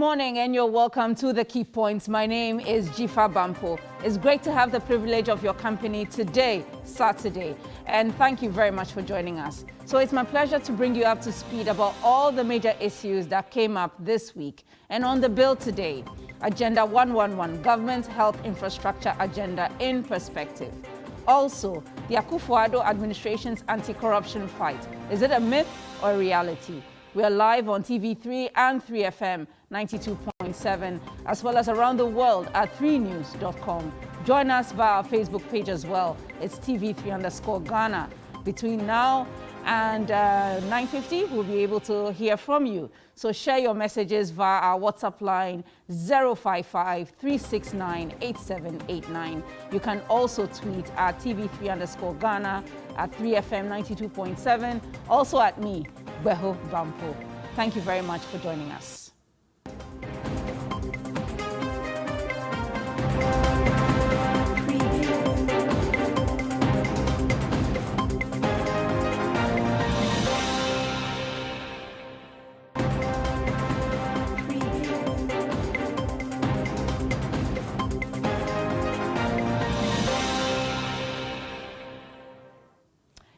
morning and you're welcome to the Key Points. My name is Jifa Bampo. It's great to have the privilege of your company today, Saturday, and thank you very much for joining us. So it's my pleasure to bring you up to speed about all the major issues that came up this week. And on the bill today, Agenda 111, Government Health Infrastructure Agenda in Perspective. Also, the Akufo-Addo administration's anti-corruption fight. Is it a myth or a reality? We are live on TV3 and 3FM 92.7, as well as around the world at 3news.com. Join us via our Facebook page as well. It's TV3_Ghana. Between now and 9:50, we'll be able to hear from you. So share your messages via our WhatsApp line 055-369-8789. You can also tweet at TV3_Ghana, at 3FM 92.7, also at me, Beho Bampo. Thank you very much for joining us.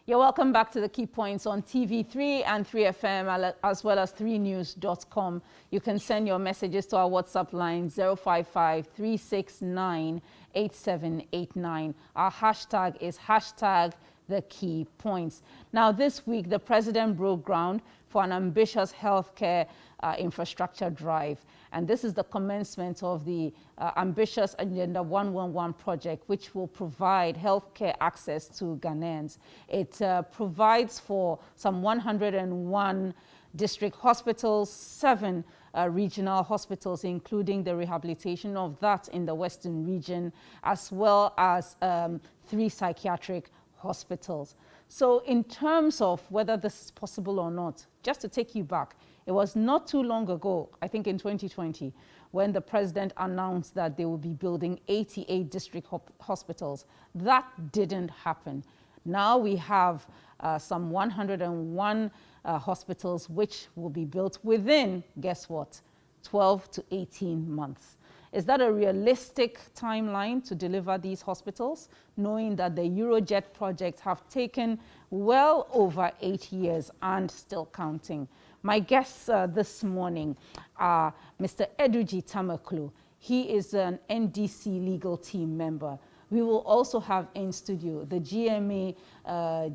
You're welcome back to the Key Points on TV3 and 3FM, as well as 3news.com. You can send your messages to our WhatsApp line 055-369-8789. Our hashtag is #TheKeyPoints. Now, this week, the president broke ground for an ambitious healthcare infrastructure drive. And this is the commencement of the ambitious Agenda 111 project, which will provide healthcare access to Ghanaians. It provides for some 101 district hospitals, 7 regional hospitals, including the rehabilitation of that in the Western region, as well as 3 psychiatric hospitals. So in terms of whether this is possible or not, just to take you back, it was not too long ago, I think in 2020, when the president announced that they will be building 88 district hospitals. That didn't happen. Now we have some 101 hospitals which will be built within, guess what, 12 to 18 months. Is that a realistic timeline to deliver these hospitals, knowing that the Eurojet projects have taken well over 8 years and still counting? My guests this morning are Mr. Eduji Tamaklu. He is an NDC legal team member. We will also have in studio the GMA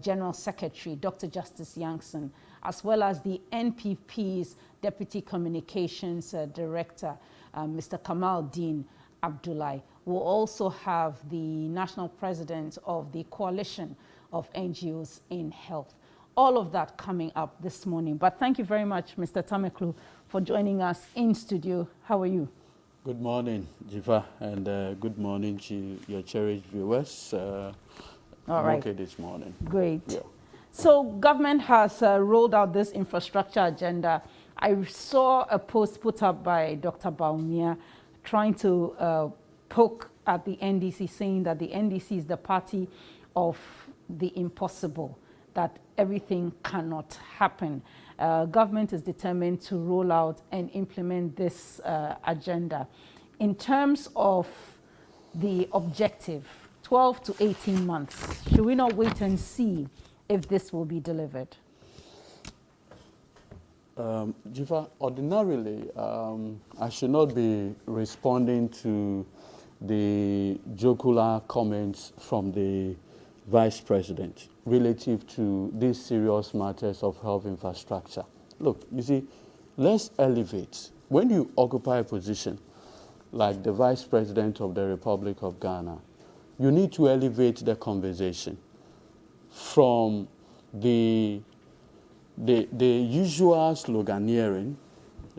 General Secretary, Dr. Justice Yankson, as well as the NPP's Deputy Communications Director, Mr. Kamal Dean Abdullahi. We'll also have the National President of the Coalition of NGOs in Health. All of that coming up this morning. But thank you very much, Mr. Tamaklu, for joining us in studio. How are you? Good morning, Jiva, and good morning to your cherished viewers. All right. Okay this morning. Great. Yeah. So government has rolled out this infrastructure agenda. I saw a post put up by Dr. Baumia trying to poke at the NDC, saying that the NDC is the party of the impossible, that everything cannot happen. Government is determined to roll out and implement this agenda. In terms of the objective, 12 to 18 months, should we not wait and see if this will be delivered? Jiva, ordinarily, I should not be responding to the jocular comments from the Vice President relative to these serious matters of health infrastructure. Look, you see, let's elevate. When you occupy a position like the Vice President of the Republic of Ghana, you need to elevate the conversation from the usual sloganeering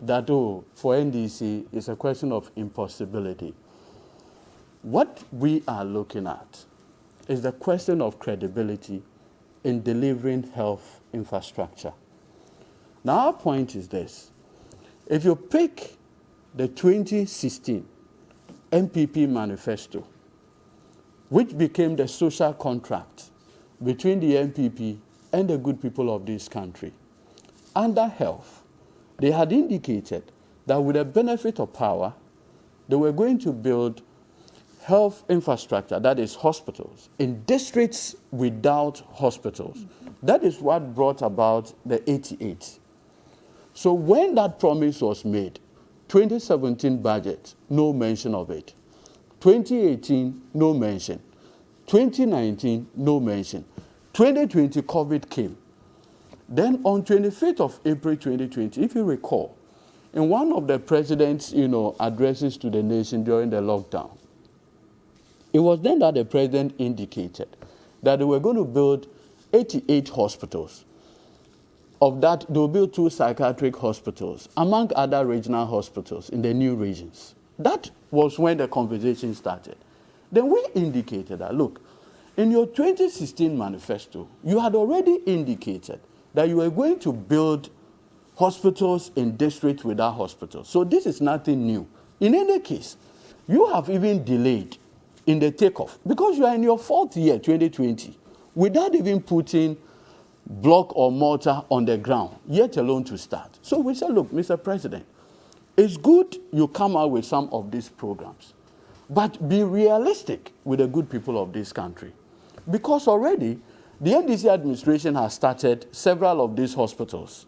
that, oh, for NDC, it's a question of impossibility. What we are looking at is the question of credibility in delivering health infrastructure. Now, our point is this. If you pick the 2016 MPP manifesto, which became the social contract between the MPP and the good people of this country, under health, they had indicated that with the benefit of power, they were going to build health infrastructure, that is hospitals, in districts without hospitals. That is what brought about the 88. So when that promise was made, 2017 budget, no mention of it. 2018, no mention. 2019, no mention. 2020, COVID came. Then on 25th of April 2020, if you recall, in one of the president's addresses to the nation during the lockdown, it was then that the president indicated that they were going to build 88 hospitals. Of that, they will build 2 psychiatric hospitals, among other regional hospitals in the new regions. That was when the conversation started. Then we indicated that, look, in your 2016 manifesto, you had already indicated that you were going to build hospitals in districts without hospitals. So this is nothing new. In any case, you have even delayed in the takeoff because you are in your 4th year, 2020, without even putting block or mortar on the ground, yet alone to start. So we said, look, Mr. President, it's good you come out with some of these programs, but be realistic with the good people of this country. Because already, the NDC administration has started several of these hospitals.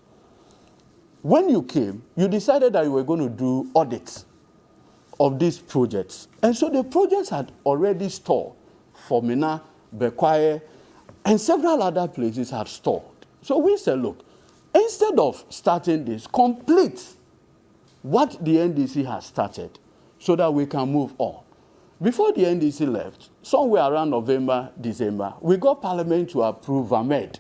When you came, you decided that you were going to do audits of these projects. And so the projects had already stalled. Formina, Bekwaye, and several other places had stalled. So we said, look, instead of starting this, complete what the NDC has started so that we can move on. Before the NDC left, somewhere around November, December, we got Parliament to approve Ahmed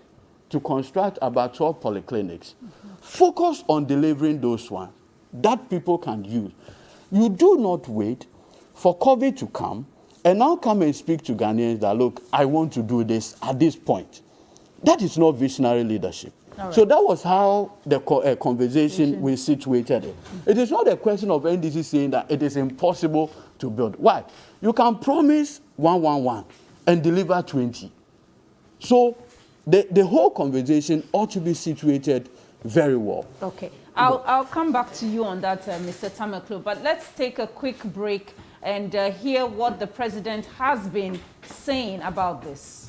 to construct about 12 polyclinics. Focus on delivering those ones that people can use. You do not wait for COVID to come and now come and speak to Ghanaians that, look, I want to do this at this point. That is not visionary leadership. Right. So that was how the conversation we situated it. It is not a question of NDC saying that it is impossible to build. Why? You can promise 111 and deliver 20. So the whole conversation ought to be situated very well. Okay. I'll come back to you on that, Mr. Tamaklo, but let's take a quick break and hear what the president has been saying about this.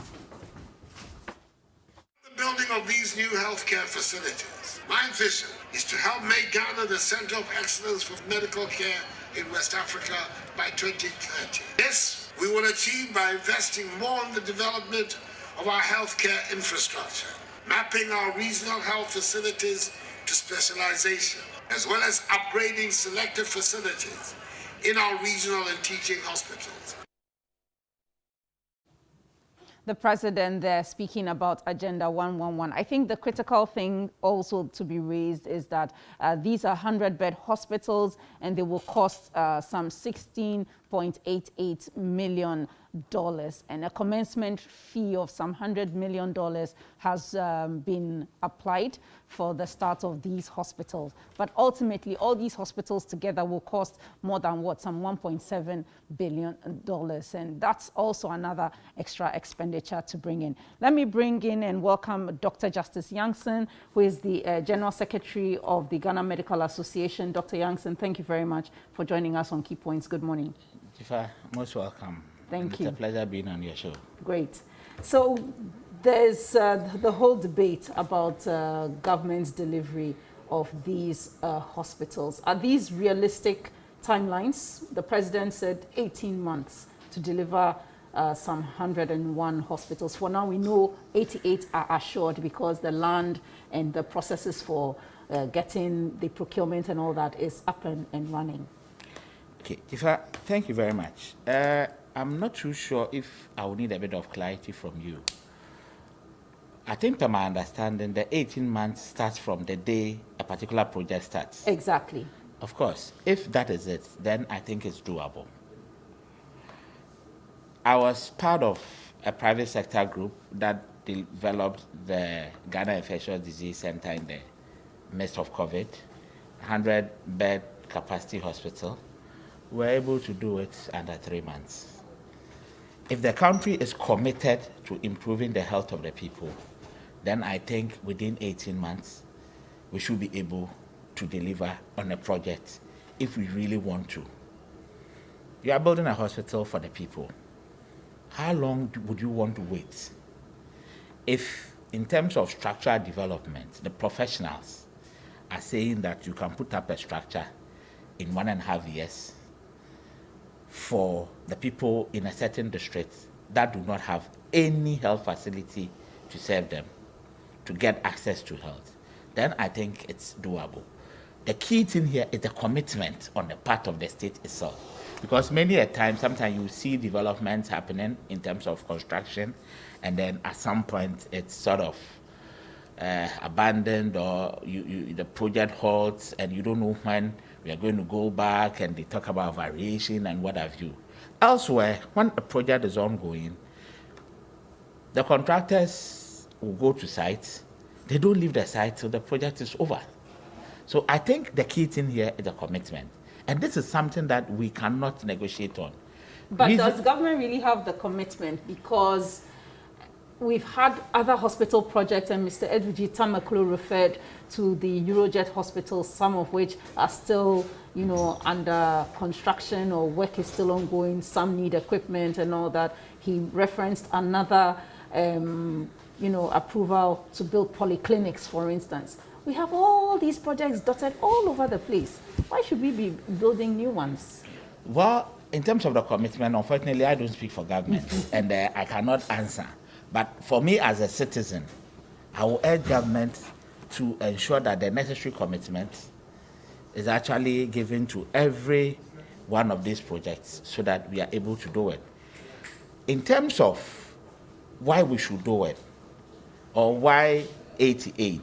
The building of these new healthcare facilities. My vision is to help make Ghana the center of excellence for medical care in West Africa by 2030. This we will achieve by investing more in the development of our healthcare infrastructure, mapping our regional health facilities to specialization, as well as upgrading selected facilities in our regional and teaching hospitals. The president there speaking about Agenda 111. I think the critical thing also to be raised is that these are 100-bed hospitals and they will cost some $16.88 million. And a commencement fee of some $100 million has been applied for the start of these hospitals. But ultimately, all these hospitals together will cost more than what? Some $1.7 billion. And that's also another extra expenditure to bring in. Let me bring in and welcome Dr. Justice Youngson, who is the General Secretary of the Ghana Medical Association. Dr. Youngson, thank you very much for joining us on Keypoints. Good morning. Jifa, most welcome. Thank you. It's a pleasure being on your show. Great. So there's the whole debate about government's delivery of these hospitals. Are these realistic timelines? The president said 18 months to deliver some 101 hospitals. For now, we know 88 are assured because the land and the processes for getting the procurement and all that is up and running. Okay, Jifa, thank you very much. I'm not too sure if I will need a bit of clarity from you. I think, to my understanding, the 18 months starts from the day a particular project starts. Exactly. Of course, if that is it, then I think it's doable. I was part of a private sector group that developed the Ghana Infectious Disease Center in the midst of COVID, 100-bed capacity hospital. We were able to do it under 3 months. If the country is committed to improving the health of the people, then I think within 18 months, we should be able to deliver on a project if we really want to. You are building a hospital for the people. How long would you want to wait? If, in terms of structural development, the professionals are saying that you can put up a structure in 1.5 years for the people in a certain district that do not have any health facility to serve them, to get access to health, then I think it's doable. The key thing here is the commitment on the part of the state itself. Because many a time, sometimes you see developments happening in terms of construction, and then at some point it's sort of abandoned, or the project halts, and you don't know when we are going to go back, and they talk about variation and what have you. Elsewhere, when a project is ongoing, the contractors will go to sites. They don't leave the site till the project is over. So I think the key thing here is the commitment. And this is something that we cannot negotiate on. But does government really have the commitment? Because we've had other hospital projects, and Mr. Edwiji Tamaklo referred to the Eurojet hospitals, some of which are still, under construction or work is still ongoing. Some need equipment and all that. He referenced another, approval to build polyclinics, for instance. We have all these projects dotted all over the place. Why should we be building new ones? Well, in terms of the commitment, unfortunately, I don't speak for government, and I cannot answer. But for me as a citizen, I will urge government to ensure that the necessary commitment is actually given to every one of these projects so that we are able to do it. In terms of why we should do it, or why 88,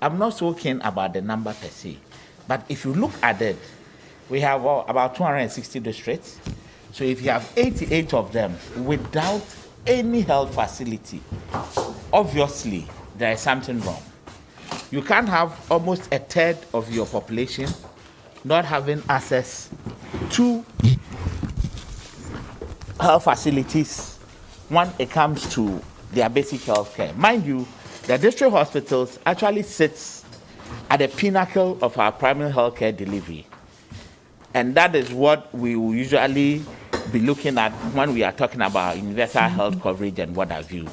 I'm not so keen about the number per se. But if you look at it, we have about 260 districts. So if you have 88 of them without any health facility, obviously there is something wrong. You can't have almost a third of your population not having access to health facilities when it comes to their basic health care. Mind you, the district hospitals actually sits at the pinnacle of our primary health care delivery. And that is what we will usually be looking at when we are talking about universal health coverage and what have you.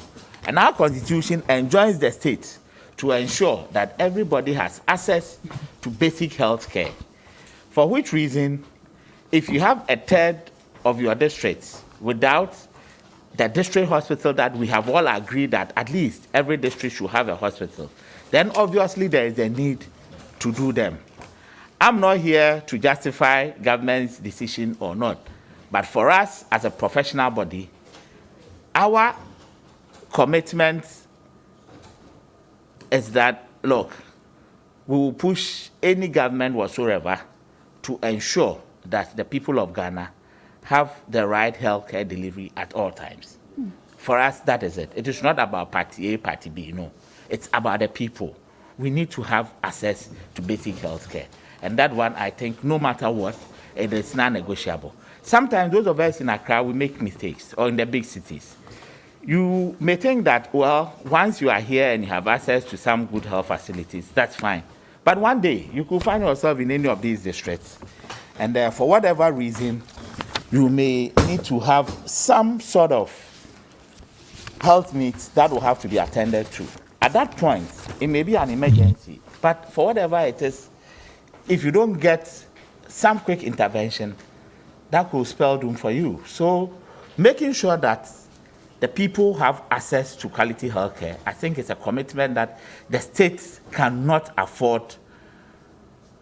And our constitution enjoins the state to ensure that everybody has access to basic health care. For which reason, if you have a third of your districts without the district hospital that we have all agreed that at least every district should have a hospital, then obviously there is a need to do them. I'm not here to justify government's decision or not, but for us as a professional body, our commitment is that, look, we will push any government whatsoever to ensure that the people of Ghana have the right healthcare delivery at all times. For us, that is it. It is not about party A, party B, no. It's about the people. We need to have access to basic healthcare. And that one, I think, no matter what, it is non-negotiable. Sometimes those of us in Accra, we make mistakes, or in the big cities. You may think that, well, once you are here and you have access to some good health facilities, that's fine. But one day, you could find yourself in any of these districts. And for whatever reason, you may need to have some sort of health needs that will have to be attended to. At that point, it may be an emergency. But for whatever it is, if you don't get some quick intervention, that could spell doom for you. So making sure that the people have access to quality health care, I think it's a commitment that the state cannot afford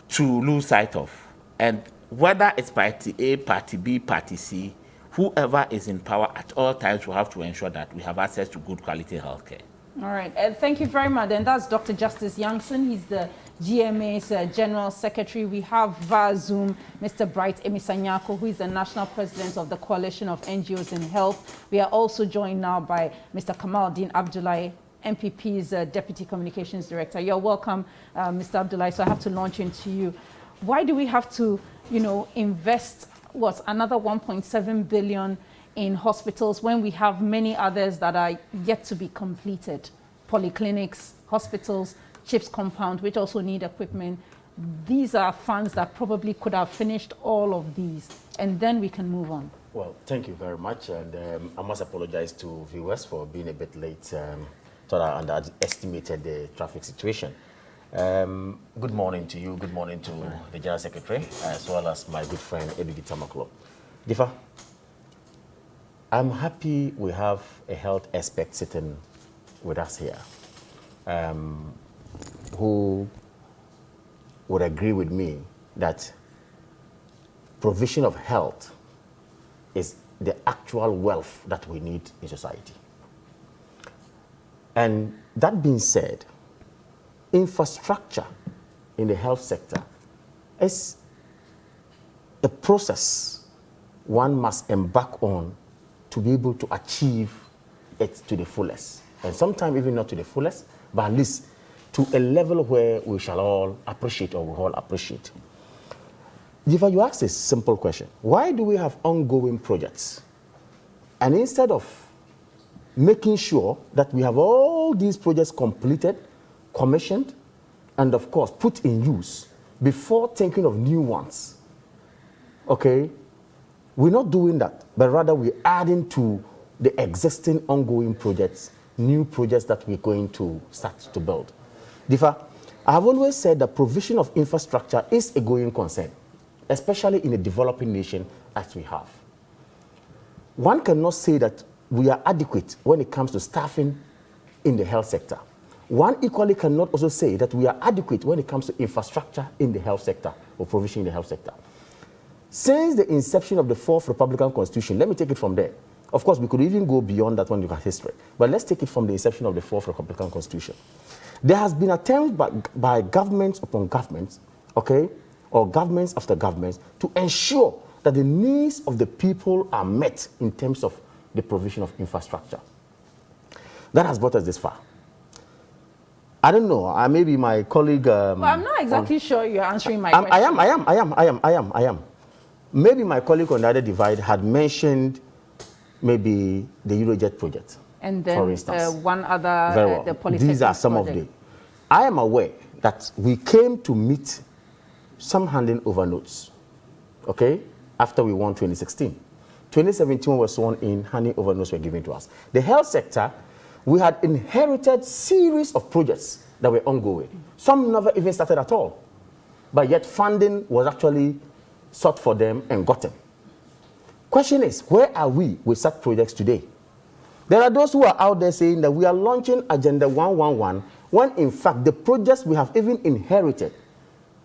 to lose sight of. And whether it's party A, party B, party C, whoever is in power at all times will have to ensure that we have access to good quality health care. All right. Thank you very much. And that's Dr. Justice Youngson. He's the GMA's General Secretary. We have via Zoom Mr. Bright Emisanyako, who is the National President of the Coalition of NGOs in Health. We are also joined now by Mr. Kamaldeen Abdullahi, MPP's Deputy Communications Director. You're welcome, Mr. Abdullahi. So I have to launch into you. Why do we have to, invest, another 1.7 billion in hospitals when we have many others that are yet to be completed? Polyclinics, hospitals, CHIPS compound, which also need equipment. these are funds that probably could have finished all of these, and then we can move on. Well, thank you very much, and I must apologize to viewers for being a bit late. Thought I underestimated the traffic situation. Good morning to you, good morning to the General Secretary, as well as my good friend, Ebi Tamaklo. Difa, I'm happy we have a health expert sitting with us here, who would agree with me that provision of health is the actual wealth that we need in society. And that being said, infrastructure in the health sector is a process one must embark on to be able to achieve it to the fullest. And sometimes even not to the fullest, but at least to a level where we shall all appreciate, or we all appreciate. Jiva, you asked a simple question. Why do we have ongoing projects? And instead of making sure that we have all these projects completed, commissioned, and of course put in use before thinking of new ones, okay, we're not doing that, but rather we're adding to the existing ongoing projects, new projects that we're going to start to build. Difa, I have always said that provision of infrastructure is a going concern, especially in a developing nation as we have. One cannot say that we are adequate when it comes to staffing in the health sector. One equally cannot also say that we are adequate when it comes to infrastructure in the health sector, or provision in the health sector. Since the inception of the 4th Republican Constitution, let me take it from there. Of course, we could even go beyond that when you look at history, but let's take it from the inception of the 4th Republican Constitution. There has been attempts by governments upon governments, okay, or governments after governments, to ensure that the needs of the people are met in terms of the provision of infrastructure. That has brought us this far. I don't know, maybe my colleague... well, I'm not exactly sure you're answering my question. I am. Maybe my colleague on the other divide had mentioned maybe the Eurojet project. And then for instance. one other, the Polytechnic These are some project. of the... I am aware that we came to meet some handing over notes, okay, after we won 2016. 2017 was sworn in, handing over notes were given to us. The health sector, we had inherited series of projects that were ongoing. Some never even started at all, but yet funding was actually sought for them and gotten. Question is, where are we with such projects today? There are those who are out there saying that we are launching Agenda 111, when in fact the projects we have even inherited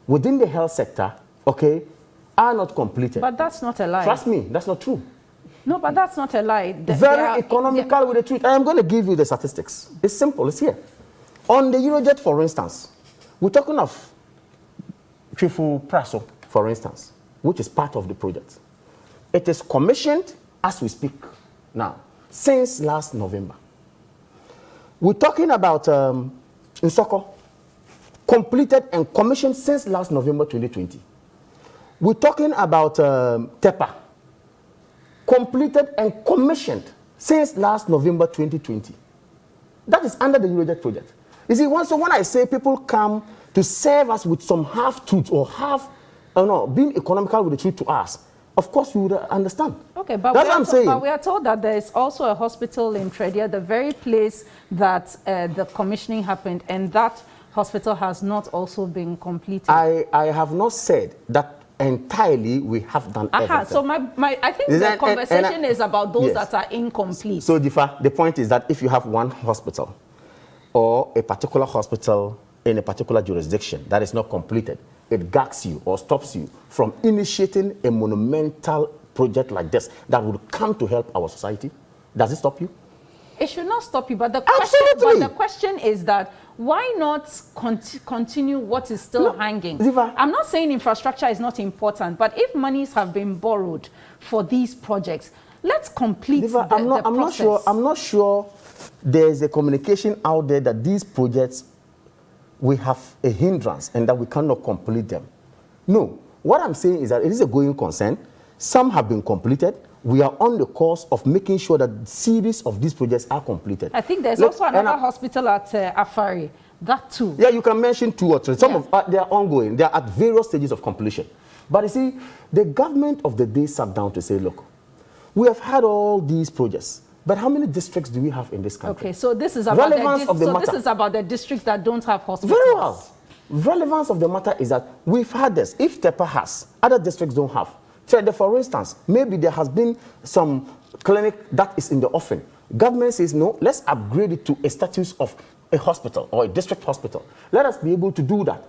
within the health sector, okay, are not completed. But that's not a lie. Trust me, that's not true. No, but that's not a lie. Very economical with the truth. I am going to give you the statistics. It's simple, it's here. On the Eurojet, for instance, we're talking of Trifu Praso, for instance, which is part of the project. It is commissioned as we speak now, since last November. We're talking about Nsoko, completed and commissioned since last November 2020. We're talking about Tepa, completed and commissioned since last November 2020. That is under the Eurojet project. You see, when I say people come to serve us with some half-truths or being economical with the truth to us, of course you would understand. Okay, but that's what I'm saying. But we are told that there is also a hospital in Tredia, the very place that the commissioning happened, and that hospital has not also been completed. I have not said that entirely we have done everything. So I think the conversation is about those that are incomplete. So the point is that if you have one hospital or a particular hospital in a particular jurisdiction that is not completed, it gags you or stops you from initiating a monumental project like this that would come to help our society. Does it stop you? It should not stop you, but the question is that why not continue what is still hanging? Ziva, I'm not saying infrastructure is not important, but if monies have been borrowed for these projects, let's complete Ziva, the process. I'm not sure there's a communication out there that these projects, we have a hindrance and that we cannot complete them. No. What I'm saying is that it is a going concern. Some have been completed. We are on the course of making sure that series of these projects are completed. I think there's also another hospital at Afari That too. Yeah, you can mention 2 or 3. Some of they are ongoing. They are at various stages of completion. But you see, the government of the day sat down to say, look, we have had all these projects, but how many districts do we have in this country? Okay, so this is about this is about the districts that don't have hospitals. Very well. Relevance of the matter is that we've had this. If Tepa has, other districts don't have. For instance, maybe there has been some clinic that is in the offing. Government says, no, let's upgrade it to a status of a hospital or a district hospital. Let us be able to do that.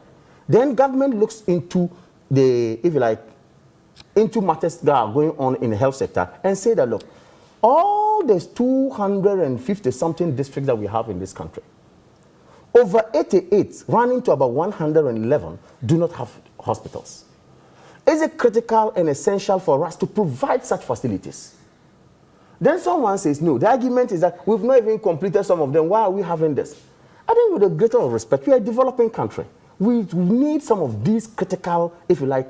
Then government looks into the, if you like, into matters that are going on in the health sector and say that, look, all these 250-something districts that we have in this country, over 88, running to about 111, do not have hospitals. Is it critical and essential for us to provide such facilities? Then someone says, no, the argument is that we've not even completed some of them. Why are we having this? I think with a greater respect, we are a developing country. We need some of these critical, if you like,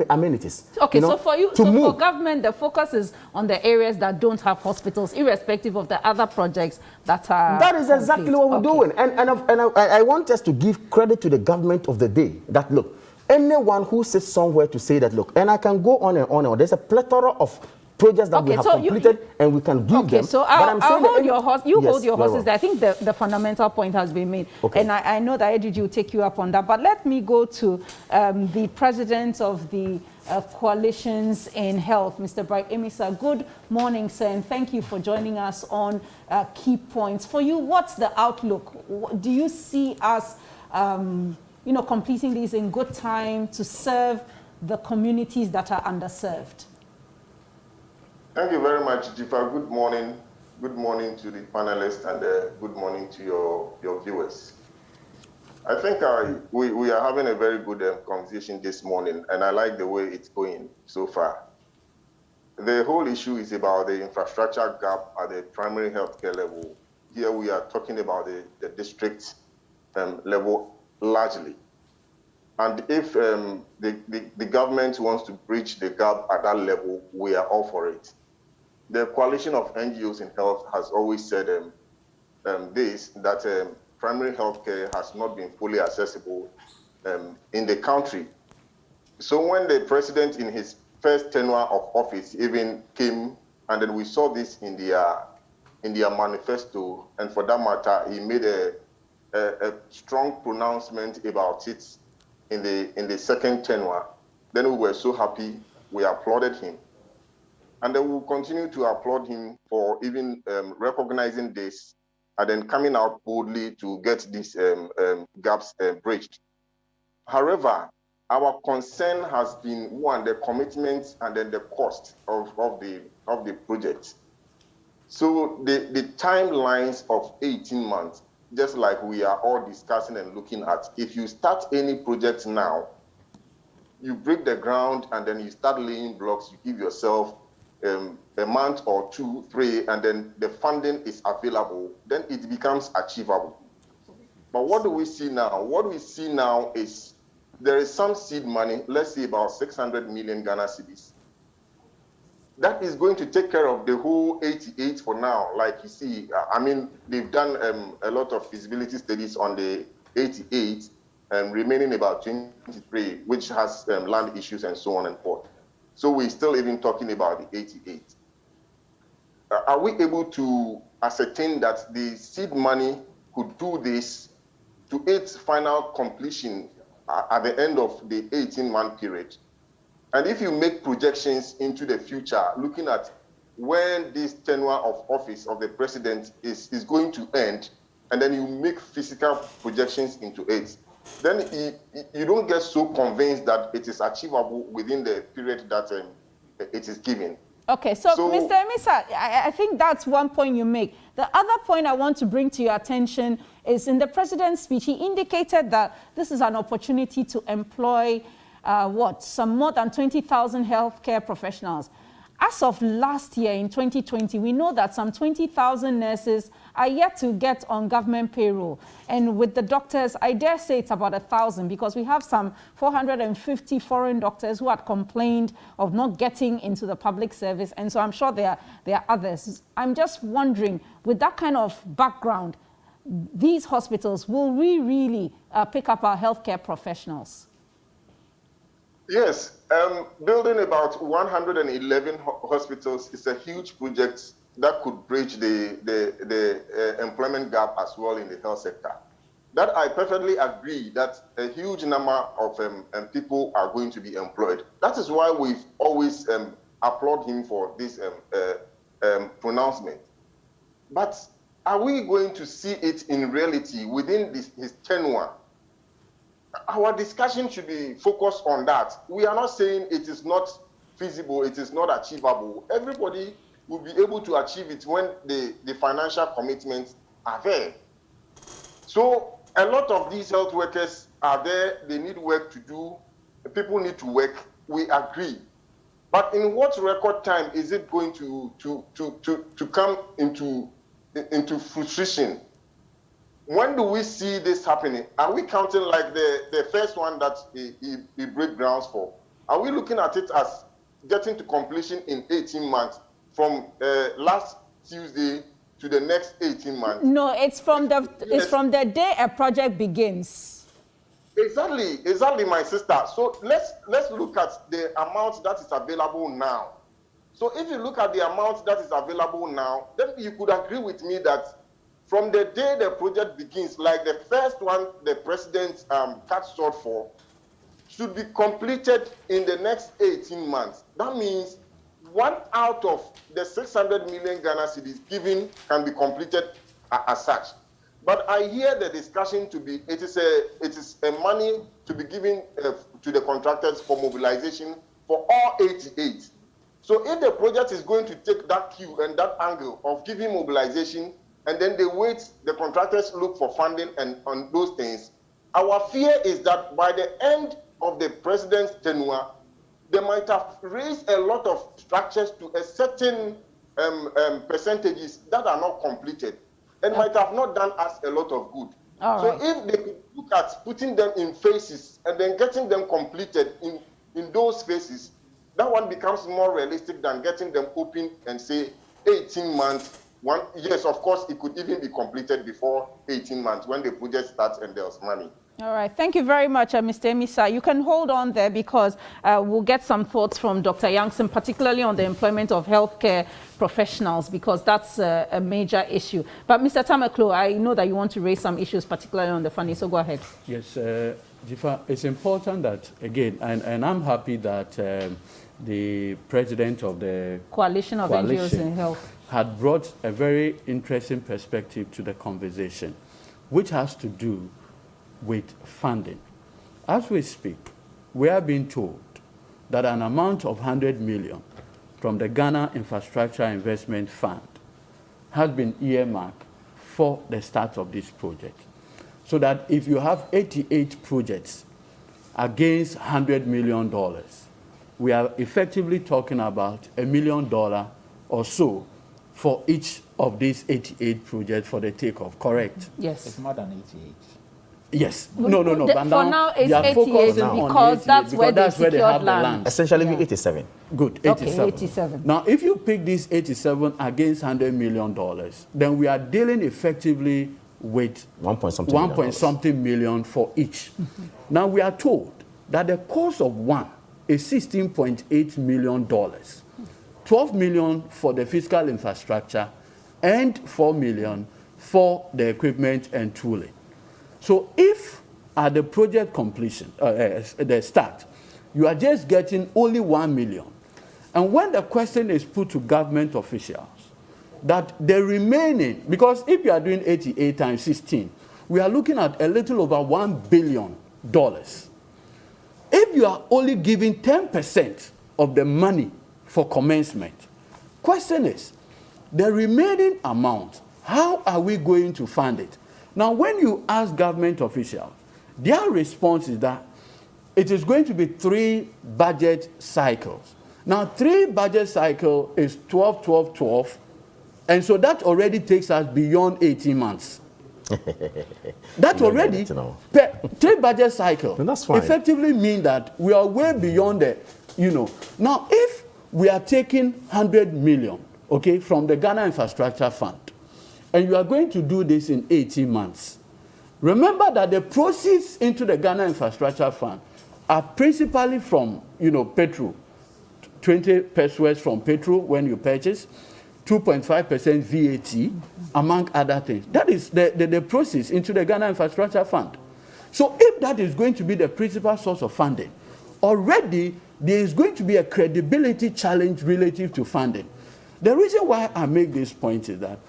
amenities. Okay, so for you, so for government, the focus is on the areas that don't have hospitals, irrespective of the other projects that are. That is exactly what we're doing. And I want us to give credit to the government of the day that, look, anyone who sits somewhere to say that, look, and I can go on and on and on. There's a plethora of projects that we have completed and we can give them. So I'll hold your horse. You hold your horses. I think the fundamental point has been made. Okay. And I know that ADG will take you up on that. But let me go to the president of the coalitions in health, Mr. Bright Emisa. Good morning, sir, and thank you for joining us on Keypoints. For you, what's the outlook? Do you see us completing these in good time to serve the communities that are underserved? Thank you very much, Jifa. Good morning. Good morning to the panelists and good morning to your viewers. I think we are having a very good conversation this morning, and I like the way it's going so far. The whole issue is about the infrastructure gap at the primary healthcare level. Here we are talking about the district level largely. And if the government wants to bridge the gap at that level, we are all for it. The coalition of NGOs in health has always said that primary healthcare has not been fully accessible in the country. So when the president in his first tenure of office even came, and then we saw this in their manifesto, and for that matter, he made a strong pronouncement about it in the second tenure, then we were so happy, we applauded him. And then we'll continue to applaud him for even recognizing this and then coming out boldly to get these gaps bridged. However, our concern has been, one, the commitments and then the cost of the project. So the timelines of 18 months, just like we are all discussing and looking at, if you start any project now, you break the ground and then you start laying blocks, you give yourself a month or 2, 3, and then the funding is available, then it becomes achievable. But what do we see now? What we see now is there is some seed money, let's say about 600 million Ghana cedis. That is going to take care of the whole 88 for now. Like you see, I mean, they've done a lot of feasibility studies on the 88 and remaining about 23, which has land issues and so on and forth. So we're still even talking about the 88. Are we able to ascertain that the seed money could do this to its final completion at the end of the 18-month period? And if you make projections into the future, looking at when this tenure of office of the president is going to end, and then you make physical projections into it, then you don't get so convinced that it is achievable within the period that it is given. Okay, so Mr. Emisa, I think that's one point you make. The other point I want to bring to your attention is in the president's speech, he indicated that this is an opportunity to employ some more than 20,000 healthcare professionals. As of last year in 2020, we know that some 20,000 nurses are yet to get on government payroll. And with the doctors, I dare say it's about 1,000 because we have some 450 foreign doctors who had complained of not getting into the public service. And so I'm sure there are others. I'm just wondering, with that kind of background, these hospitals, will we really pick up our healthcare professionals? Yes, building about 111 hospitals is a huge project that could bridge the employment gap as well in the health sector. That I perfectly agree that a huge number of people are going to be employed. That is why we've always applaud him for this pronouncement. But are we going to see it in reality within his tenure? Our discussion should be focused on that. We are not saying it is not feasible, it is not achievable. Everybody will be able to achieve it when the financial commitments are there. So a lot of these health workers are there, they need work to do, people need to work, we agree. But in what record time is it going to come into fruition? When do we see this happening? Are we counting like the first one that he break grounds for? Are we looking at it as getting to completion in 18 months from last Tuesday to the next 18 months? No, it's from the day a project begins. Exactly, my sister. So let's look at the amount that is available now. So if you look at the amount that is available now, then you could agree with me that from the day the project begins, like the first one the president cut short for, should be completed in the next 18 months. That means 1 out of the 600 million Ghana cedis given can be completed as such. But I hear the discussion to be, it is a money to be given to the contractors for mobilization for all 88. So if the project is going to take that cue and that angle of giving mobilization, and then they wait, the contractors look for funding and on those things, our fear is that by the end of the president's tenure, they might have raised a lot of structures to a certain percentages that are not completed and might have not done us a lot of good. So if they could look at putting them in phases and then getting them completed in those phases, that one becomes more realistic than getting them open and say 18 months. Yes, of course, it could even be completed before 18 months when the project starts and there's money. All right. Thank you very much, Mr. Emisa. You can hold on there because we'll get some thoughts from Dr. Yankson, particularly on the employment of healthcare professionals, because that's a major issue. But Mr. Tamaklo, I know that you want to raise some issues, particularly on the funding, so go ahead. Yes, Jifa, it's important that, again, and I'm happy that the president of the Coalition of NGOs in Health had brought a very interesting perspective to the conversation, which has to do with funding. As we speak, we are being told that an amount of 100 million from the Ghana Infrastructure Investment Fund has been earmarked for the start of this project. So that if you have 88 projects against $100 million, we are effectively talking about $1 million or so for each of these 88 projects for the takeoff, correct? Yes. It's more than 88. Yes. No. But for now, it's 88 because that's where they secured land. Essentially, 87. Good, 87. Okay, 87. Now, if you pick these 87 against $100 million, then we are dealing effectively with 1.something million for each. Now, we are told that the cost of one is $16.8 million. 12 million for the physical infrastructure and 4 million for the equipment and tooling. So if at the project completion, the start, you are just getting only 1 million, and when the question is put to government officials, that the remaining, because if you are doing 88 times 16, we are looking at a little over $1 billion. If you are only giving 10% of the money for commencement, question is, the remaining amount, how are we going to fund it? Now, when you ask government officials, their response is that it is going to be 3 budget cycles. Now, 3 budget cycle is 12, 12, 12, and so that already takes us beyond 18 months. That already, 3 budget cycle effectively mean that we are way beyond the, Now, if we are taking 100 million, okay, from the Ghana Infrastructure Fund, and you are going to do this in 18 months. Remember that the proceeds into the Ghana Infrastructure Fund are principally from, petrol. 20 pesos from petrol when you purchase, 2.5% VAT, among other things. That is the proceeds into the Ghana Infrastructure Fund. So if that is going to be the principal source of funding, already there is going to be a credibility challenge relative to funding. The reason why I make this point is that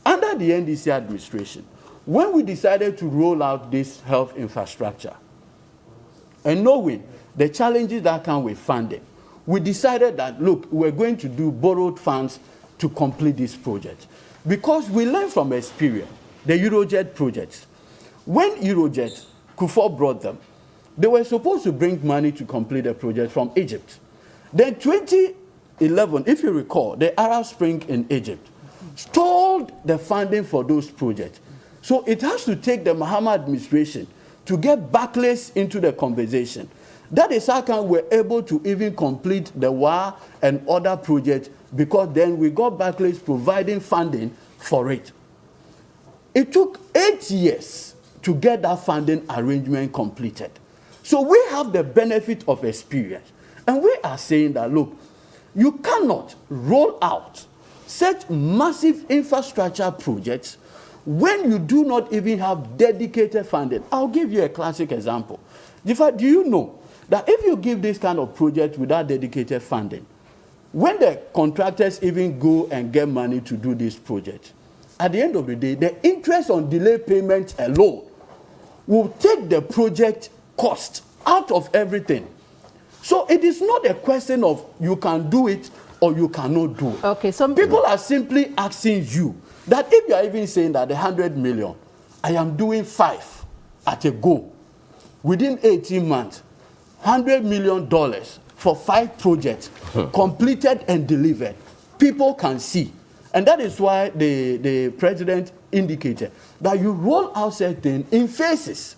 under the NDC administration, when we decided to roll out this health infrastructure, and knowing the challenges that come with funding, we decided that, look, we're going to do borrowed funds to complete this project. Because we learned from experience, the Eurojet projects. When Eurojet, Kufuor brought them, they were supposed to bring money to complete the project from Egypt. Then 2011, if you recall, the Arab Spring in Egypt stalled the funding for those projects. So it has to take the Mahama administration to get Barclays into the conversation. That is how come we're able to even complete the WA and other projects, because then we got Barclays providing funding for it. It took 8 years to get that funding arrangement completed. So we have the benefit of experience. And we are saying that, look, you cannot roll out such massive infrastructure projects when you do not even have dedicated funding. I'll give you a classic example. Do you know that if you give this kind of project without dedicated funding, when the contractors even go and get money to do this project, at the end of the day, the interest on delay payment alone will take the project cost out of everything. So it is not a question of you can do it or you cannot do it. Okay, so people are simply asking you that if you are even saying that the 100 million, I am doing 5 at a go, within 18 months, $100 million for 5 projects completed and delivered, people can see. And that is why the president indicated that you roll out certain in phases,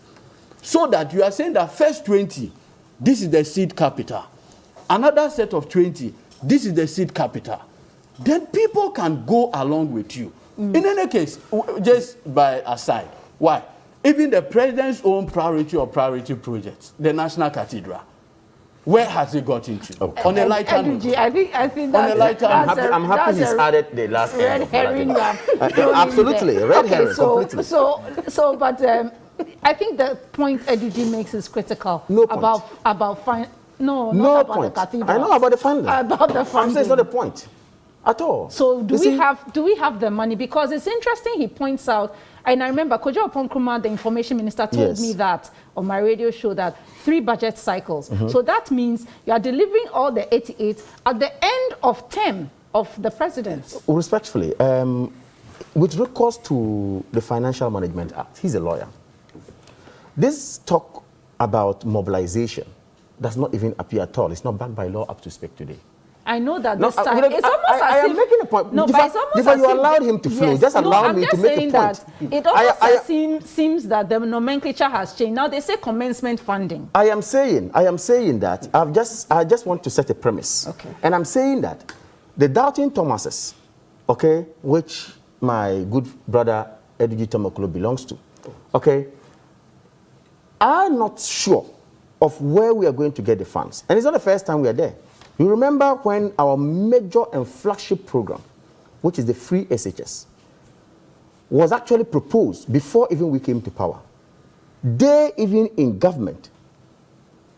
so that you are saying that first 20, this is the seed capital. Another set of 20, this is the seed capital. Then people can go along with you. In any case, just by aside, why? Even the president's own priority or priority projects, the National Cathedral, where has it got into? Okay. On a lighter note. I think that's I'm happy he's added the last red herring. Absolutely, red herring, completely. But I think the point Edudi makes is critical. No point. About no about point. The cathedral. I know about the funding. About the funding. I'm saying it's not a point at all. So do we have the money? Because it's interesting. He points out, and I remember Kojo Oponkrumah, the information minister, told me that on my radio show that 3 budget cycles. So that means you are delivering all the 88 at the end of term of the president. Respectfully, with recourse to the Financial Management Act, he's a lawyer. This talk about mobilization does not even appear at all. It's not backed by law up to speak today. I know that this time it's almost as if... I am making a point. No, but it's almost as if... you allowed him to flow. Yes, just allow me to make a point. That it almost seems that the nomenclature has changed. Now they say commencement funding. I am saying that I just want to set a premise. Okay. And I'm saying that the Doubting Thomases, okay, which my good brother Edudi Tomokolo belongs to, okay, are not sure of where we are going to get the funds. And it's not the first time we are there. You remember when our major and flagship program, which is the free SHS, was actually proposed before even we came to power. They, even in government,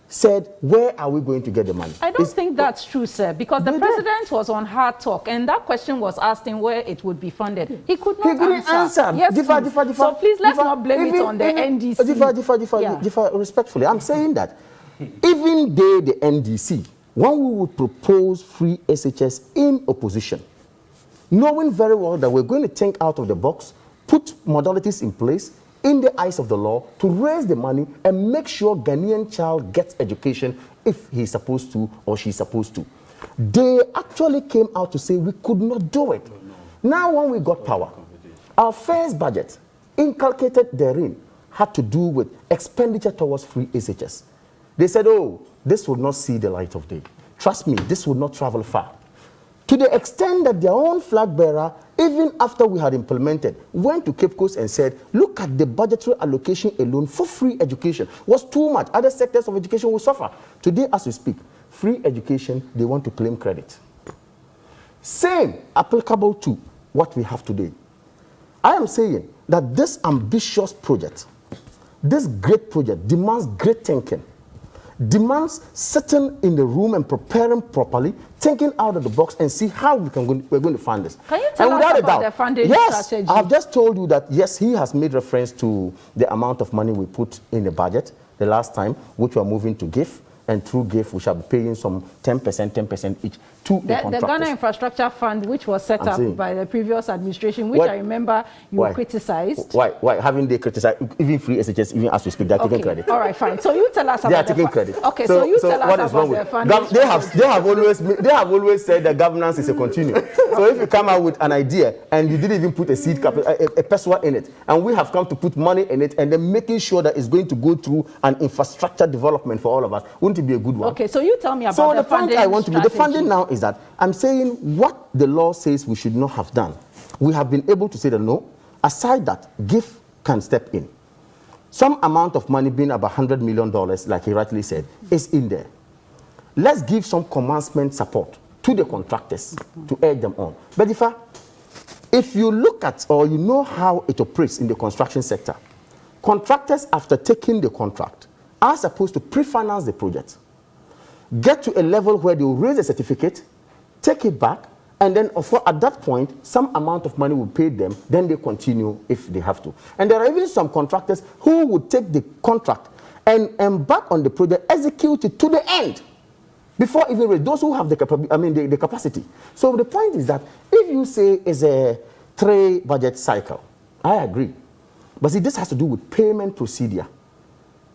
said, where are we going to get the money? I don't think that's true, sir, because the president was on Hard Talk, and that question was asked him where it would be funded. He could not answer. Yes, please. So please, let's not blame it on the NDC. Respectfully, I'm saying that even they, the NDC, when we would propose free SHS in opposition, knowing very well that we're going to think out of the box, put modalities in place in the eyes of the law to raise the money and make sure Ghanaian child gets education if he's supposed to or she's supposed to. They actually came out to say we could not do it. Now when we got power, our first budget inculcated therein had to do with expenditure towards free SHS. They said, oh, this would not see the light of day. Trust me, this would not travel far. To the extent that their own flag bearer even even after we had implemented, went to Cape Coast and said, look at the budgetary allocation alone for free education. Was too much. Other sectors of education will suffer. Today, as we speak, free education, they want to claim credit. Same applicable to what we have today. I am saying that this ambitious project, this great project demands great thinking, demands sitting in the room and preparing properly, thinking out of the box and see how we're going to fund this. Can you tell us about the funding strategy? Yes, I've just told you that, yes, he has made reference to the amount of money we put in the budget the last time, which we are moving to GIF. And through GIF, we shall be paying some 10% each to the contractors. The Ghana Infrastructure Fund, which was set up by the previous administration, which I remember you criticized. Why? Haven't they criticized? Even free SHS, even as we speak, they're taking credit. All right, fine. So you tell us about taking credit. Okay, so you tell us about the funding. They have always said that governance is a continuum. So if you come out with an idea and you didn't even put a seed capital, a peswa in it, and we have come to put money in it, and then making sure that it's going to go through an infrastructure development for all of us, wouldn't it be a good one? Okay, so you tell me about the funding. So the point I want to do, the funding now is that I'm saying what the law says we should not have done. We have been able to say that no, aside that, GIF can step in. Some amount of money, being about $100 million, like he rightly said, is in there. Let's give some commencement support to the contractors to urge them on. But if you look at or you know how it operates in the construction sector, contractors, after taking the contract, are supposed to pre-finance the project, get to a level where they will raise a certificate, take it back, and then at that point, some amount of money will pay them, then they continue if they have to. And there are even some contractors who would take the contract and embark on the project, execute it to the end, before even those who have the capacity. So the point is that if you say it's a 3 budget cycle, I agree. But see, this has to do with payment procedure.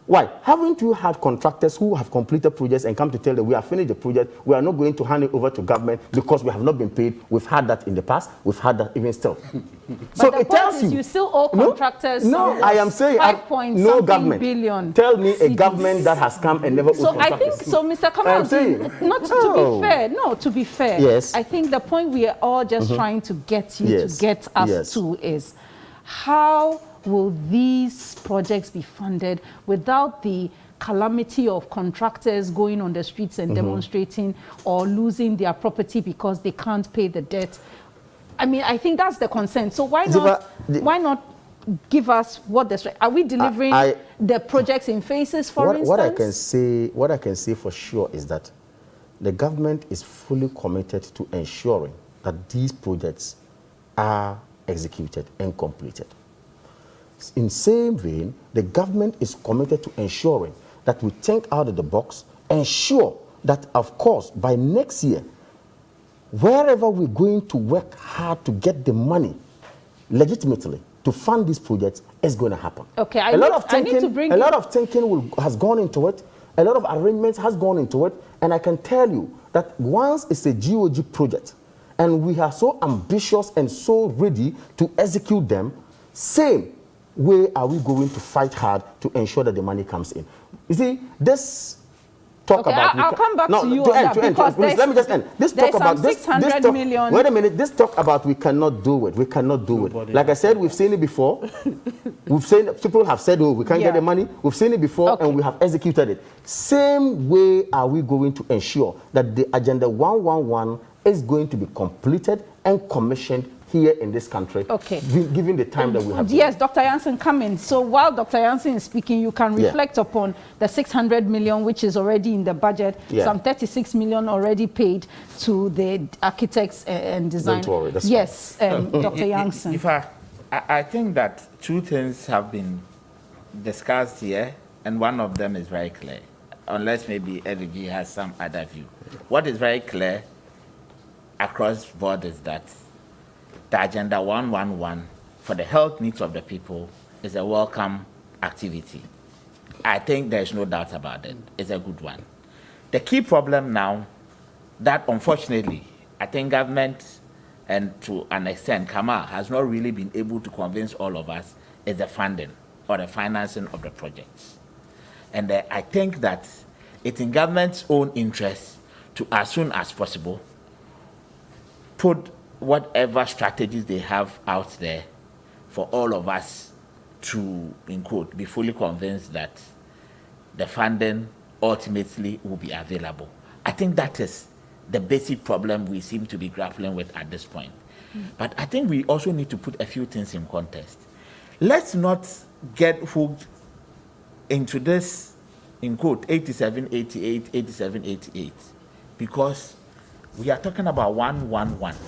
Why? Haven't you had contractors who have completed projects and come to tell them we have finished the project, we are not going to hand it over to government because we have not been paid? We've had that in the past, we've had that even still. So it tells you still owe contractors. No, I am saying no government. Billion tell me a government that has come and never owed contractors. I think so, Mr. Kamal, to be fair, yes. I think the point we are all just trying to get you to get us to is how will these projects be funded without the calamity of contractors going on the streets and demonstrating or losing their property because they can't pay the debt? I mean, I think that's the concern. So why not give us what are we delivering the projects in phases, for instance? What I can say for sure is that the government is fully committed to ensuring that these projects are executed and completed. In the same vein, the government is committed to ensuring that we think out of the box, ensure that, of course, by next year, wherever we're going to work hard to get the money legitimately to fund these projects is going to happen. Okay, a lot of thinking has gone into it, a lot of arrangements has gone into it, and I can tell you that once it's a GOG project, and we are so ambitious and so ready to execute them, same way are we going to fight hard to ensure that the money comes in. You see, this talk about... I'll come back to you on that because let me just end. This talk about this 600 million. Wait a minute. This talk about we cannot do it. We cannot do it. Like I said, we've seen it before. We've seen people have said, oh, we can't get the money. We've seen it before and we have executed it. Same way are we going to ensure that the Agenda 111 is going to be completed and commissioned here in this country, given the time that we have. Yes, Dr. Jansen, come in. So while Dr. Jansen is speaking, you can reflect upon the 600 million, which is already in the budget, some 36 million already paid to the architects and designers. Don't worry, that's fine. Dr. Jansen. I think that two things have been discussed here, and one of them is very clear, unless maybe Edigi has some other view. What is very clear across board is that the Agenda 111 for the health needs of the people is a welcome activity. I think there's no doubt about it. It's a good one. The key problem now that unfortunately I think government and to an extent Kamal has not really been able to convince all of us is the funding or the financing of the projects. And I think that it's in government's own interest to, as soon as possible, put whatever strategies they have out there for all of us to, in quote, be fully convinced that the funding ultimately will be available. I think that is the basic problem we seem to be grappling with at this point. But I think we also need to put a few things in context. Let's not get hooked into this, in quote, 87, 88, 87, 88, because we are talking about 111.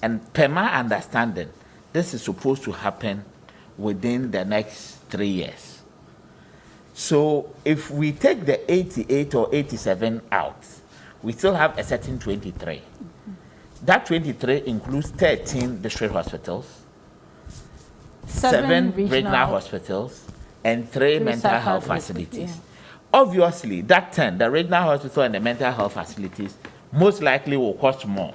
And per my understanding, this is supposed to happen within the next 3 years. So if we take the 88 or 87 out, we still have a certain 23. That 23 includes 13 district hospitals, 7 regional hospitals, and 3 mental health facilities. Yeah. Obviously, that 10, the regional hospital and the mental health facilities, most likely will cost more,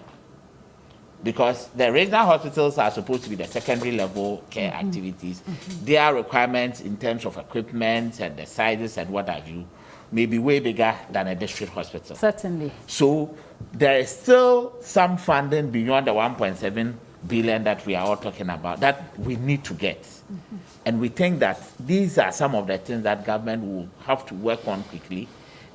because the regional hospitals are supposed to be the secondary level care activities. Their requirements in terms of equipment and the sizes and what have you may be way bigger than a district hospital. Certainly. So there is still some funding beyond the 1.7 billion that we are all talking about that we need to get. And we think that these are some of the things that government will have to work on quickly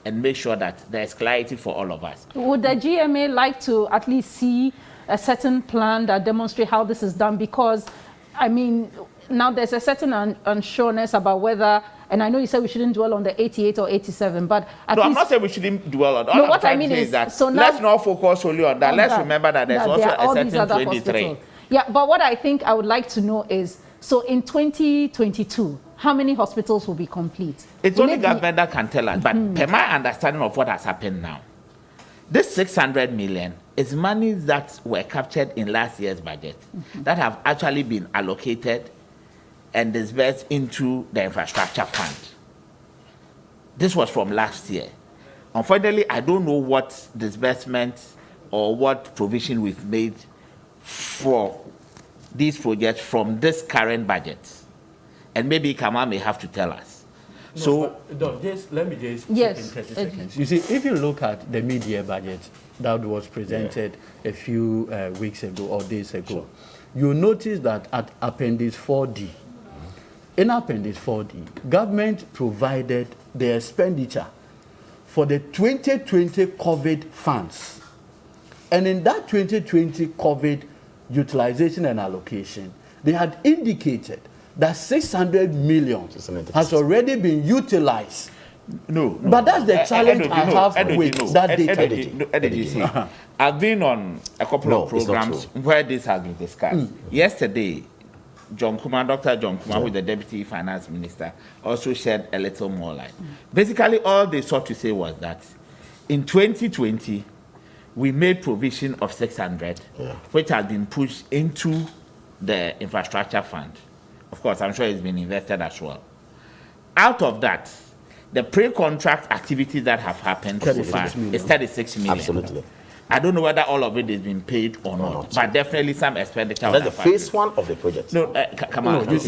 and make sure that there is clarity for all of us. Would the GMA like to at least see a certain plan that demonstrates how this is done? Because, I mean, now there's a certain unsureness about whether, and I know you said we shouldn't dwell on the 88 or 87, but at least, I'm not saying we shouldn't dwell on. No, what I mean is that so now, let's not focus solely on that. Let's remember that there's also a certain 23. Hospitals. Yeah, but what I think I would like to know is, so in 2022, how many hospitals will be complete? It's only government that can tell us, but per my understanding of what has happened now, this 600 million is money that were captured in last year's budget that have actually been allocated and disbursed into the infrastructure fund. This was from last year. Unfortunately, I don't know what disbursement or what provision we've made for these projects from this current budget. And maybe Kamal may have to tell us. No, so, let me just yes, in 30 seconds. You see, if you look at the mid-year budget that was presented a few weeks ago or days ago, you'll notice that at Appendix 4D, in Appendix 4D, government provided the expenditure for the 2020 COVID funds. And in that 2020 COVID utilization and allocation, they had indicated that 600 million has already been utilized. No. But that's the challenge I have with that data. I've been on a couple of programs where this has been discussed. Yesterday, Dr. John Kumar, who is the Deputy Finance Minister, also shed a little more light. Basically, all they sought to say was that in 2020, we made provision of 600, which has been pushed into the infrastructure fund. Of course, I'm sure it's been invested as well. Out of that, the pre-contract activities that have happened so far is 36 million. Absolutely. I don't know whether all of it is being paid or not, but definitely some expenditure. That's the phase one of the project. No, come on. Hold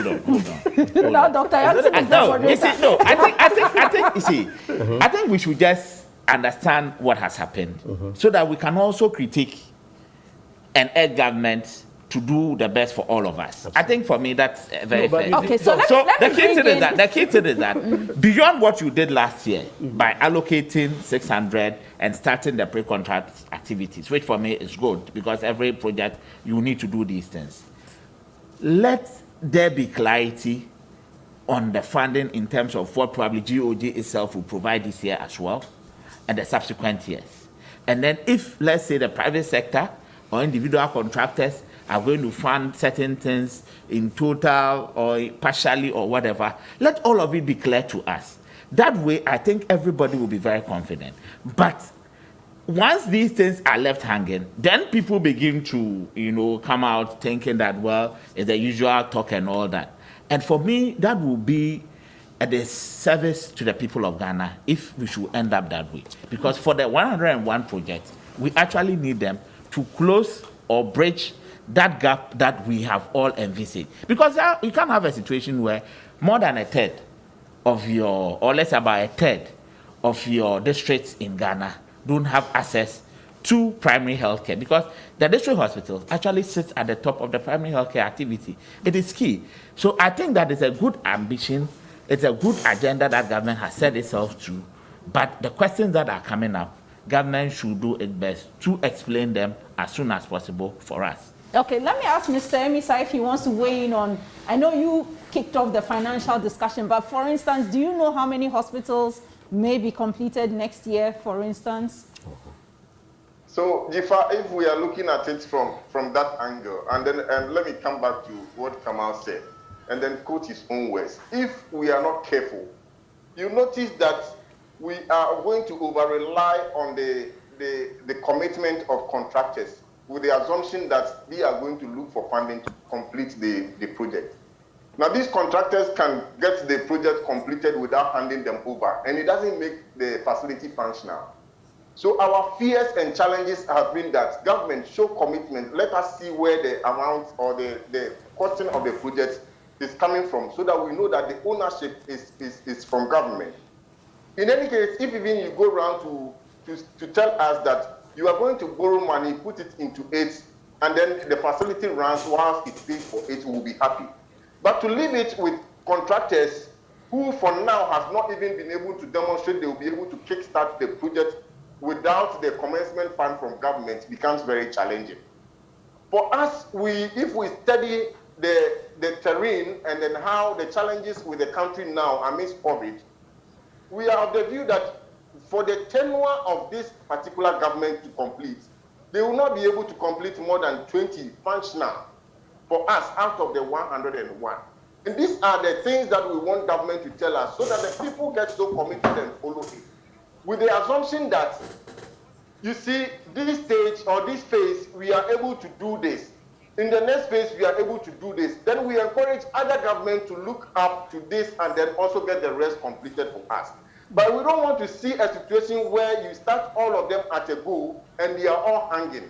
on. Now, Doctor, I think we should just understand what has happened so that we can also critique and urge government to do the best for all of us. Absolutely. I think for me that's very fair. Okay, so the key thing is that beyond what you did last year by allocating 600 and starting the pre-contract activities, which for me is good because every project you need to do these things. Let there be clarity on the funding in terms of what probably GOG itself will provide this year as well and the subsequent years. And then if, let's say, the private sector or individual contractors are going to fund certain things in total or partially or whatever, let all of it be clear to us. That way, I think everybody will be very confident. But once these things are left hanging, then people begin to, come out thinking that, well, it's the usual talk and all that. And for me, that will be a disservice to the people of Ghana if we should end up that way. Because for the 101 projects, we actually need them to close or bridge that gap that we have all envisaged. Because you can't have a situation where more than a third of or less about a third of your districts in Ghana don't have access to primary healthcare, because the district hospital actually sits at the top of the primary healthcare activity. It is key. So I think that is a good ambition. It's a good agenda that government has set itself to. But the questions that are coming up, government should do its best to explain them as soon as possible for us. Okay, let me ask Mr. Emisa if he wants to weigh in on, I know you kicked off the financial discussion, but for instance, do you know how many hospitals may be completed next year, for instance? So, Jifa, if we are looking at it from that angle, and then let me come back to what Kamal said, and then quote his own words. If we are not careful, you notice that we are going to over-rely on the commitment of contractors with the assumption that they are going to look for funding to complete the project. Now, these contractors can get the project completed without handing them over, and it doesn't make the facility functional. So our fears and challenges have been that government show commitment. Let us see where the amount or the costing of the project is coming from, so that we know that the ownership is from government. In any case, if even you go around to tell us that you are going to borrow money, put it into it, and then the facility runs whilst it pays for it, we'll be happy. But to leave it with contractors who for now have not even been able to demonstrate they will be able to kickstart the project without the commencement fund from government becomes very challenging. For us, if we study the terrain and then how the challenges with the country now amidst COVID, we are of the view that for the tenure of this particular government to complete, they will not be able to complete more than 20 functional for us out of the 101. And these are the things that we want government to tell us so that the people get so committed and follow it. With the assumption that, you see, this stage or this phase, we are able to do this. In the next phase, we are able to do this. Then we encourage other governments to look up to this and then also get the rest completed for us. But we don't want to see a situation where you start all of them at a go and they are all hanging.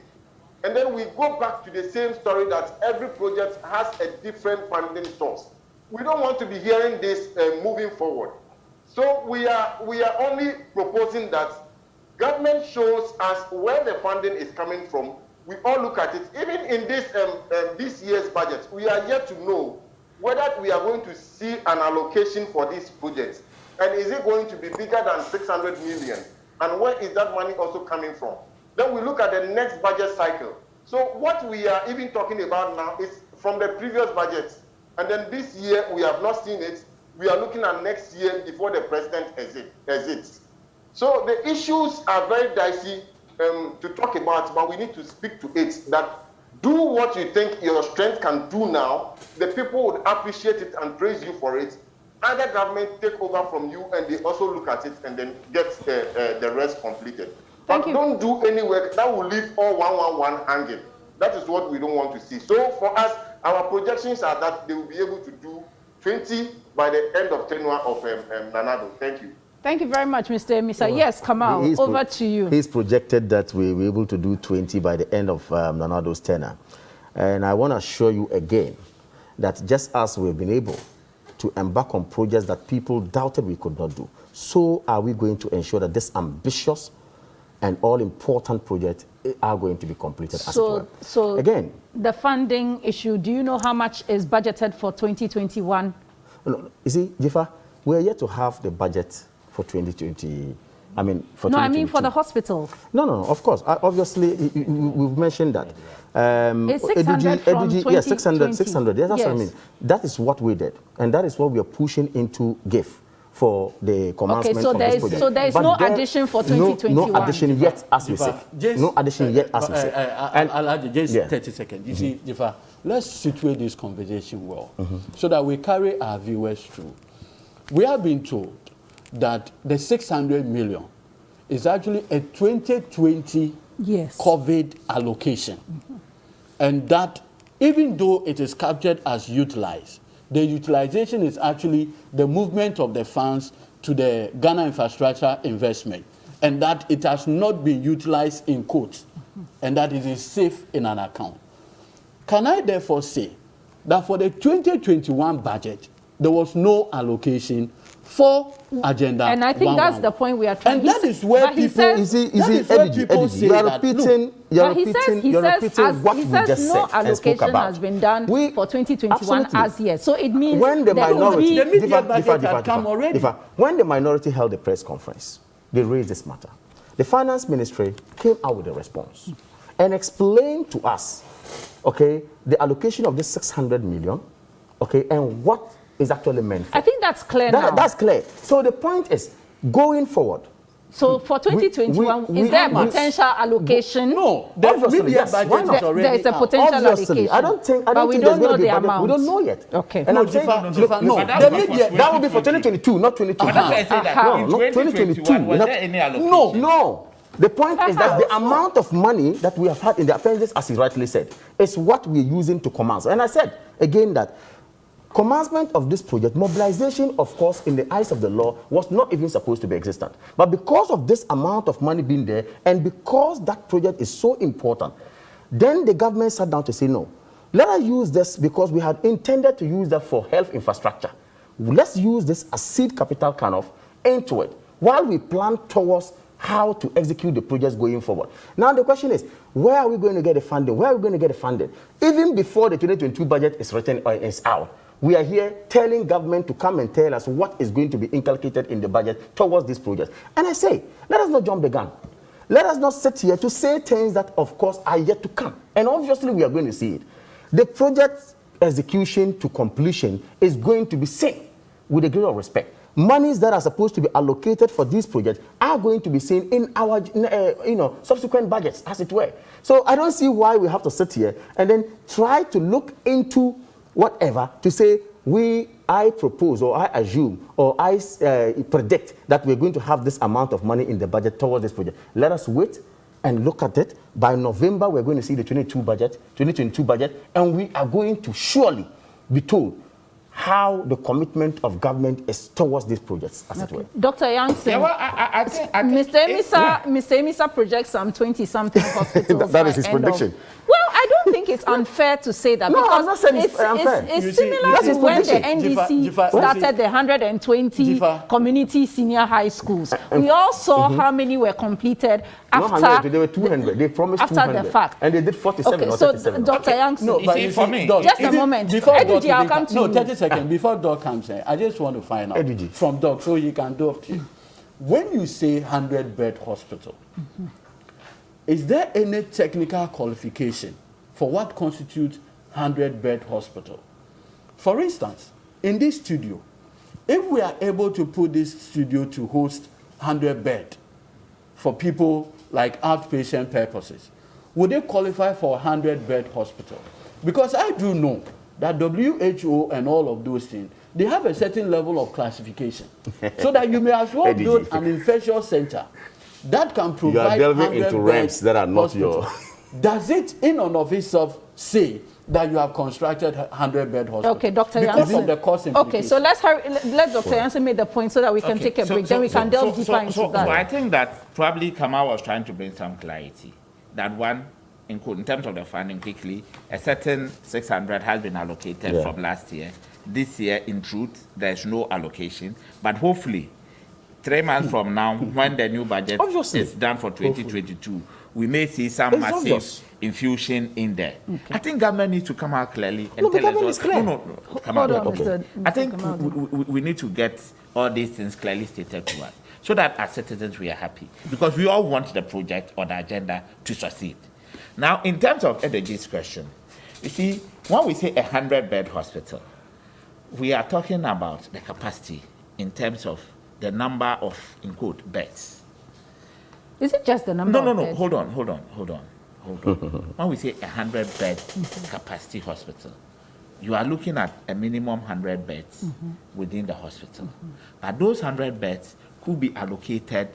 And then we go back to the same story that every project has a different funding source. We don't want to be hearing this moving forward. So we are only proposing that government shows us where the funding is coming from. We all look at it. Even in this year's budget, we are yet to know whether we are going to see an allocation for these projects. And is it going to be bigger than 600 million? And where is that money also coming from? Then we look at the next budget cycle. So what we are even talking about now is from the previous budget. And then this year, we have not seen it. We are looking at next year before the president exits. So the issues are very dicey to talk about, but we need to speak to it, that do what you think your strength can do now. The people would appreciate it and praise you for it. Other governments take over from you and they also look at it and then get the rest completed. But don't do any work that will leave all 111 hanging. That is what we don't want to see. So for us, our projections are that they will be able to do 20 by the end of tenure of Nanado. Thank you. Thank you very much, Mr. Emisa. Yes, Kamal, over to you. He's projected that we will be able to do 20 by the end of Nanado's tenure. And I want to assure you again that just as we've been able to embark on projects that people doubted we could not do, so are we going to ensure that this ambitious and all-important project are going to be completed as well. So again, the funding issue, do you know how much is budgeted for 2021? No, you see, Jifa, we're yet to have the budget for 2020. I mean, for no, I mean for the hospital. No, of course. Obviously, we've mentioned that. It's 600 from 2020. Yes, 600. Yes, that's what I mean. That is what we did. And that is what we are pushing into GIF for the commencement of this project. So there is no addition for 2021? No addition yet as we say. No addition yet as we say. I'll add just 30 seconds. You see, Jifa, let's situate this conversation well so that we carry our viewers through. We have been told that the 600 million is actually a 2020 COVID allocation. And that even though it is captured as utilized, the utilization is actually the movement of the funds to the Ghana infrastructure investment, and that it has not been utilized in quotes, and that it is safe in an account. Can I therefore say that for the 2021 budget, there was no allocation for agenda. And I think that's the point we are trying. And that is where people say you are repeating what we just said. No allocation has been done for 2021 as yet. So it means when the minority, already. When the minority held a press conference, they raised this matter. The finance ministry came out with a response and explained to us, okay, the allocation of this 600 million, okay, and what is actually meant for. I think that's clear now. That's clear. So the point is, going forward. So for 2021, is there a potential allocation? No, there is a potential allocation. I don't think we don't know the amount. We don't know yet. Okay. And I'm saying, that will be for 2022, not 2022. But that's why I say that in 2021, was there any allocation? No. The point is that the amount of money that we have had in the appendix, as he rightly said, is what we're using to commence. And I said again that commencement of this project, mobilization, of course, in the eyes of the law, was not even supposed to be existent. But because of this amount of money being there, and because that project is so important, then the government sat down to say, no, let us use this because we had intended to use that for health infrastructure. Let's use this as seed capital kind of into it, while we plan towards how to execute the projects going forward. Now the question is, where are we going to get the funding? Where are we going to get the funding? Even before the 2022 budget is written or is out, we are here telling government to come and tell us what is going to be inculcated in the budget towards this project. And I say, let us not jump the gun. Let us not sit here to say things that, of course, are yet to come. And obviously, we are going to see it. The project execution to completion is going to be seen with a great of respect. Monies that are supposed to be allocated for these projects are going to be seen in our subsequent budgets, as it were. So I don't see why we have to sit here and then try to look into whatever to say I propose or I assume or I predict that we're going to have this amount of money in the budget towards this project. Let us wait and look at it. By November, we're going to see the 2022 budget, and we are going to surely be told how the commitment of government is towards these projects, as it were. Dr. Yankson, yeah, well, I think Mr. Emisa projects some 20-something hospitals. That is his prediction. Well, I don't think it's unfair to say that. No, because I'm not saying it's unfair. It's similar to when the NDC started the 120 community senior high schools. We all saw how many were completed after. They were 200. They promised 200. After the fact. And they did 47 or 37. Dr. Yankson. No, but you for see, me, Doc, just a moment. Before Edgy, I'll come to you. 30 seconds. Before Doc comes in, I just want to find out from Doc so he can do it. When you say 100-bed hospital, is there any technical qualification for what constitutes 100-bed hospital? For instance, in this studio, if we are able to put this studio to host 100 bed for people like outpatient purposes, would they qualify for a 100-bed hospital? Because I do know that WHO and all of those things, they have a certain level of classification. So that you may as well build an infectious center that can provide. You are delving into realms that are not your. Does it in and of itself say that you have constructed 100-bed hospital? Okay, Dr. Because Yankson. of the cost implication. Okay, so let's hurry. Let Dr. Yankson make the point so that we can take a break. Then we can delve deeper into that. So I think that probably Kamal was trying to bring some clarity. That one, in terms of the funding quickly, a certain 600 has been allocated from last year. This year, in truth, there's no allocation. But hopefully, 3 months from now, when the new budget is done for 2022, we may see some massive infusion in there. Okay. I think government needs to come out clearly and tell us what. I think we need to get all these things clearly stated to us, so that as citizens we are happy, because we all want the project or the agenda to succeed. Now, in terms of Edeji's question, you see, when we say 100-bed hospital, we are talking about the capacity in terms of the number of, in quote, beds. Is it just the number of beds? No, hold on. When we say 100-bed capacity hospital, you are looking at a minimum 100 beds within the hospital. But those 100 beds could be allocated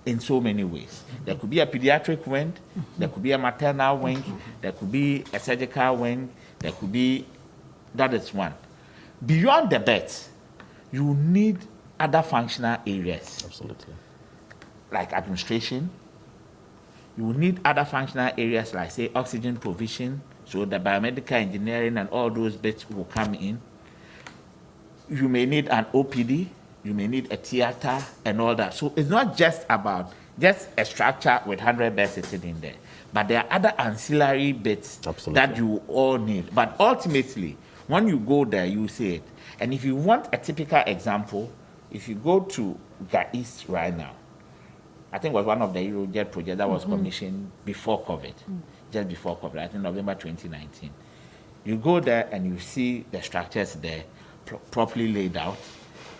in so many ways. There could be a pediatric wing, there could be a maternal wing, there could be a surgical wing, there could be, that is one. Beyond the beds, you need other functional areas. Absolutely. Like administration. You will need other functional areas like, say, oxygen provision, so the biomedical engineering and all those bits will come in. you may need an OPD, you may need a theater and all that. So it's not just about just a structure with 100 beds sitting in there, but there are other ancillary bits that you all need. But ultimately, when you go there, you see it. And if you want a typical example, if you go to East right now, I think it was one of the Eurojet projects that was commissioned before COVID, just before COVID, I think November 2019. You go there and you see the structures there properly laid out,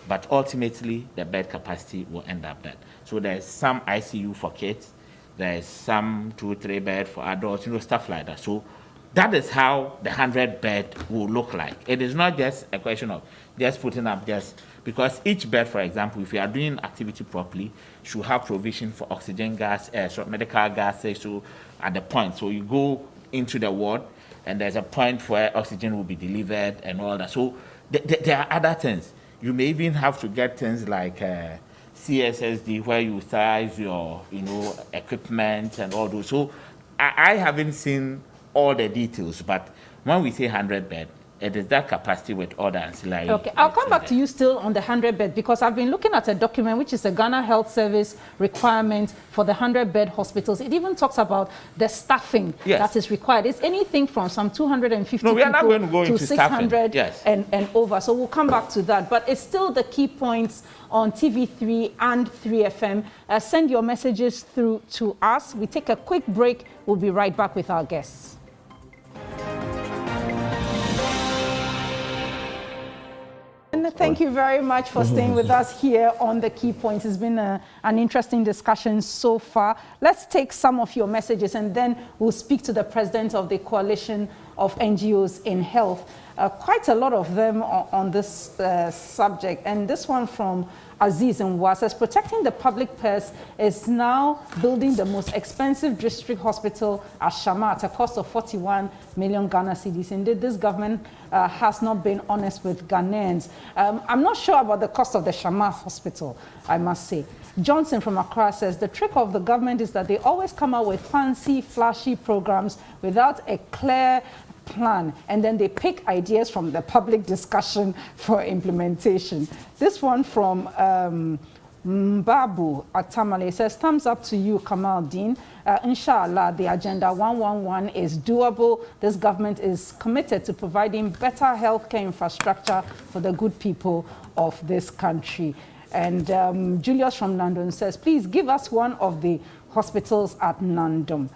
but ultimately the bed capacity will end up that. So there's some ICU for kids, there's some 2-3 bed for adults, stuff like that. So that is how the 100-bed will look like. It is not just a question of just putting up because each bed, for example, if you are doing activity properly, should have provision for oxygen gas, medical gases, so at the point. So you go into the ward, and there's a point where oxygen will be delivered and all that. So there are other things. You may even have to get things like CSSD, where you size your, equipment and all those. So I haven't seen all the details, but when we say 100 bed, it is that capacity with all the ancillary. Okay, I'll come back to you still on the 100 bed, because I've been looking at a document which is the Ghana Health Service requirement for the 100-bed hospitals. It even talks about the staffing that is required. It's anything from some 250 people we are not going to, go to into 600 and over. So we'll come back to that. But it's still the key points on TV3 and 3FM. Send your messages through to us. We take a quick break. We'll be right back with our guests. Thank you very much for staying with us here on the Key Points. It's been an interesting discussion so far. Let's take some of your messages and then we'll speak to the president of the Coalition of NGOs in Health. Quite a lot of them on this subject. And this one from Aziz Nwa says, protecting the public purse is now building the most expensive district hospital at Shama at a cost of 41 million Ghana cedis. Indeed, this government has not been honest with Ghanaians. I'm not sure about the cost of the Shama hospital, I must say. Johnson from Accra says, the trick of the government is that they always come out with fancy, flashy programs without a clear plan, and then they pick ideas from the public discussion for implementation. This one from Mbabu Atamale says, thumbs up to you, Kamal Dean. Inshallah, the Agenda 111 is doable. This government is committed to providing better healthcare infrastructure for the good people of this country. And Julius from Nandon says, please give us one of the hospitals at Nandom.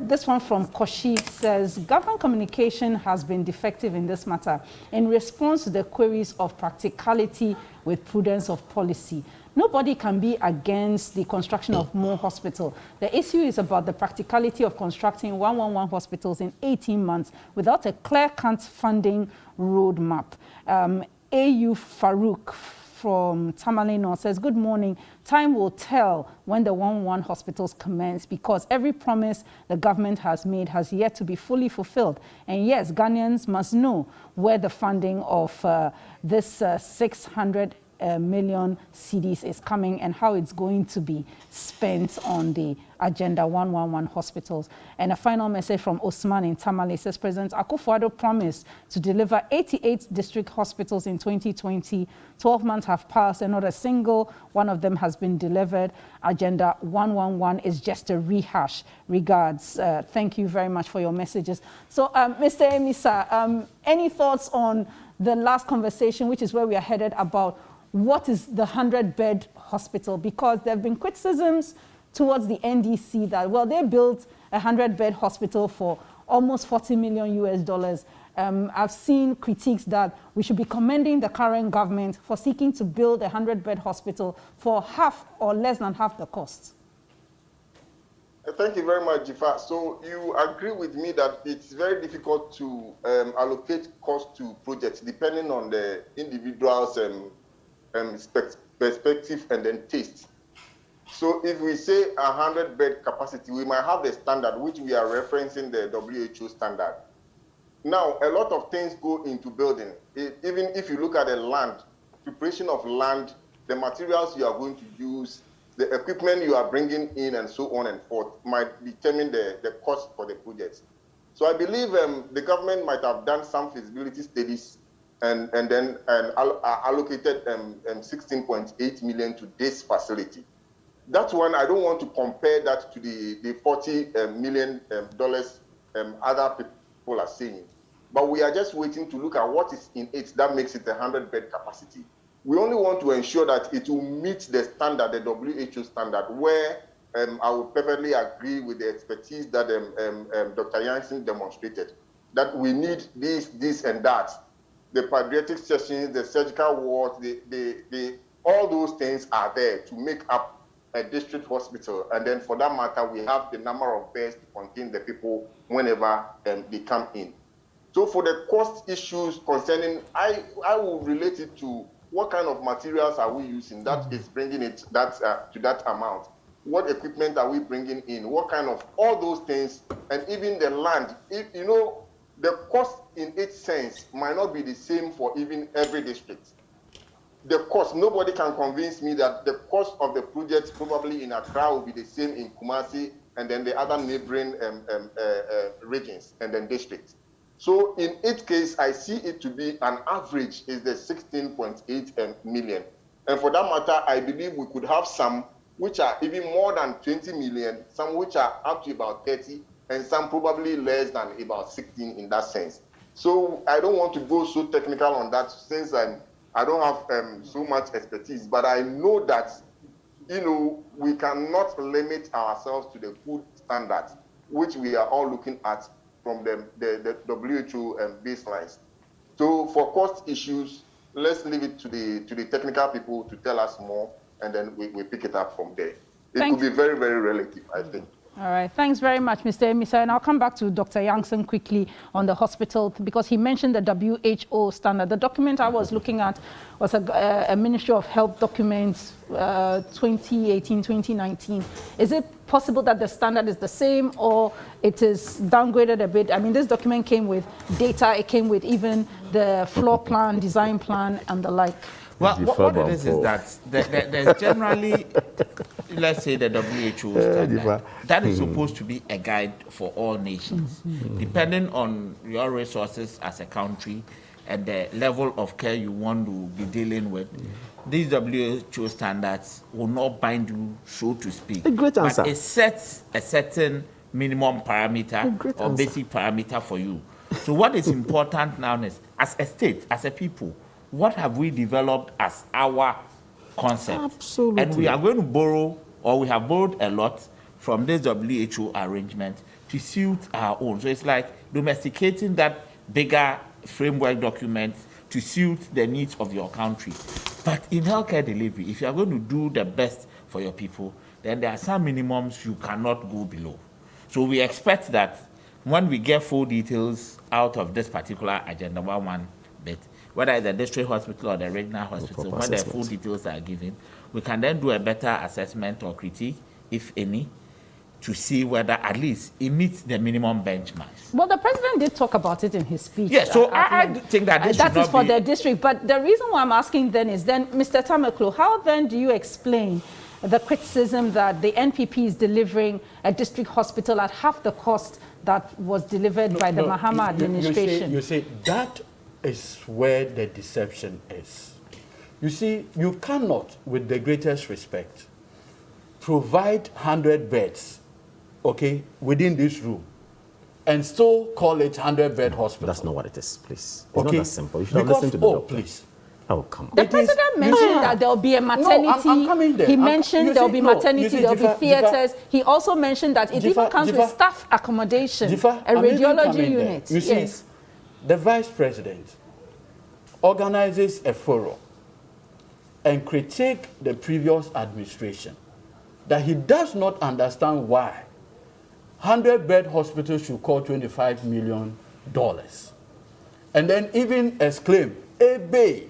This one from Koshi says, government communication has been defective in this matter in response to the queries of practicality with prudence of policy. Nobody can be against the construction of more hospitals. The issue is about the practicality of constructing 111 hospitals in 18 months without a clear-cut funding roadmap. A.U. Farouk from Tamale North says, good morning. Time will tell when the 111 hospitals commence, because every promise the government has made has yet to be fully fulfilled. And yes, Ghanaians must know where the funding of this 600 million cedis is coming and how it's going to be spent on the Agenda 111 hospitals. And a final message from Osman in Tamale says, President Akufo-Addo promised to deliver 88 district hospitals in 2020. 12 months have passed and not a single one of them has been delivered. Agenda 111 is just a rehash. Regards. Thank you very much for your messages. So, Mr. Emisa, any thoughts on the last conversation, which is where we are headed, about what is the 100-bed hospital? Because there have been criticisms towards the NDC that, well, they built a 100-bed hospital for almost $40 million. I've seen critiques that we should be commending the current government for seeking to build a 100-bed hospital for half or less than half the cost. Thank you very much, Jifa. So you agree with me that it's very difficult to allocate cost to projects depending on the individual's perspective and then taste. So if we say 100-bed capacity, we might have the standard, which we are referencing the WHO standard. Now, a lot of things go into building. Even if you look at the land, preparation of land, the materials you are going to use, the equipment you are bringing in, and so on and forth, might determine the cost for the projects. So I believe the government might have done some feasibility studies and then allocated 16.8 million to this facility. That one, I don't want to compare that to the $40 million other people are saying. But we are just waiting to look at what is in it that makes it a 100-bed capacity. We only want to ensure that it will meet the standard, the WHO standard, where I would perfectly agree with the expertise that Dr. Jansen demonstrated, that we need this, and that. The pediatric sessions, the surgical wards, all those things are there to make up a district hospital. And then for that matter, we have the number of beds to contain the people whenever they come in. So for the cost issues concerning, I will relate it to what kind of materials are we using that is bringing it to that amount. What equipment are we bringing in? What kind of, all those things, and even the land. If you know, the cost in its sense might not be the same for even every district. The cost, nobody can convince me that the cost of the project probably in Accra will be the same in Kumasi and then the other neighboring regions and then districts. So in each case, I see it to be an average is the 16.8 million. And for that matter, I believe we could have some which are even more than 20 million, some which are up to about 30, and some probably less than about 16 in that sense. So I don't want to go so technical on that since I don't have so much expertise, but I know that, you know, we cannot limit ourselves to the food standards, which we are all looking at from the WHO baselines. So for cost issues, let's leave it to the technical people to tell us more, and then we pick it up from there. It could be very, very relative, I think. All right, thanks very much, Mr. Emisa. And I'll come back to Dr. Jansen quickly on the hospital because he mentioned the WHO standard. The document I was looking at was a Ministry of Health document 2018, 2019. Is it possible that the standard is the same or it is downgraded a bit? I mean, this document came with data, it came with even the floor plan, design plan, and the like. Well, what it is that there's generally, let's say, the WHO standard. That is supposed to be a guide for all nations. Depending on your resources as a country and the level of care you want to be dealing with, these WHO standards will not bind you, so to speak. A great answer. But it sets a certain minimum parameter or basic parameter for you. So what is important now is, as a state, as a people, what have we developed as our concept? Absolutely. And we are going to borrow, or we have borrowed a lot from this WHO arrangement to suit our own. So it's like domesticating that bigger framework document to suit the needs of your country. But in healthcare delivery, if you are going to do the best for your people, then there are some minimums you cannot go below. So we expect that when we get full details out of this particular Agenda 1 bit, whether it's the district hospital or the regional hospital, when the full details are given, we can then do a better assessment or critique, if any, to see whether at least it meets the minimum benchmarks. Well, the president did talk about it in his speech. Yes, so I think that this that is for the district. But the reason why I'm asking then is, then, Mr. Tamaklo, how then do you explain the criticism that the NPP is delivering a district hospital at half the cost that was delivered by the Mahama administration? You see, that is where the deception is. You see, you cannot, with the greatest respect, provide 100 beds, okay, within this room, and still call it 100-bed hospital. That's not what it is, please. It's okay? not that simple. You should have listened to the doctor. Please. Oh, come on. The president mentioned that there will be a maternity. No, I'm coming there. He mentioned there will be maternity, there will be theaters. He also mentioned that it even comes with staff accommodation, a radiology unit. You see, the vice president organizes a forum and critique the previous administration that he does not understand why 100-bed hospitals should cost $25 million. And then even exclaim, "Hey,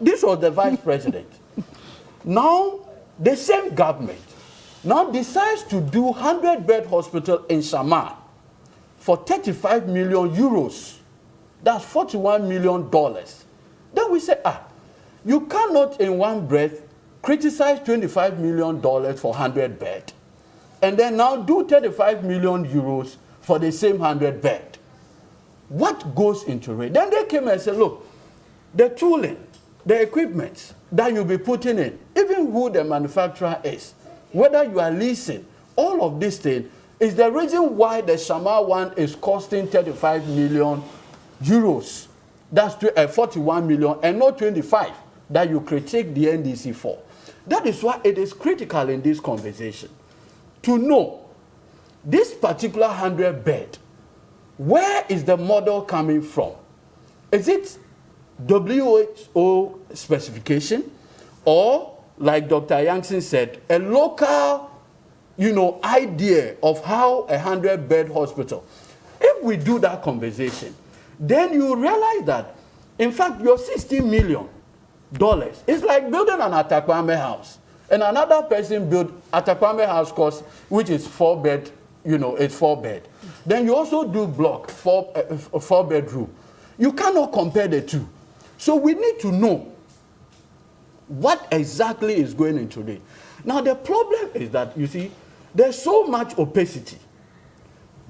this was the vice president." Now, the same government now decides to do 100-bed hospital in Shaman for 35 million euros. That's $41 million. Then we say, you cannot in one breath criticize $25 million for 100 bed, and then now do 35 million euros for the same 100 bed. What goes into it? Then they came and said, look, the tooling, the equipment that you'll be putting in, even who the manufacturer is, whether you are leasing, all of this thing is the reason why the Shama one is costing 35 million euros. That's 41 million and not 25 that you critique the NDC for. That is why it is critical in this conversation to know this particular 100-bed, where is the model coming from? Is it WHO specification, or, like Dr. Yankson said, a local, idea of how a 100-bed hospital? If we do that conversation, then you realize that, in fact, your $60 million is like building an Atakwame house. And another person built Atakwame house cost, which is 4-bed, it's 4-bed. Then you also do block, 4-bedroom. You cannot compare the two. So we need to know what exactly is going into it. Now the problem is that, you see, there's so much opacity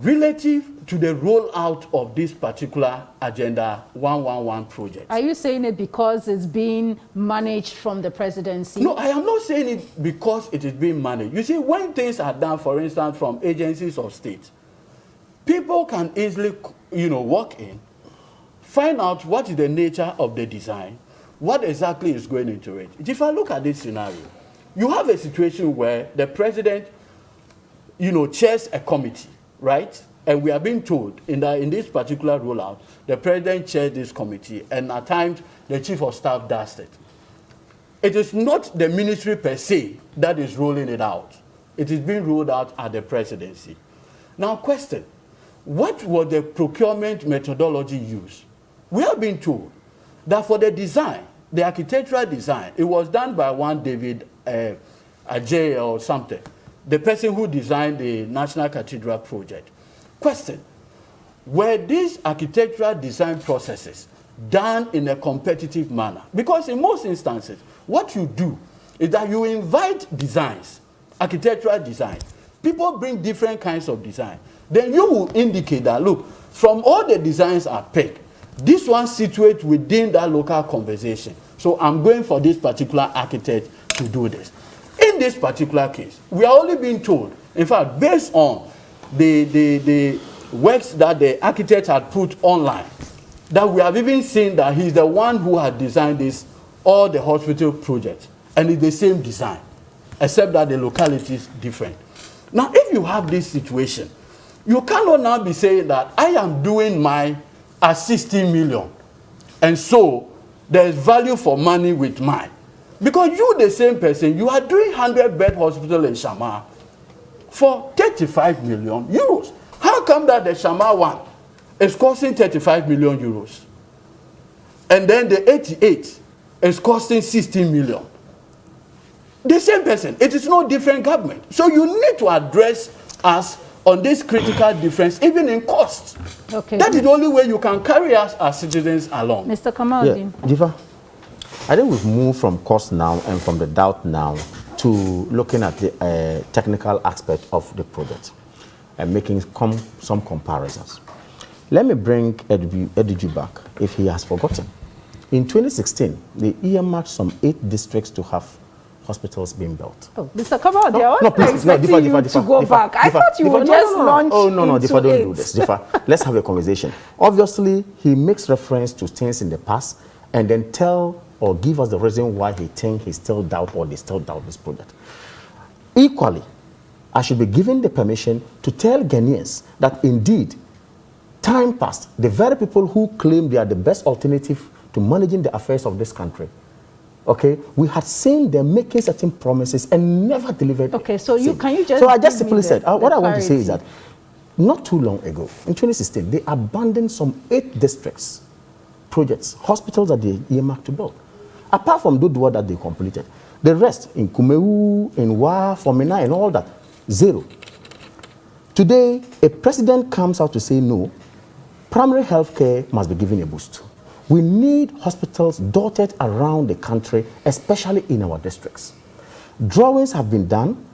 relative to the rollout of this particular Agenda 111 project. Are you saying it because it's being managed from the presidency? No, I am not saying it because it is being managed. You see, when things are done, for instance, from agencies of state, people can easily, walk in, find out what is the nature of the design, what exactly is going into it. If I look at this scenario, you have a situation where the president, chairs a committee, right? And we are being told in this particular rollout, the president chairs this committee, and at times the chief of staff does it. It is not the ministry per se that is rolling it out. It is being rolled out at the presidency. Now, question, what was the procurement methodology used? We have been told that for the design, the architectural design, it was done by one David Ajay or something, the person who designed the National Cathedral project. Question, were these architectural design processes done in a competitive manner? Because in most instances, what you do is that you invite designs, architectural design. People bring different kinds of design. Then you will indicate that, look, from all the designs are picked, this one situates within that local conversation. So I'm going for this particular architect to do this. In this particular case, we are only being told, in fact, based on the works that the architect had put online, that we have even seen that he's the one who had designed all the hospital projects, and it's the same design, except that the locality is different. Now, if you have this situation, you cannot now be saying that I am doing mine at 60 million, and so there's value for money with mine. Because you, the same person, you are doing 100-bed hospital in Shama for 35 million euros. How come that the Shama one is costing 35 million euros? And then the 88 is costing 16 million. The same person. It is no different government. So you need to address us on this critical difference, even in cost. Okay. That is the only way you can carry us as citizens along. Mr. Kamaldeen. Yeah, Diva, I think we've moved from cost now and from the doubt now to looking at the technical aspect of the project and making some comparisons. Let me bring Ediju back, if he has forgotten. In 2016, they earmarked some 8 districts to have hospitals being built. Oh, Mr. Kamaldeen, I no, please, no, to go back. I thought you would just launch Oh, no, Difa, don't do it. this. Difa, let's have a conversation. Obviously, he makes reference to things in the past and then tell or give us the reason why he thinks he still doubt or they still doubt this project. Equally, I should be given the permission to tell Ghanaians that indeed, time passed, the very people who claim they are the best alternative to managing the affairs of this country, okay, we had seen them making certain promises and never delivered. Okay, so can you just... So I just simply said, what I want to say is that not too long ago, in 2016, they abandoned some 8 districts, projects, hospitals that they earmarked to build. Apart from those that they completed, the rest in Kumeu, in Wa, Fomena, and all that, 0. Today, a president comes out to say no, primary health care must be given a boost. We need hospitals dotted around the country, especially in our districts. Drawings have been done,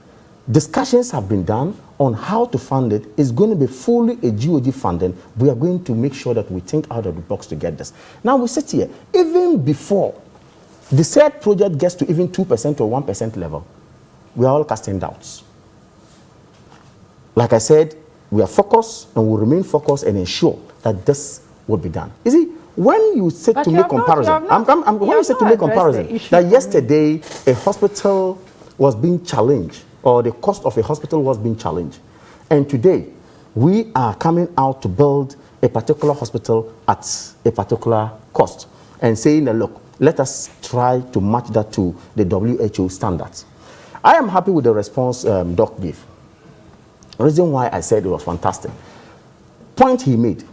discussions have been done on how to fund it is going to be fully a GOG funding. We are going to make sure that we think out of the box to get this. Now we sit here, even before the said project gets to even 2% or 1% level, we are all casting doubts. Like I said, we are focused and will remain focused and ensure that this will be done. You see, when you sit to make comparison, when you sit to make comparison, that yesterday a hospital was being challenged, or the cost of a hospital was being challenged, and today we are coming out to build a particular hospital at a particular cost and saying that, look, let us try to match that to the WHO standards. I am happy with the response Doc gave. The reason why I said it was fantastic. Point he made.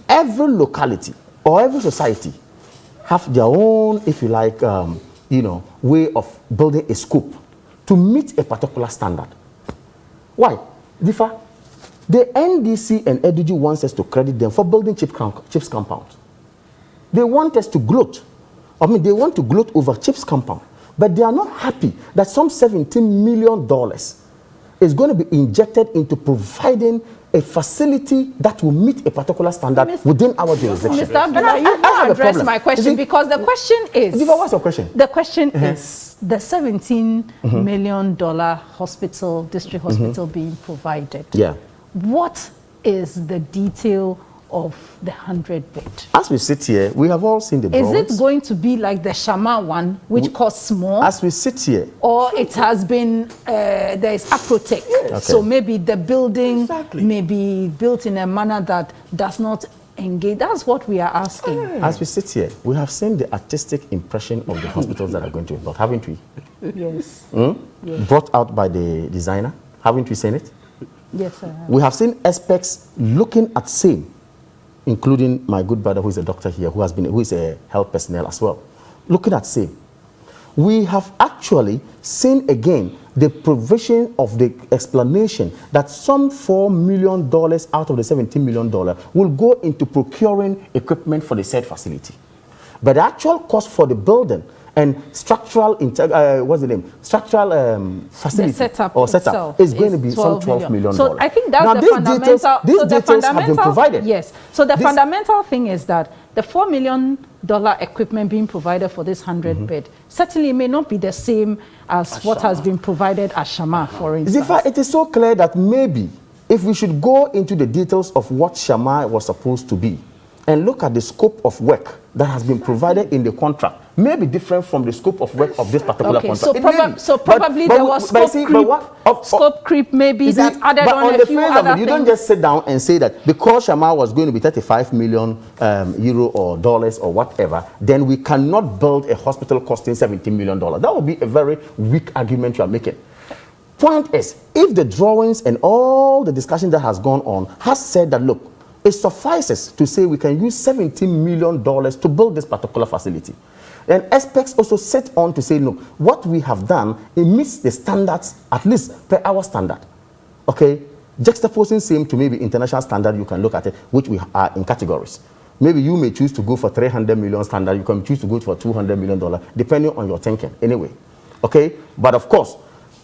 Every locality or every society have their own, if you like, way of building a scope to meet a particular standard. Why? Differ. The NDC and EDUG wants us to credit them for building CHIPS compound. They want us to gloat. I mean, they want to gloat over CHIPS compound, but they are not happy that some $17 million is going to be injected into providing a facility that will meet a particular standard within our jurisdiction. Mr. Abdullah, you have addressed my question, because the question is... What's your question? The question is the $17 million hospital, district hospital being provided. Yeah. What is the detail of the 100-bed? As we sit here, we have all seen the drawings. Is it going to be like the Shama one, which costs more? As we sit here. Or it has been, there is Aprotech. Okay. So maybe the building may be built in a manner that does not engage. That's what we are asking. As we sit here, we have seen the artistic impression of the hospitals that are going to be built, haven't we? Yes. Yes. Brought out by the designer. Haven't we seen it? Yes, I have. We have seen experts looking at same, including my good brother who is a doctor here, who is a health personnel as well, looking at same. We have actually seen again the provision of the explanation that some $4 million out of the $17 million will go into procuring equipment for the said facility. But the actual cost for the building and structural, structural facility setup is going to be some $12 million. So I think that's now, the fundamental. These details have been provided. Yes. So the fundamental thing is that the $4 million equipment being provided for this 100-bed certainly may not be the same as what has been provided at Shama, for instance. It is so clear that maybe if we should go into the details of what Shama was supposed to be and look at the scope of work that has been provided in the contract, may be different from the scope of work of this particular contract. So probably there was scope creep maybe that added on a few other things. You don't just sit down and say that because Shama was going to be 35 million euro or dollars or whatever, then we cannot build a hospital costing $17 million. That would be a very weak argument you are making. Point is, if the drawings and all the discussion that has gone on has said that, look, it suffices to say we can use $17 million to build this particular facility. And experts also set on to say, look, what we have done, it meets the standards, at least per our standard. Okay? Juxtaposing same to maybe international standard, you can look at it, which we are in categories. Maybe you may choose to go for $300 million standard, you can choose to go for $200 million, depending on your thinking, anyway. Okay? But of course,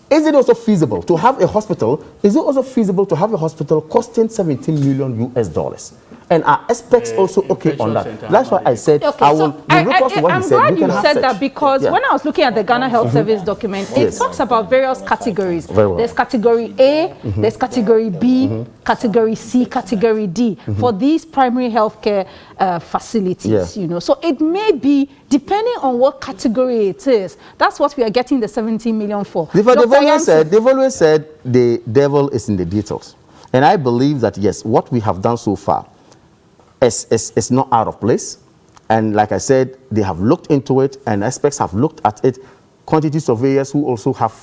is it also feasible to have a hospital? Is it also feasible to have a hospital costing $17 million US? And are experts also okay on that? That's why I said I will look to what he said. I'm glad you said that, because when I was looking at the Ghana Health Service document, it talks about various categories. There's category A, there's category B, category C, category D for these primary healthcare facilities. You know, so it may be depending on what category it is. That's what we are getting the 17 million for. They've always said the devil is in the details, and I believe that yes, what we have done so far is not out of place. And like I said, they have looked into it, and experts have looked at it. Quantity surveyors who also have,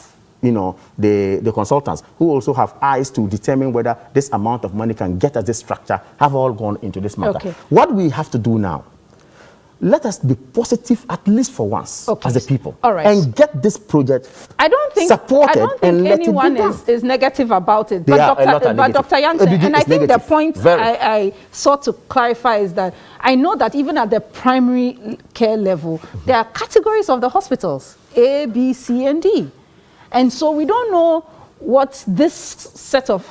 you know, the consultants who also have eyes to determine whether this amount of money can get us this structure have all gone into this matter. Okay. What we have to do now, let us be positive at least for once as a people, and get this project supported. Anyone is negative about it. But Dr. Yankton, and I think the point I sought to clarify is that I know that even at the primary care level, there are categories of the hospitals, A, B, C, and D. And so we don't know what this set of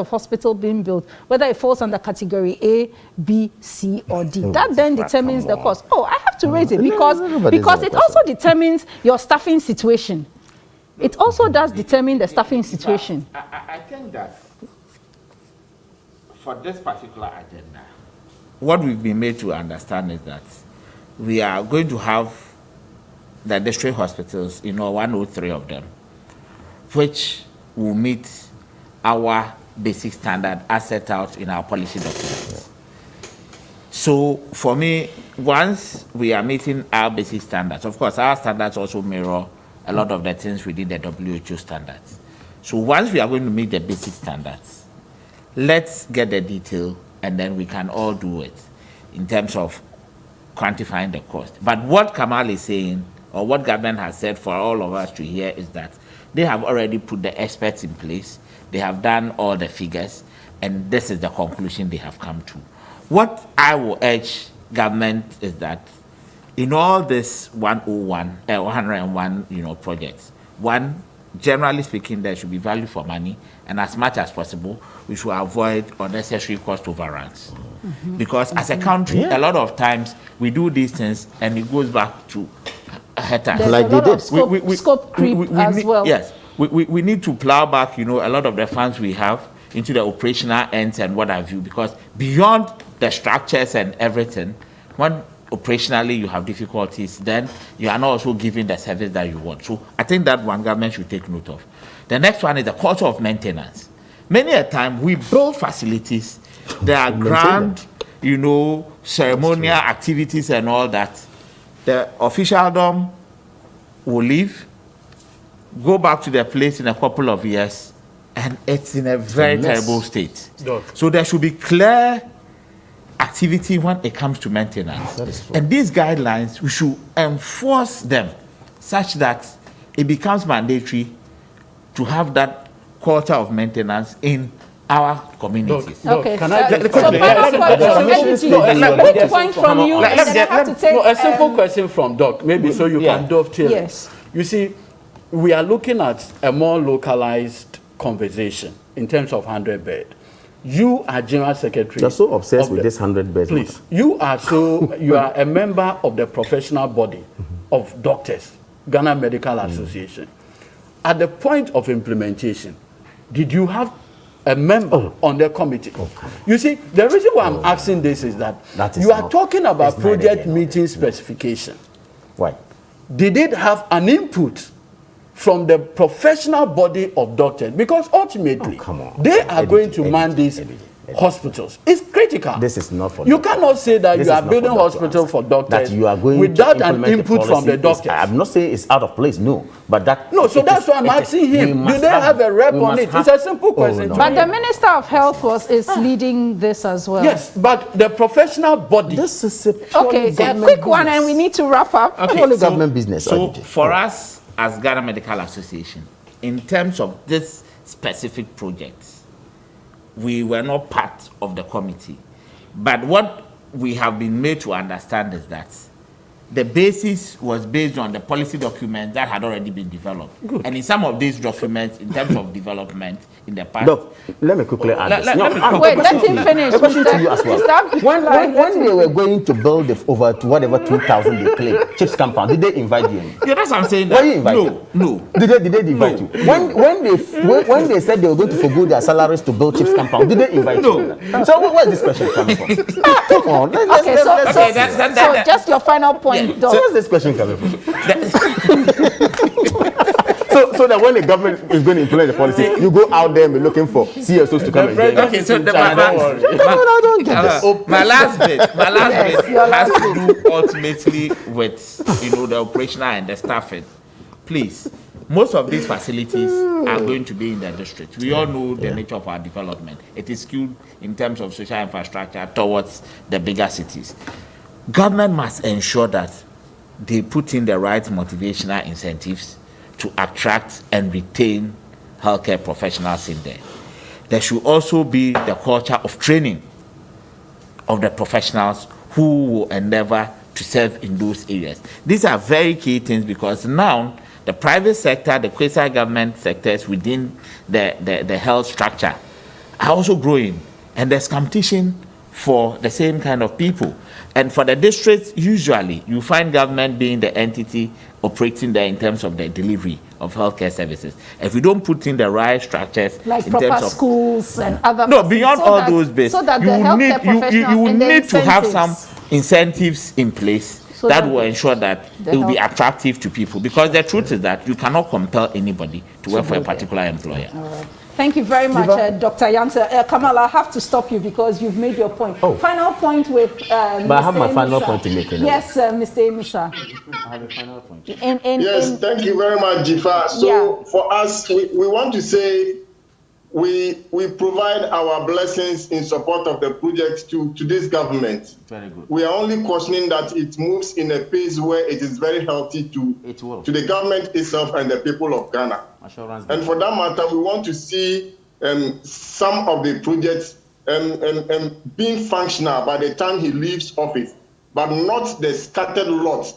hospital being built, whether it falls under category A, B, C, or D. That then determines the cost. Oh, I have to raise it because it also determines your staffing situation. It also does determine the staffing situation. I think that for this particular agenda, what we've been made to understand is that we are going to have the district hospitals, 103 of them, which will meet our basic standard as set out in our policy documents. So for me, once we are meeting our basic standards, of course, our standards also mirror a lot of the things within the WHO standards. So once we are going to meet the basic standards, let's get the detail and then we can all do it in terms of quantifying the cost. But what Kamal is saying, or what government has said for all of us to hear, is that they have already put the experts in place, they have done all the figures, and this is the conclusion they have come to. What I will urge government is that in all this 101 projects, one, generally speaking, there should be value for money, and as much as possible, we should avoid unnecessary cost overruns. Because as a country, a lot of times we do these things and it goes back to haters. Like they did. Scope creep as well. Yes, we need to plow back, a lot of the funds we have into the operational ends and what have you, because beyond the structures and everything, when operationally you have difficulties, then you are not also giving the service that you want. So I think that one government should take note of. The next one is the culture of maintenance. Many a time we build facilities, there are grand, ceremonial activities and all that. The officialdom will leave, go back to their place in a couple of years, and it's in a very terrible state. So there should be clear activity when it comes to maintenance. And these guidelines, we should enforce them such that it becomes mandatory to have that culture of maintenance in our communities. Okay. Can I so final point from you. A simple question from Doc, maybe so you can dovetail. Yes. You see, we are looking at a more localized conversation in terms of 100 bed. You are General Secretary. You're so obsessed with this 100 beds. Please, you are a member of the professional body of doctors, Ghana Medical Association. At the point of implementation, did you have a member on the committee? You see, the reason why I'm asking this is that you are talking about project meeting specification. Why? Did it have an input from the professional body of doctors? Because ultimately, they are going to man these hospitals. It's critical. This is not for you cannot say that you are building hospital for doctors that you are going without an input from the doctors. I'm not saying it's out of place, no. But that so that's why I'm asking him. Do they have a rep on it? It's a simple question. But the Minister of Health is leading this as well. Yes, but the professional body. This is a purely a quick one, and we need to wrap up. Purely government business. So for us as Ghana Medical Association, in terms of this specific project, we were not part of the committee. But what we have been made to understand is that the basis was based on the policy documents that had already been developed. Good. And in some of these documents, in terms of development in the past... Look, let me quickly add this. Wait, let him finish. A question to you as well. When they were going to build over to whatever 2,000 they claim, Chiefs Compound, did they invite you in? Yeah, that's what I'm saying. Were you invited? No. Did they invite you? When they said they were going to forgo their salaries to build Chiefs Compound, did they invite you? So where's this question coming from? Come on. So just your final point. So where's this question coming from? So that when the government is going to implement the policy, you go out there and be looking for CSOs to come and join. Okay, so my last bit has to do ultimately with the operational and the staffing. Please, most of these facilities are going to be in the district. We all know the nature of our development. It is skewed in terms of social infrastructure towards the bigger cities. Government must ensure that they put in the right motivational incentives to attract and retain healthcare professionals in there. There should also be the culture of training of the professionals who will endeavor to serve in those areas. These are very key things because now the private sector, the quasi-government sectors within the health structure are also growing, and there's competition for the same kind of people. And for the districts, usually you find government being the entity operating there in terms of the delivery of healthcare services. If we don't put in the right structures, like in proper terms of schools and other no, beyond so all that, those bits, so that the you healthcare professionals will and the need to have some incentives. incentives in place So that that will ensure that it will be attractive to people, because the truth is that you cannot compel anybody to work for a particular employer. All right. Thank you very much, Dr. Yangsa. Kamal, I have to stop you because you've made your point. Oh. Final point with But I have my final Emisa. point to make. Yes, Mr. Emisa. I have a final point. Yes, thank you very much, Jifa. So for us, we want to say we provide our blessings in support of the project to this government. Very good. We are only cautioning that it moves in a pace where it is very healthy to the government itself and the people of Ghana. Assurance. And for that matter, we want to see some of the projects being functional by the time he leaves office, but not the scattered lots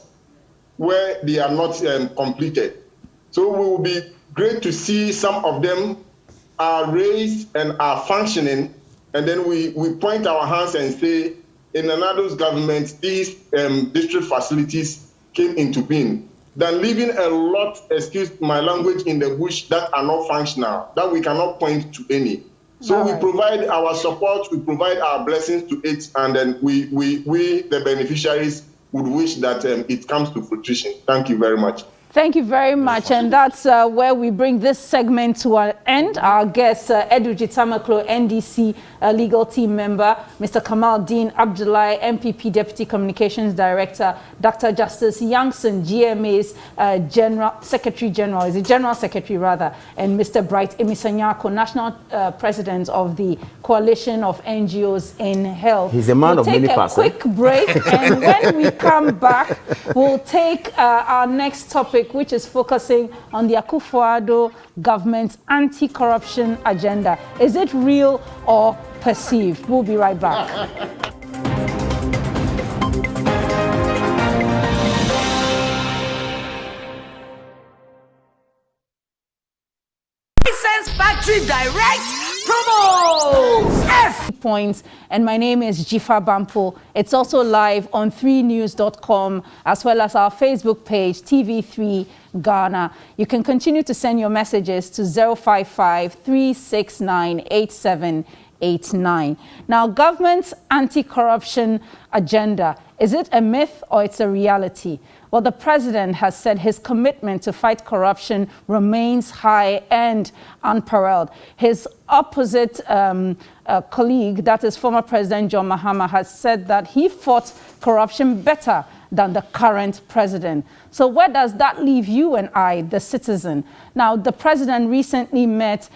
where they are not completed. So we will be great to see some of them are raised and are functioning, and then we point our hands and say, in another government, these district facilities came into being, than leaving a lot, excuse my language, in the bush that are not functional, that we cannot point to any. So we provide our support, we provide our blessings to it, and then we the beneficiaries, would wish that it comes to fruition. Thank you very much. Thank you very much, and that's where we bring this segment to an end. Our guest, Edu Jitamaklo, NDC legal team member, Mr. Kamal Dean Abdullahi, MPP Deputy Communications Director, Dr. Justice Youngson, GMA's General Secretary, and Mr. Bright Emisanyako, National President of the Coalition of NGOs in Health. He's a man of many parts. We'll take a quick break, and when we come back, we'll take our next topic, which is focusing on the Akufo-Addo government's anti-corruption agenda. Is it real or perceived? We'll be right back. License Factory Direct Promos! Points, and my name is Jifa Bampo. It's also live on 3news.com as well as our Facebook page, TV3 Ghana. You can continue to send your messages to 055-369-8789. Now, government's anti-corruption agenda, is it a myth or it's a reality? Well, the president has said his commitment to fight corruption remains high and unparalleled. His opposite colleague, that is former President John Mahama, has said that he fought corruption better than the current president. So where does that leave you and I, the citizen? Now, the president recently met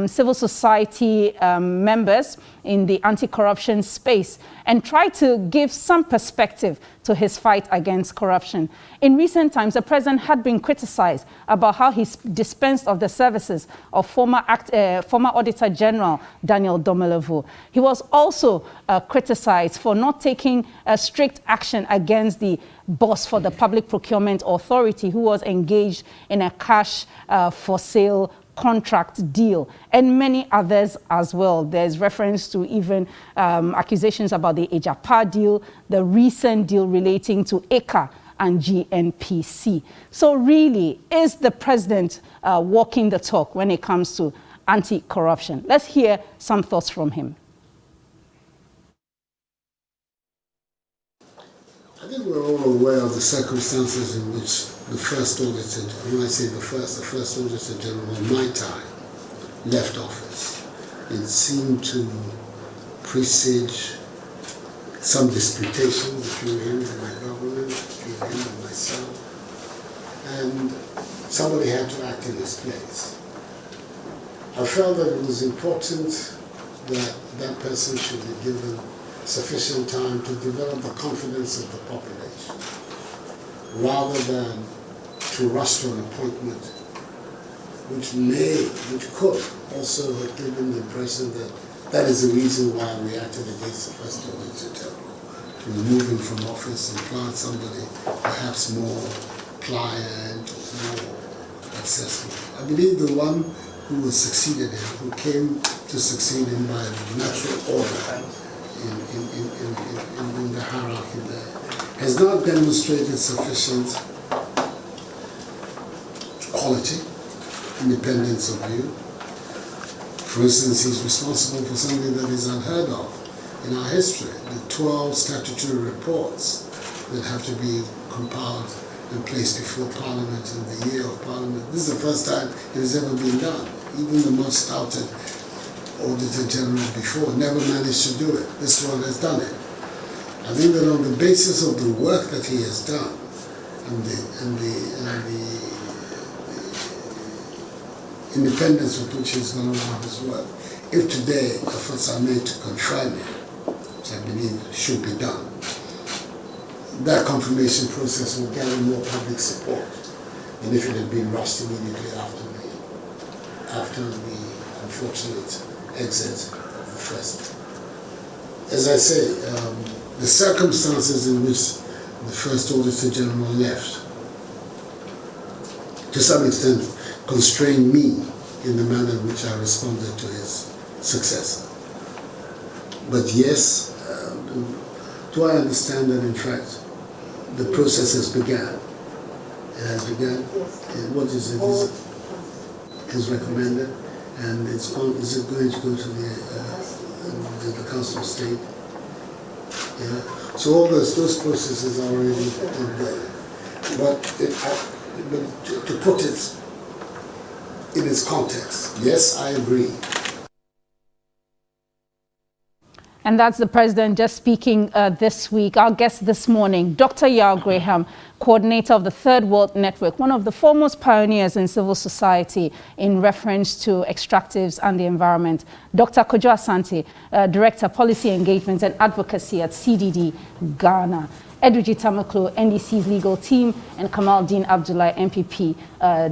civil society members in the anti-corruption space and tried to give some perspective to his fight against corruption. In recent times, the president had been criticized about how he dispensed of the services of former Auditor General Daniel Domelevu. He was also criticized for not taking strict action against the boss for the Public Procurement Authority, who was engaged in a cash for sale contract deal, and many others as well. There's reference to even accusations about the Ejapa deal, the recent deal relating to ECA and GNPC. So really, is the president walking the talk when it comes to anti-corruption? Let's hear some thoughts from him. I think we're all aware of the circumstances in which the first Auditor, when I say the first Auditor General in my time left office. It seemed to presage some disputation between him and my government, between him and myself, and somebody had to act in his place. I felt that it was important that that person should be given sufficient time to develop the confidence of the population, rather than to rush to an appointment which could also have given the impression that that is the reason why we acted against the first Auditor General, to remove him from office and plant somebody perhaps more pliant or more successful. I believe the one who was succeeded him, who came to succeed him by natural order in the hierarchy there, has not demonstrated sufficient quality, independence of view. For instance, he's responsible for something that is unheard of in our history, the 12 statutory reports that have to be compiled and placed before Parliament in the year of Parliament. This is the first time it has ever been done. Even the much touted Auditor General before never managed to do it. This one has done it. I think that on the basis of the work that he has done and the independence with which he's gone around his work, if today efforts are made to confirm him, which I believe should be done, that confirmation process will gather more public support than if it had been rushed immediately after the unfortunate exit of the first. As I say, the circumstances in which the first Auditor General left, to some extent, constrained me in the manner in which I responded to his successor. But yes, do I understand that in fact the process has begun? It has begun. Yes. What is it? Is recommended, and it's on. Is it going to go to the Council of State? Yeah. So all those processes are already in there. But to put it in its context, yes, I agree. And that's the president just speaking this week. Our guest this morning, Dr. Yao Graham, coordinator of the Third World Network, one of the foremost pioneers in civil society in reference to extractives and the environment. Dr. Kojo Asante, Director, Policy Engagement and Advocacy at CDD, Ghana. Edwiji Tamaklo, NDC's legal team, and Kamaldeen Abdullah, MPP,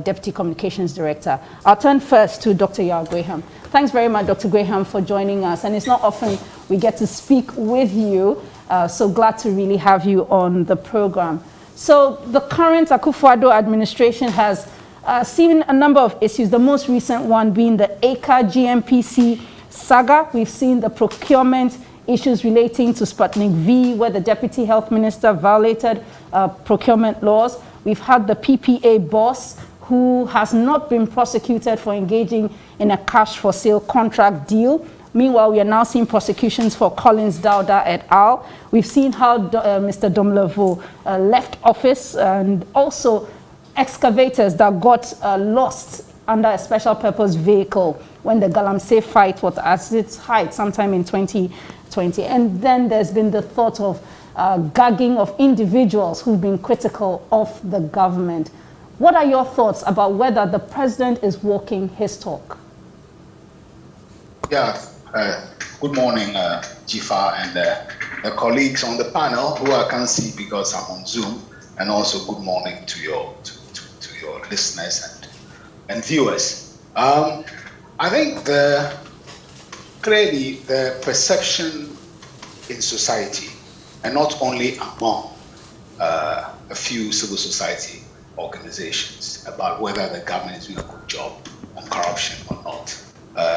Deputy Communications Director. I'll turn first to Dr. Yao Graham. Thanks very much, Dr. Graham, for joining us. And it's not often we get to speak with you, so glad to really have you on the program. So the current Akufo-Addo administration has seen a number of issues, the most recent one being the ACA GMPC saga. We've seen the procurement issues relating to Sputnik V, where the Deputy Health Minister violated procurement laws. We've had the PPA boss who has not been prosecuted for engaging in a cash for sale contract deal. Meanwhile, we are now seeing prosecutions for Collins Dauda et al. We've seen how Mr. Domlevo left office, and also excavators that got lost under a special purpose vehicle when the Galamsey fight was at its height sometime in 2020. And then there's been the thought of gagging of individuals who've been critical of the government. What are your thoughts about whether the president is walking his talk? Yeah, good morning, Jifa, and the colleagues on the panel who I can't see because I'm on Zoom, and also good morning to your listeners and viewers. I think clearly the perception in society, and not only among a few civil society organizations, about whether the government is doing a good job on corruption or not,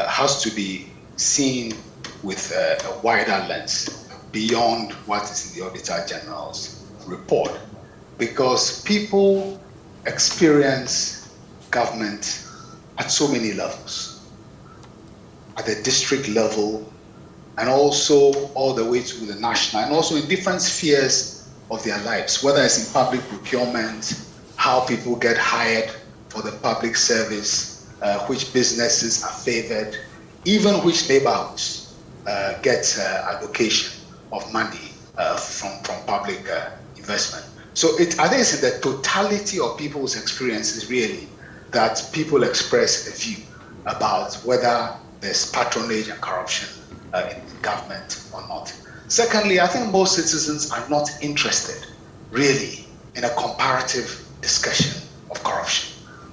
has to be seen with a wider lens beyond what is in the Auditor General's report, because people experience government at so many levels, at the district level, and also all the way to the national, and also in different spheres of their lives, whether it's in public procurement, how people get hired for the public service, which businesses are favored, even which neighborhoods get allocation of money from public investment. So I think it's in the totality of people's experiences really that people express a view about whether there's patronage and corruption in government or not. Secondly, I think most citizens are not interested really in a comparative discussion of corruption.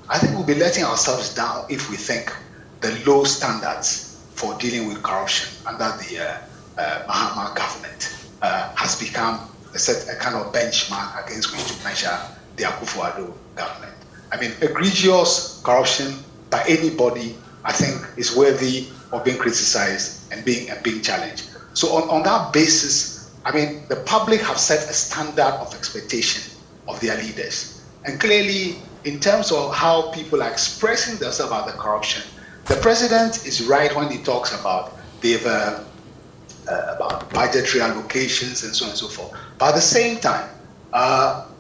I think we'll be letting ourselves down if we think the low standards for dealing with corruption under the Mahama government has become a kind of benchmark against which to measure the Akufo-Addo government. I mean, egregious corruption by anybody, I think, is worthy of being criticized and being challenged. So on that basis, I mean, the public have set a standard of expectation of their leaders. And clearly, in terms of how people are expressing themselves about the corruption, the president is right when he talks about about budgetary allocations and so on and so forth. But at the same time,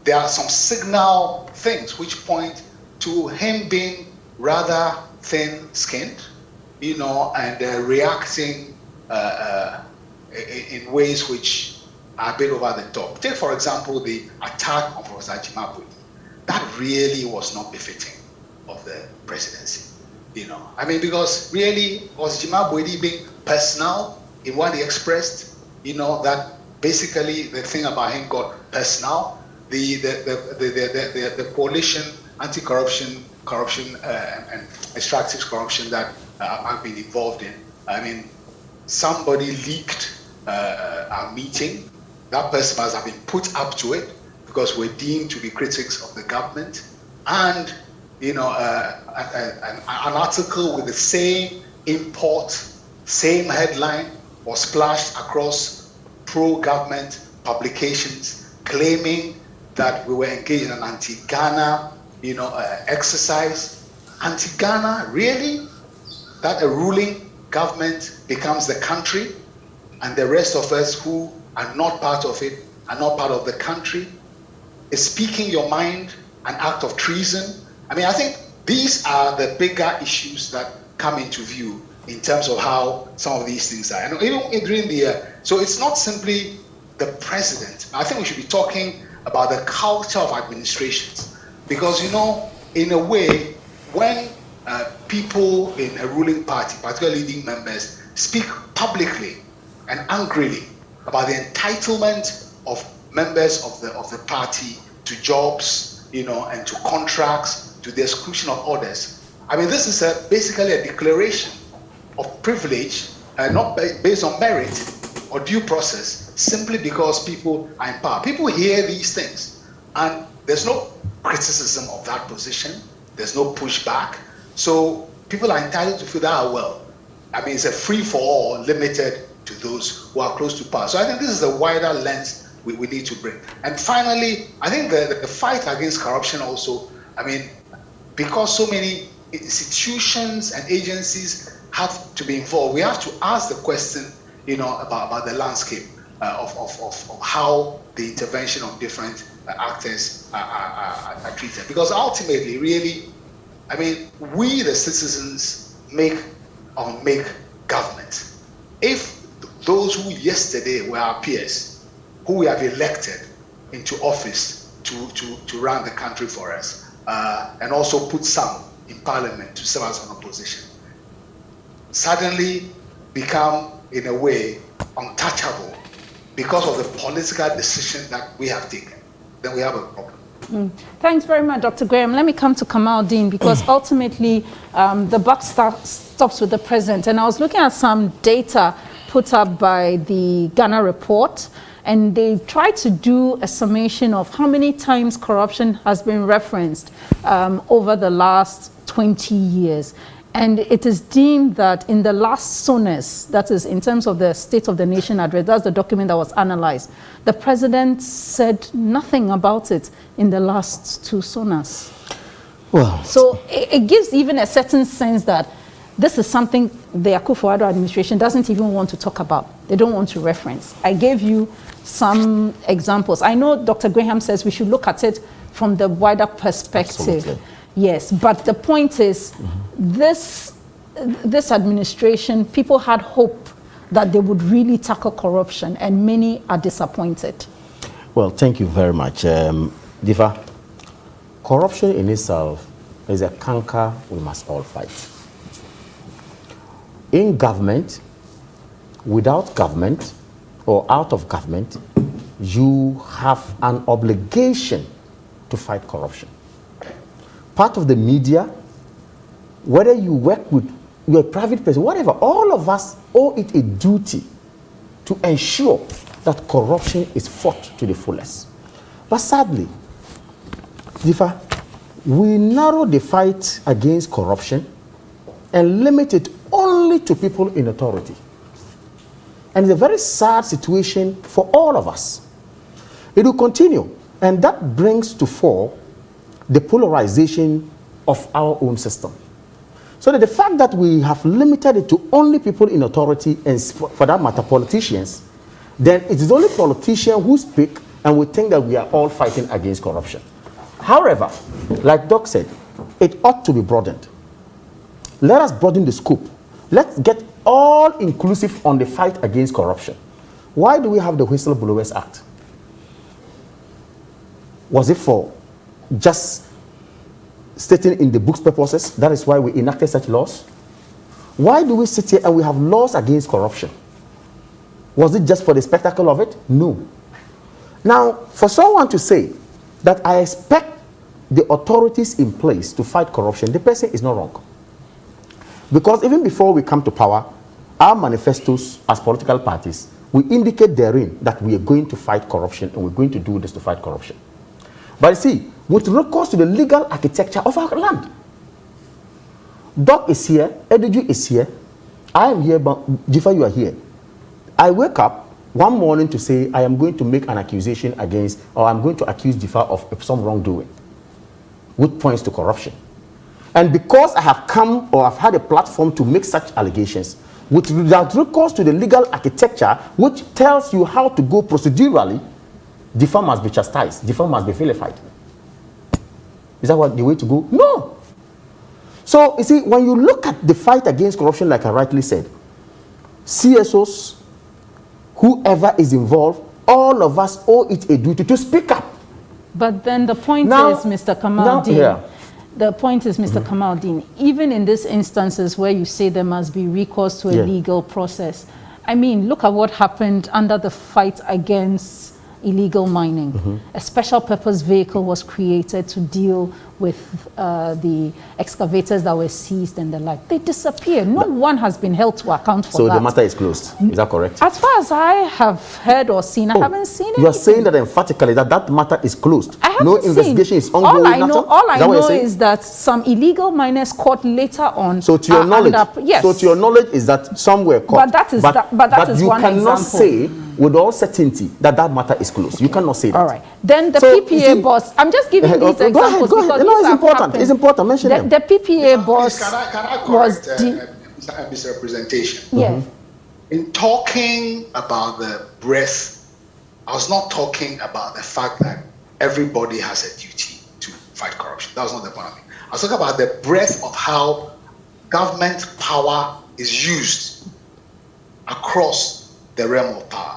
there are some signal things which point to him being rather thin-skinned, you know, and reacting in ways which are a bit over the top. Take, for example, the attack on Professor Jimabwe. That really was not befitting of the presidency, you know. I mean, because really, was Jimabwe being personal in what he expressed, you know, that basically the thing about him got personal. The coalition, anti-corruption, and extractive corruption that I've been involved in. I mean, somebody leaked our meeting. That person must have been put up to it because we're deemed to be critics of the government. And, you know, an article with the same import, same headline was splashed across pro-government publications claiming that we were engaged in an anti-Ghana, you know, exercise. Anti-Ghana, really? That a ruling government becomes the country and the rest of us who are not part of it, are not part of the country? Is speaking your mind an act of treason? I mean, I think these are the bigger issues that come into view in terms of how some of these things are. And even during the so it's not simply the president. I think we should be talking about the culture of administrations, because, you know, in a way, when people in a ruling party, particularly leading members, speak publicly and angrily about the entitlement of members of the party to jobs, you know, and to contracts, to the exclusion of others. I mean, this is basically a declaration of privilege, not based on merit or due process, simply because people are in power. People hear these things, and there's no criticism of that position. There's no pushback. So people are entitled to feel that, well, I mean, it's a free-for-all limited to those who are close to power. So I think this is a wider lens we need to bring. And finally, I think the fight against corruption also, I mean, because so many institutions and agencies have to be involved, we have to ask the question, you know, about the landscape of how the intervention of different actors are treated. Because ultimately, really, I mean, we the citizens make government. If those who yesterday were our peers, who we have elected into office to run the country for us, and also put some in parliament to serve as an opposition, suddenly become, in a way, untouchable because of the political decision that we have taken, then we have a problem. Thanks very much, Dr. Graham. Let me come to Kamal Dean, because ultimately the buck stops with the president. And I was looking at some data put up by the Ghana report, and they tried to do a summation of how many times corruption has been referenced over the last 20 years. And it is deemed that in the last SONAS, that is in terms of the State of the Nation address, that's the document that was analyzed, the president said nothing about it in the last two SONAS. Well, so it gives even a certain sense that this is something the Akufo-Addo administration doesn't even want to talk about. They don't want to reference. I gave you some examples. I know Dr. Graham says we should look at it from the wider perspective. Absolutely. Yes, but the point is, this administration, people had hope that they would really tackle corruption, and many are disappointed. Well, thank you very much. Diva, corruption in itself is a canker we must all fight. In government, without government, or out of government, you have an obligation to fight corruption. Part of the media, whether you work with your private person, whatever, all of us owe it a duty to ensure that corruption is fought to the fullest. But sadly, Difa, we narrow the fight against corruption and limit it only to people in authority. And it's a very sad situation for all of us. It will continue, and that brings to fore the polarization of our own system. So that the fact that we have limited it to only people in authority, and for that matter, politicians, then it is only politicians who speak, and we think that we are all fighting against corruption. However, like Doc said, it ought to be broadened. Let us broaden the scope. Let's get all inclusive on the fight against corruption. Why do we have the Whistleblowers Act? Was it for just stating in the book's purposes? That is why we enacted such laws. Why do we sit here and we have laws against corruption? Was it just for the spectacle of it? No. Now, for someone to say that I expect the authorities in place to fight corruption, the person is not wrong. Because even before we come to power, our manifestos as political parties, we indicate therein that we are going to fight corruption and we're going to do this to fight corruption. But see, with recourse to the legal architecture of our land, Doc is here, Ediju is here, I am here, but Jifa, you are here. I wake up one morning to say I am going to make an accusation against, or I'm going to accuse Jifa of some wrongdoing, which points to corruption. And because I have come or I've had a platform to make such allegations, without recourse to the legal architecture, which tells you how to go procedurally, Jifa must be chastised, Jifa must be vilified. Is that what the way to go? No. So, you see, when you look at the fight against corruption, like I rightly said, CSOs, whoever is involved, all of us owe it a duty to speak up. But then the point is, Mr. Kamaldeen, the point is, Mr. Kamaldeen, even in these instances where you say there must be recourse to a legal process, I mean, look at what happened under the fight against illegal mining. A special purpose vehicle was created to deal with the excavators that were seized and the like. They disappeared. No one has been held to account for that. So the matter is closed. Is that correct? As far as I have heard or seen, I haven't seen anything. You are saying that emphatically that matter is closed. I haven't no investigation is ongoing. All I know is that some illegal miners caught later on. So to your knowledge, yes. So to your knowledge is that some were caught. But that is one example. You cannot say with all certainty that matter is closed. Okay. You cannot say that. All right. Then the PPA boss. I'm just giving these examples because no, it's important. It's important. Mention them. The PPA boss can I correct misrepresentation? Yes. In talking about the breadth, I was not talking about the fact that everybody has a duty to fight corruption. That was not the point of it. I was talking about the breadth of how government power is used across the realm of power.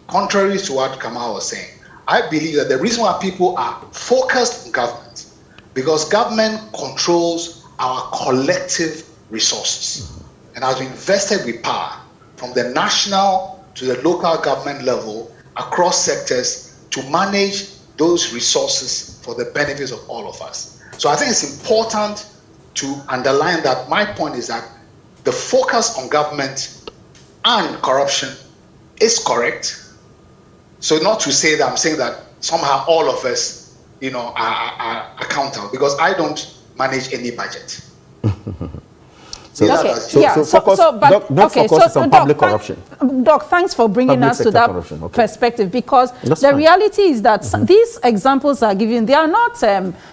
Contrary to what Kamal was saying, I believe that the reason why people are focused on government, because government controls our collective resources and has been vested with power from the national to the local government level across sectors to manage those resources for the benefits of all of us. So I think it's important to underline that my point is that the focus on government and corruption is correct. So not to say that I'm saying that somehow all of us, are accountable, because I don't manage any budget. Focus on public corruption. Doc, thanks for bringing us to that perspective, because the reality is that these examples are given, they are not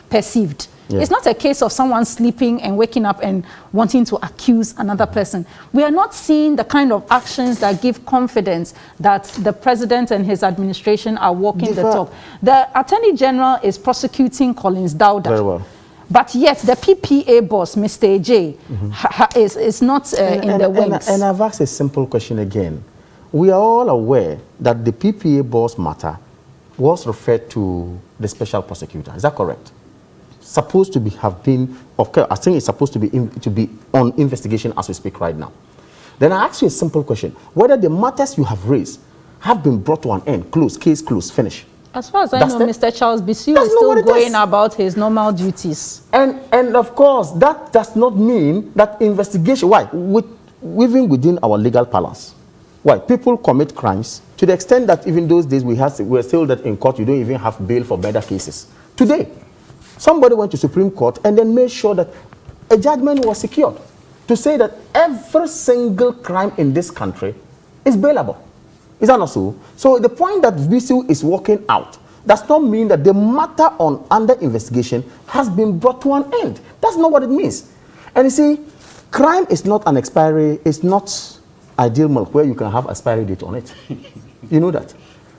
perceived. Yeah. It's not a case of someone sleeping and waking up and wanting to accuse another person. We are not seeing the kind of actions that give confidence that the president and his administration are walking the talk. The Attorney General is prosecuting Collins Dowda. Very well. But yet the PPA boss, Mr. AJ, is not in the wings. And I've asked a simple question again. We are all aware that the PPA boss matter was referred to the special prosecutor. Is that correct? Supposed to have been, okay, I think it's supposed to be on investigation as we speak right now. Then I ask you a simple question: whether the matters you have raised have been brought to an end, case closed, finish. As far as I know, Mr. Charles Bisu is still going about his normal duties. And of course, that does not mean that investigation. Why? Even within our legal balance, why people commit crimes to the extent that even those days we were still that in court you don't even have bail for murder cases. Today, Somebody went to Supreme Court and then made sure that a judgment was secured to say that every single crime in this country is bailable. Is that not so? So the point that VCU is working out does not mean that the matter under investigation has been brought to an end. That's not what it means. And you see, crime is not an expiry, it's not ideal milk where you can have expiry date on it. You know that.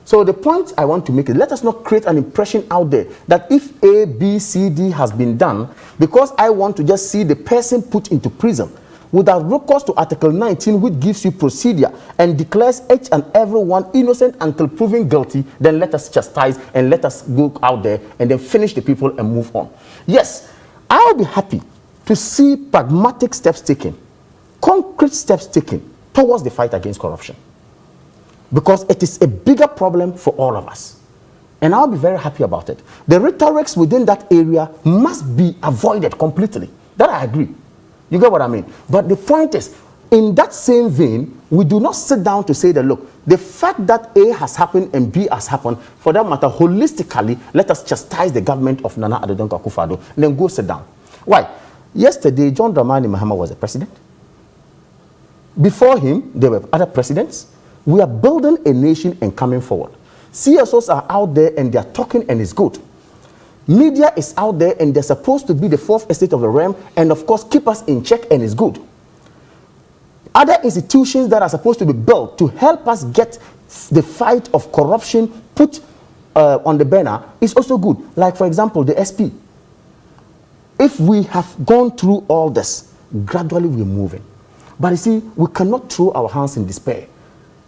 So the point I want to make is, let us not create an impression out there that if A, B, C, D has been done, because I want to just see the person put into prison without recourse to Article 19, which gives you procedure and declares each and every one innocent until proven guilty, then let us chastise and let us go out there and then finish the people and move on. Yes, I'll be happy to see pragmatic steps taken, concrete steps taken towards the fight against corruption, because it is a bigger problem for all of us. And I'll be very happy about it. The rhetorics within that area must be avoided completely. That I agree. You get what I mean? But the point is, in that same vein, we do not sit down to say that, look, the fact that A has happened and B has happened, for that matter, holistically, let us chastise the government of Nana Addo Dankwa Akufo-Addo and then go sit down. Why? Yesterday, John Dramani Mahama was the president. Before him, there were other presidents. We are building a nation and coming forward. CSOs are out there and they are talking and it's good. Media is out there and they're supposed to be the fourth estate of the realm and of course keep us in check and it's good. Other institutions that are supposed to be built to help us get the fight of corruption put on the banner is also good. Like for example, the SP. If we have gone through all this, gradually we're moving. But you see, we cannot throw our hands in despair.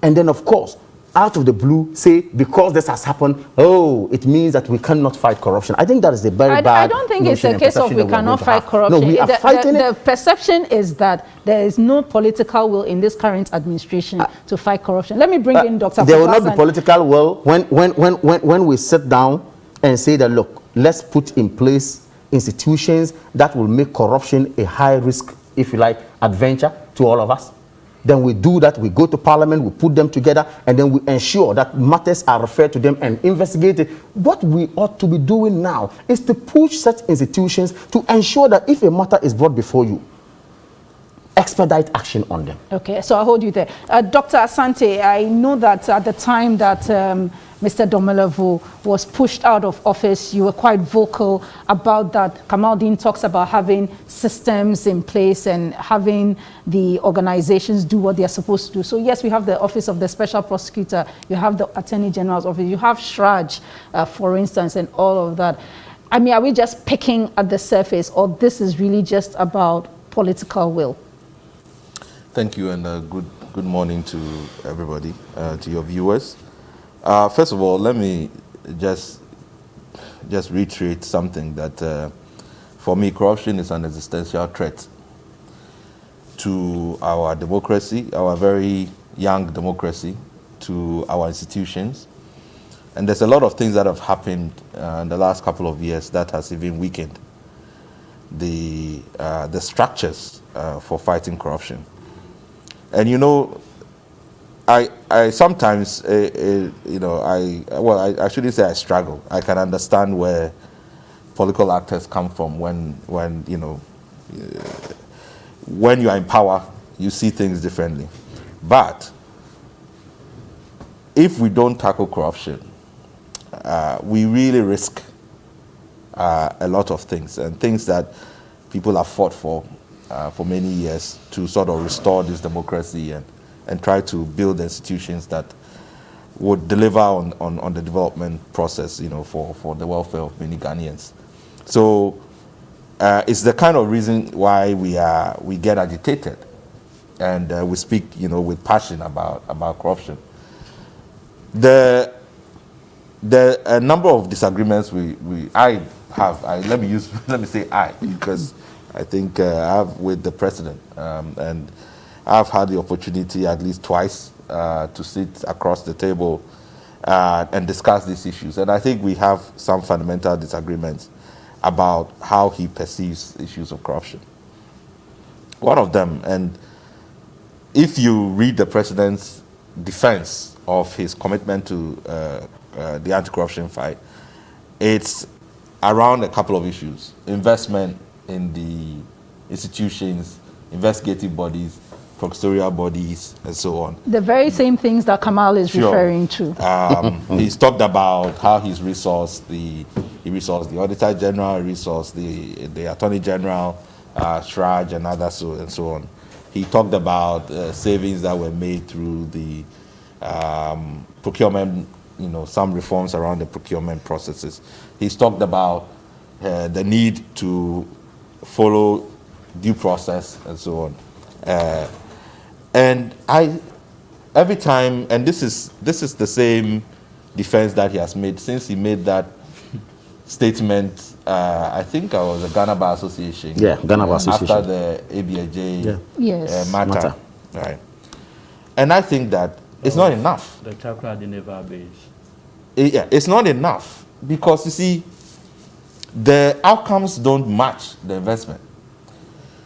And then of course, out of the blue, say, because this has happened, oh, it means that we cannot fight corruption. I think that is a very bad I don't think it's a case of we cannot fight corruption. No, we are fighting it. The perception is that there is no political will in this current administration to fight corruption. Let me bring in Dr. There will not be political will when we sit down and say that, look, let's put in place institutions that will make corruption a high risk, if you like, adventure to all of us. Then we do that, we go to parliament, we put them together, and then we ensure that matters are referred to them and investigated. What we ought to be doing now is to push such institutions to ensure that if a matter is brought before you, expedite action on them. Okay, so I'll hold you there. Dr. Asante, I know that at the time that Mr. Domelevu was pushed out of office, you were quite vocal about that. Kamaldeen talks about having systems in place and having the organizations do what they are supposed to do. So yes, we have the Office of the Special Prosecutor, you have the Attorney General's Office, you have SHRAJ, for instance, and all of that. I mean, are we just picking at the surface, or this is really just about political will? Thank you, and good morning to everybody, to your viewers. First of all, let me just reiterate something that for me, corruption is an existential threat to our democracy, our very young democracy, to our institutions. And there's a lot of things that have happened in the last couple of years that has even weakened the structures for fighting corruption. And you know, I sometimes, you know, I shouldn't say I struggle. I can understand where political actors come from when you know, when you are in power, you see things differently. But if we don't tackle corruption, we really risk a lot of things, and things that people have fought for many years to sort of restore this democracy and try to build institutions that would deliver on the development process, you know, for the welfare of many Ghanaians. So it's the kind of reason why we get agitated and we speak, you know, with passion about corruption. A number of disagreements I have. Let me say I, because I think I have with the president, and I've had the opportunity at least twice to sit across the table and discuss these issues. And I think we have some fundamental disagreements about how he perceives issues of corruption. One of them, and if you read the president's defense of his commitment to the anti-corruption fight, it's around a couple of issues: investment in the institutions, investigative bodies, prosecutorial bodies, and so on. The very same things that Kamal is referring to. He's talked about how he's resourced the Auditor General, resourced the Attorney General, Shraj, and others, and so on. He talked about savings that were made through the procurement, some reforms around the procurement processes. He's talked about the need to follow due process and so on. And every time, and this is the same defense that he has made since he made that statement. I think I was a Ghana Bar Association. Yeah, Ghana Bar Association. After the ABAJ Yes. matter. Right. And I think that it's not enough. The chapter the naval base. Yeah, it's not enough because you see, the outcomes don't match the investment.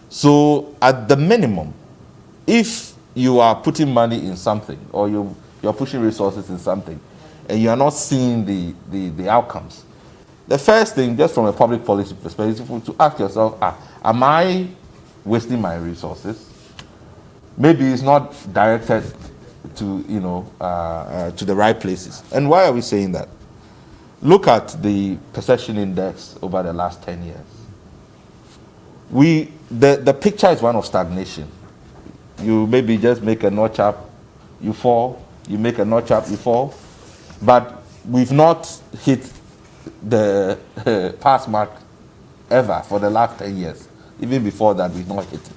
So at the minimum, if you are putting money in something or you're pushing resources in something and you are not seeing the outcomes, the first thing, just from a public policy perspective, is to ask yourself, am I wasting my resources? Maybe it's not directed to to the right places. And why are we saying that? Look at the perception index over the last 10 years. The picture is one of stagnation. You maybe just make a notch up, you fall. You make a notch up, you fall. But we've not hit the pass mark ever for the last 10 years. Even before that, we've not hit it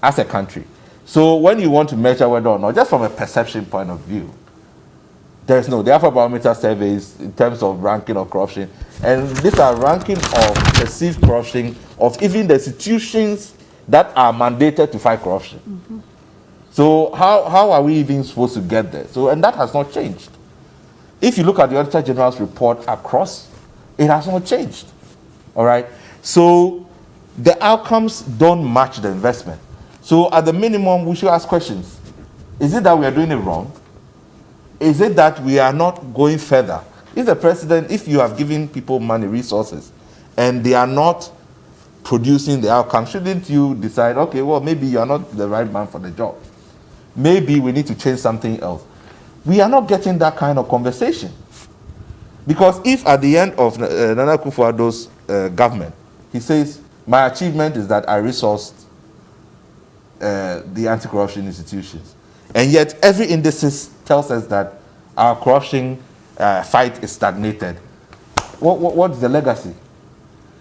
as a country. So when you want to measure whether or not, just from a perception point of view, the Afrobarometer surveys in terms of ranking of corruption, and these are ranking of perceived corruption of even the institutions that are mandated to fight corruption. Mm-hmm. So how are we even supposed to get there? So, and that has not changed. If you look at the Auditor General's report across, it has not changed. All right? So the outcomes don't match the investment. So at the minimum, we should ask questions. Is it that we are doing it wrong? Is it that we are not going further? If you have given people money, resources, and they are not producing the outcome, shouldn't you decide, okay, well, maybe you are not the right man for the job. Maybe we need to change something else. We are not getting that kind of conversation. Because if at the end of Nana Akufo-Addo's government, he says, my achievement is that I resourced the anti-corruption institutions, and yet every indices tells us that our corruption fight is stagnated, what's the legacy?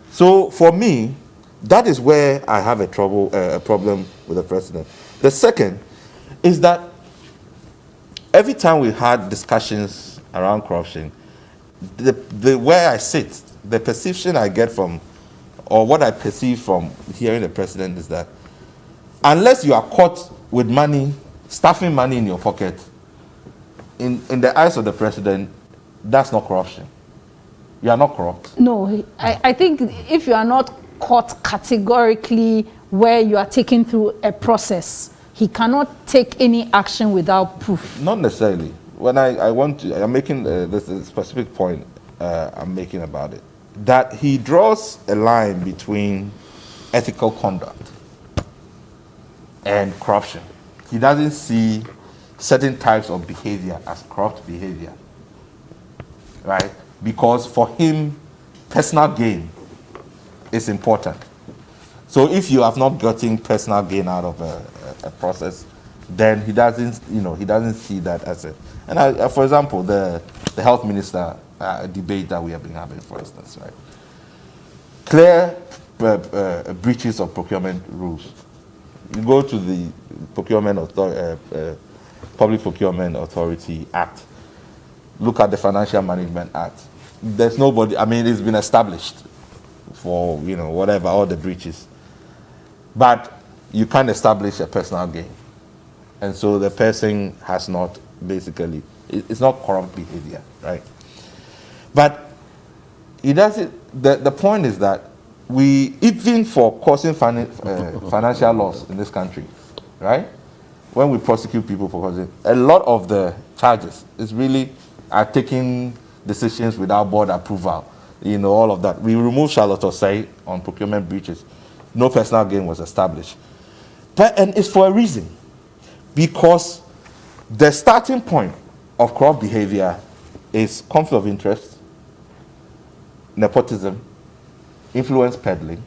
So for me, that is where I have a problem with the president. The second is that every time we had discussions around corruption, the where I sit, the perception I get from, or what I perceive from hearing the president is that unless you are caught with money, stuffing money in your pocket, in the eyes of the president, that's not corruption. You are not corrupt. No, I think if you are not caught categorically where you are taken through a process, he cannot take any action without proof. Not necessarily. When I'm making this a specific point I'm making about it, that he draws a line between ethical conduct and corruption. He doesn't see certain types of behavior as corrupt behavior, right? Because for him, personal gain is important. So if you have not gotten personal gain out of a process, then he doesn't see that as a. And for example, the health minister debate that we have been having, for instance, right? Clear breaches of procurement rules. You go to the Public Procurement Authority Act. Look at the Financial Management Act. There's nobody. I mean, it's been established for whatever, all the breaches, but you can't establish a personal gain, and so the person has not basically. It's not corrupt behavior, right? But it doesn't. The point is that we, even for causing financial loss in this country, right? When we prosecute people for causing, a lot of the charges is really are taking decisions without board approval. all of that. We removed Charlotte Osei on procurement breaches. No personal gain was established. And it's for a reason. Because the starting point of corrupt behavior is conflict of interest, nepotism, influence peddling,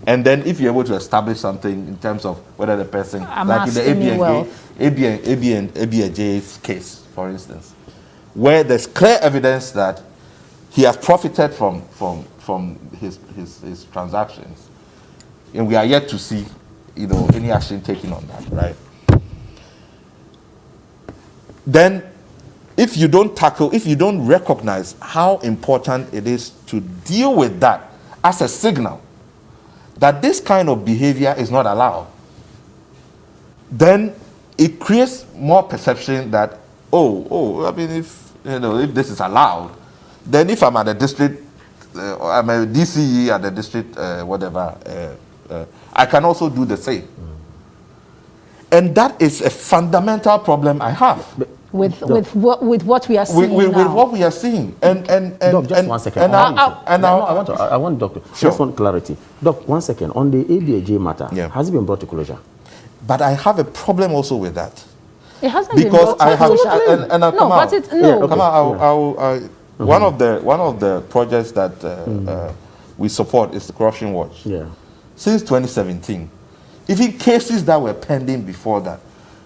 and then if you're able to establish something in terms of whether the person, like in the ABNJ's case, for instance, where there's clear evidence that he has profited from his transactions, and we are yet to see, any action taken on that, right? Then, if you don't recognize how important it is to deal with that as a signal that this kind of behavior is not allowed, then it creates more perception that, if this is allowed, then if I'm at a district, I'm a DCE at the district, I can also do the same. And that is a fundamental problem I have. With what we are seeing with now. what we are seeing. And Doc, just 1 second. I want Doctor. Sure. Just want clarity. Doc, 1 second. On the ABAJ matter, has it been brought to closure? But I have a problem also with that. It hasn't because been brought to closure. One of the projects that we support is the Corruption Watch. Yeah. Since 2017, even cases that were pending before that,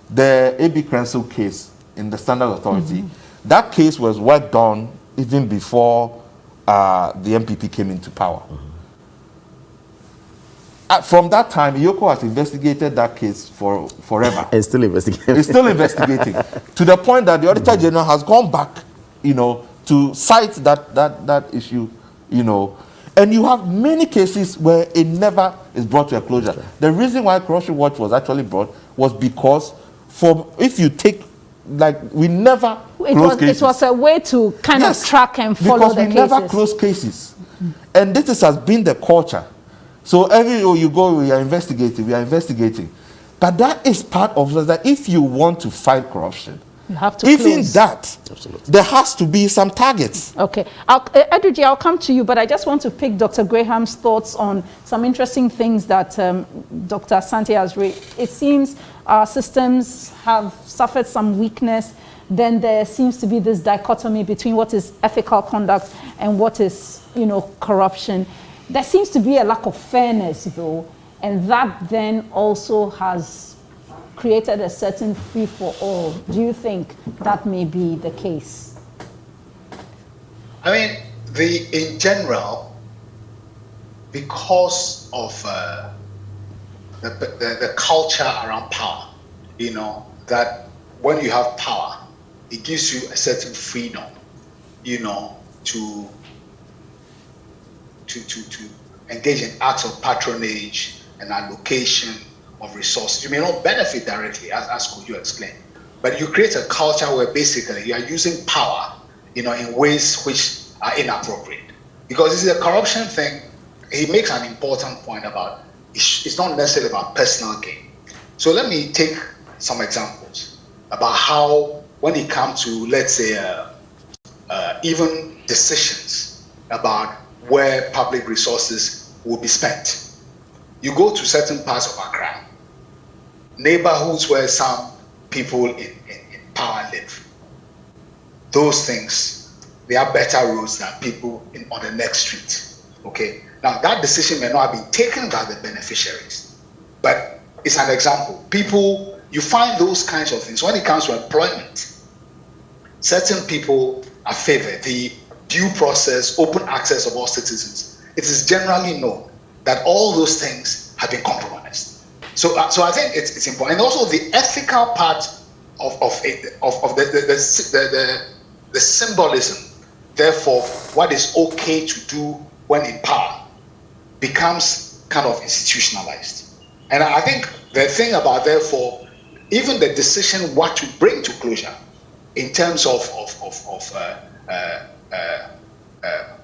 the A.B. Crensil case in the Standard Authority, that case was worked on even before the MPP came into power. From that time, Yoko has investigated that case for forever. It's still investigating. It's still investigating to the point that the Auditor General has gone back, to cite that issue, And you have many cases where it never is brought to a closure. Sure. The reason why Corruption Watch was actually brought was because if you take, we never close cases. It was a way to kind of track and follow the cases. Because we never close cases. And this has been the culture. So everywhere you go, we are investigating. But that is part of that. If you want to fight corruption, you have to even close. that, absolutely, there has to be some targets. Okay. Edward, I'll come to you, but I just want to pick Dr. Graham's thoughts on some interesting things that Dr. Asante has raised. It seems our systems have suffered some weakness. Then there seems to be this dichotomy between what is ethical conduct and what is, corruption. There seems to be a lack of fairness, though, and that then also has created a certain free-for-all. Do you think that may be the case? I mean, in general, because of the culture around power, that when you have power, it gives you a certain freedom, to engage in acts of patronage and allocation of resources. You may not benefit directly, as could you explain, but you create a culture where basically you are using power, in ways which are inappropriate. Because this is a corruption thing. He makes an important point about it's not necessarily about personal gain. So let me take some examples about how, when it comes to, let's say, even decisions about where public resources will be spent. You go to certain parts of Accra, neighborhoods where some people in power live. Those things, they are better roads than people on the next street. Okay. Now that decision may not have been taken by the beneficiaries, but it's an example. People, you find those kinds of things when it comes to employment. Certain people are favored. The due process, open access of all citizens. It is generally known that all those things have been compromised. So I think it's important, and also the ethical part of the symbolism. Therefore, what is okay to do when in power becomes kind of institutionalized. And I think the thing about, therefore, even the decision what to bring to closure in terms of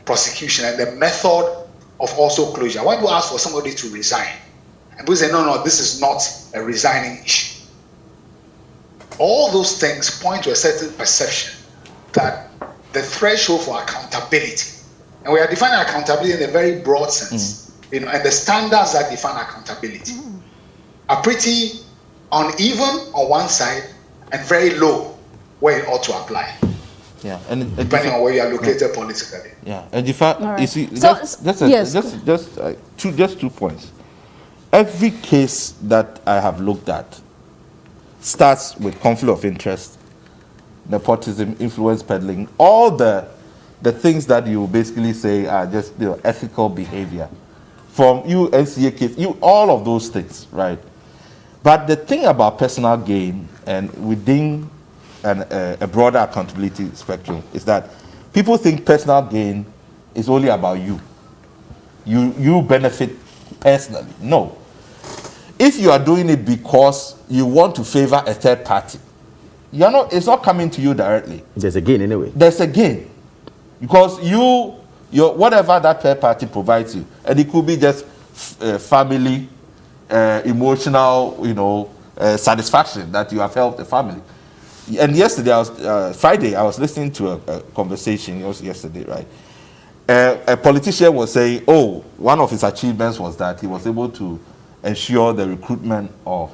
prosecution and the method of also closure. When you ask for somebody to resign, and people say, no, this is not a resigning issue. All those things point to a certain perception that the threshold for accountability And we are defining accountability in a very broad sense, you know, and the standards that define accountability are pretty uneven on one side and very low where it ought to apply. Yeah, and depending on where you are located politically. Yeah, and if I, right. you see, So, just 2 points. Every case that I have looked at starts with conflict of interest, nepotism, influence peddling, all the things that you basically say are just ethical behavior. From you NCA case, all of those things, right? But the thing about personal gain and within a broader accountability spectrum is that people think personal gain is only about you. You benefit personally. No. If you are doing it because you want to favor a third party, it's not coming to you directly. There's a gain anyway. There's a gain. Because your whatever that third party provides you, and it could be just family, emotional, satisfaction that you have helped the family. And yesterday, Friday, I was listening to a conversation. It was yesterday, right? A politician was saying, one of his achievements was that he was able to ensure the recruitment of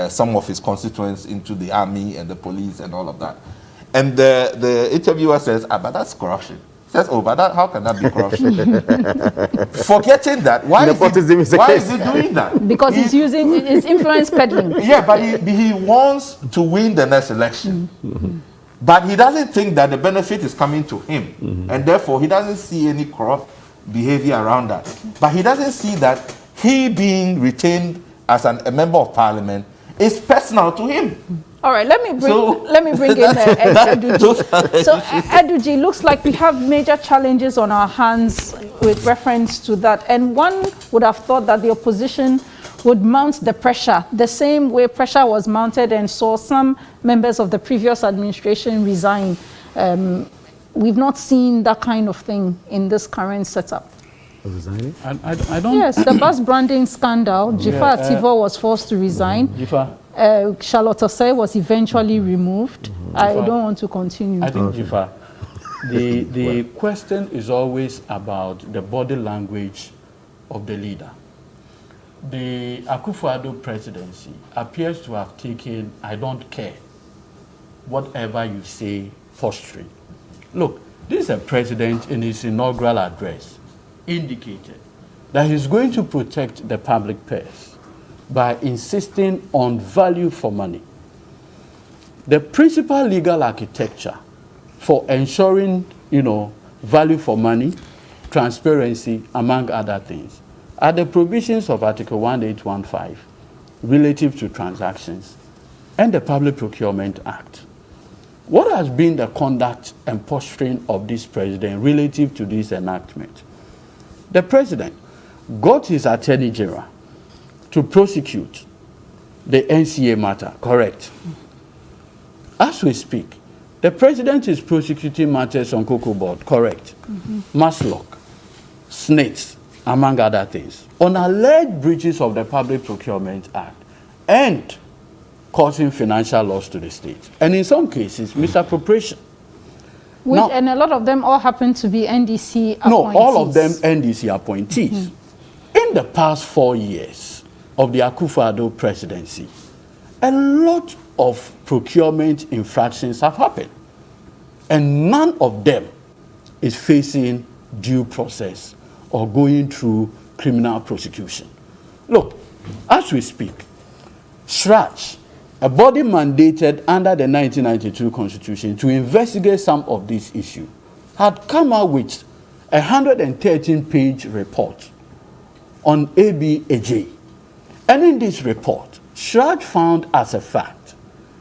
some of his constituents into the army and the police and all of that. And the interviewer says, but that's corruption. He says, but how can that be corruption? Forgetting that, why is he doing that? Because he's using his influence peddling. Yeah, but he wants to win the next election. Mm-hmm. But he doesn't think that the benefit is coming to him. Mm-hmm. And therefore, he doesn't see any corrupt behavior around that. But he doesn't see that he being retained as a member of parliament is personal to him. All right, let me bring in Eduji. So Eduji, looks like we have major challenges on our hands with reference to that. And one would have thought that the opposition would mount the pressure, the same way pressure was mounted and saw some members of the previous administration resign. We've not seen that kind of thing in this current setup. Resigning? I don't. Yes, the bus branding scandal. Jifa Ativo was forced to resign. Jifa. Charlotte Osei was eventually removed. I don't want to continue. I think, Jifa, the question is always about the body language of the leader. The Akufo-Addo presidency appears to have taken, I don't care, whatever you say, posturing. Look, this is a president in his inaugural address indicated that he's going to protect the public purse by insisting on value for money. The principal legal architecture for ensuring, value for money, transparency, among other things, are the provisions of Article 1815 relative to transactions and the Public Procurement Act. What has been the conduct and posturing of this president relative to this enactment? The president got his Attorney General to prosecute the NCA matter, correct? As we speak, the president is prosecuting matters on Cocoa Board, correct? Maslock, snakes, among other things, on alleged breaches of the Public Procurement Act and causing financial loss to the state. And in some cases, misappropriation. And a lot of them all happen to be NDC appointees. No, all of them NDC appointees. In the past 4 years of the Akufo-Addo presidency, a lot of procurement infractions have happened. And none of them is facing due process or going through criminal prosecution. Look, as we speak, SRAJ, a body mandated under the 1992 Constitution to investigate some of these issues, had come out with a 113-page report on ABAJ. And in this report, SRAJ found as a fact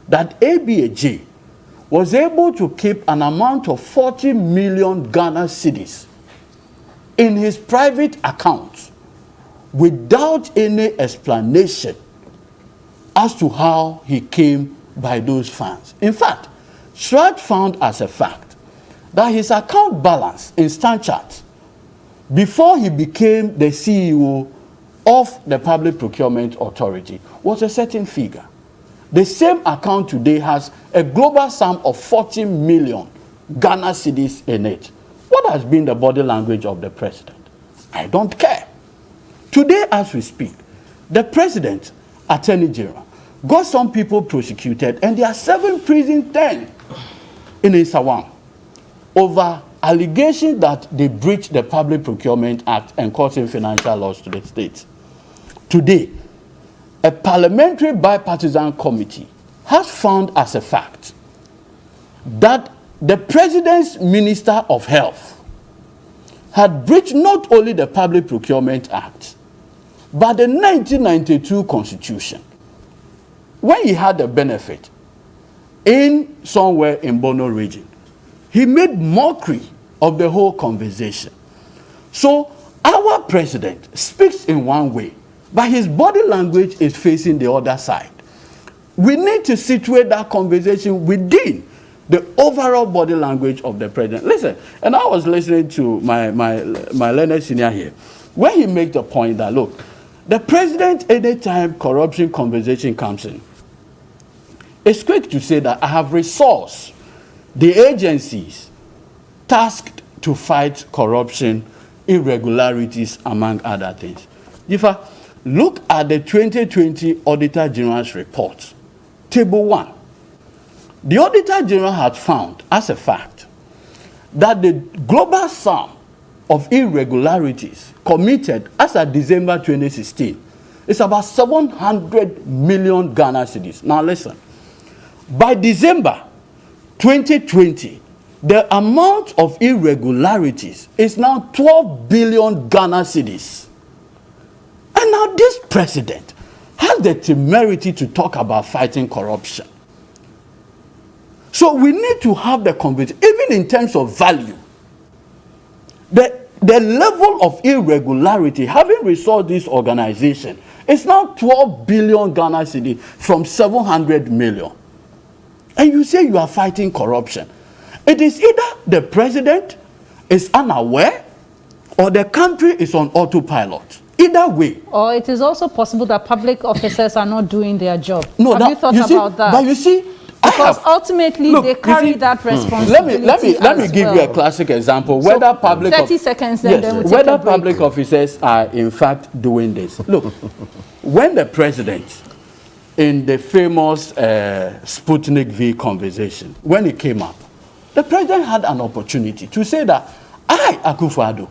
that ABAJ was able to keep an amount of 40 million Ghana cedis in his private account without any explanation as to how he came by those funds. In fact, SRAJ found as a fact that his account balance in StanChart before he became the CEO of the Public Procurement Authority was a certain figure. The same account today has a global sum of 40 million Ghana cedis in it. What has been the body language of the president? I don't care. Today, as we speak, the president, attorney general, got some people prosecuted, and they are serving prison term in Isawam over allegations that they breached the Public Procurement Act and causing financial loss to the state. Today, a parliamentary bipartisan committee has found as a fact that the president's Minister of Health had breached not only the Public Procurement Act, but the 1992 Constitution, when he had a benefit in somewhere in Bono region. He made mockery of the whole conversation. So our president speaks in one way, but his body language is facing the other side. We need to situate that conversation within the overall body language of the president. Listen, and I was listening to my learned senior here, where he made the point that, look, the president, anytime corruption conversation comes in, is quick to say that I have resourced the agencies tasked to fight corruption, irregularities, among other things. Jifa, look at the 2020 Auditor General's report, Table 1. The Auditor General had found, as a fact, that the global sum of irregularities committed as of December 2016 is about 700 million Ghana cedis. Now listen, by December 2020, the amount of irregularities is now 12 billion Ghana cedis. And now this president has the temerity to talk about fighting corruption. So we need to have the conviction, even in terms of value. The level of irregularity, having resolved this organization, is now 12 billion Ghana cedi from 700 million. And you say you are fighting corruption. It is either the president is unaware or the country is on autopilot. Either way. Or it is also possible that public officers are not doing their job. No, have you thought about that? But you see, because ultimately they carry that responsibility. Let me give you a classic example. So whether public 30 seconds, then we'll take whether a break. public officers are in fact doing this. Look, when the president, in the famous Sputnik V conversation, when it came up, the president had an opportunity to say that I, Akufo-Addo,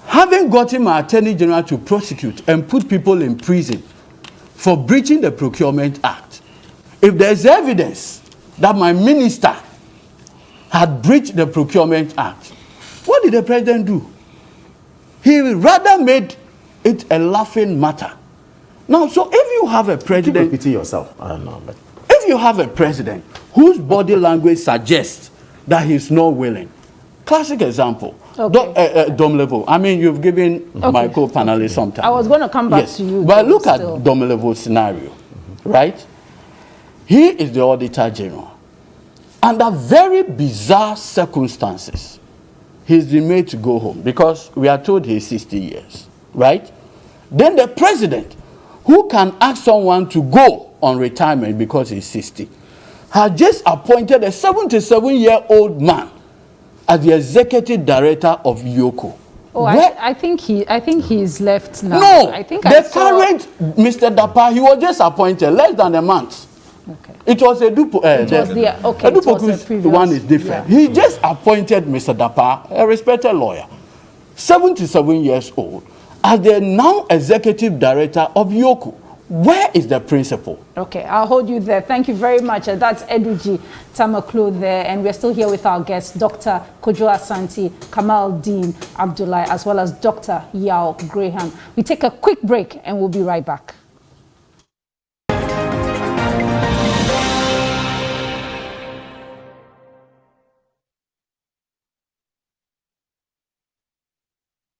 having gotten my attorney general to prosecute and put people in prison for breaching the Procurement Act, if there's evidence that my minister had breached the Procurement Act, what did the president do? He rather made it a laughing matter. Now, so if you have a president... You pity yourself. I don't know, but... If you have a president whose body language suggests that he's not willing, classic example, Dom Levo. I mean, you've given my co-panelist some time. I was going to come back to you. But look at Dom Levo's scenario, right? He is the Auditor General. Under very bizarre circumstances, he's been made to go home because we are told he's 60 years, right? Then the president, who can ask someone to go on retirement because he's 60, has just appointed a 77-year-old man as the executive director of Yoko. Oh, I think he's left now. No, I think the current Mr. Dapa, he was just appointed less than a month. Okay. It was Edupo. Edupo's one is different. Yeah. He just appointed Mr. Dapa, a respected lawyer, 77 years old, as the now executive director of Yoko. Where is the principle? Okay, I'll hold you there. Thank you very much. That's Eduji Tamaklo there, and we're still here with our guests, Dr. Kojo Asante, Kamal Dean Abdullahi, as well as Dr. Yao Graham. We take a quick break, and we'll be right back.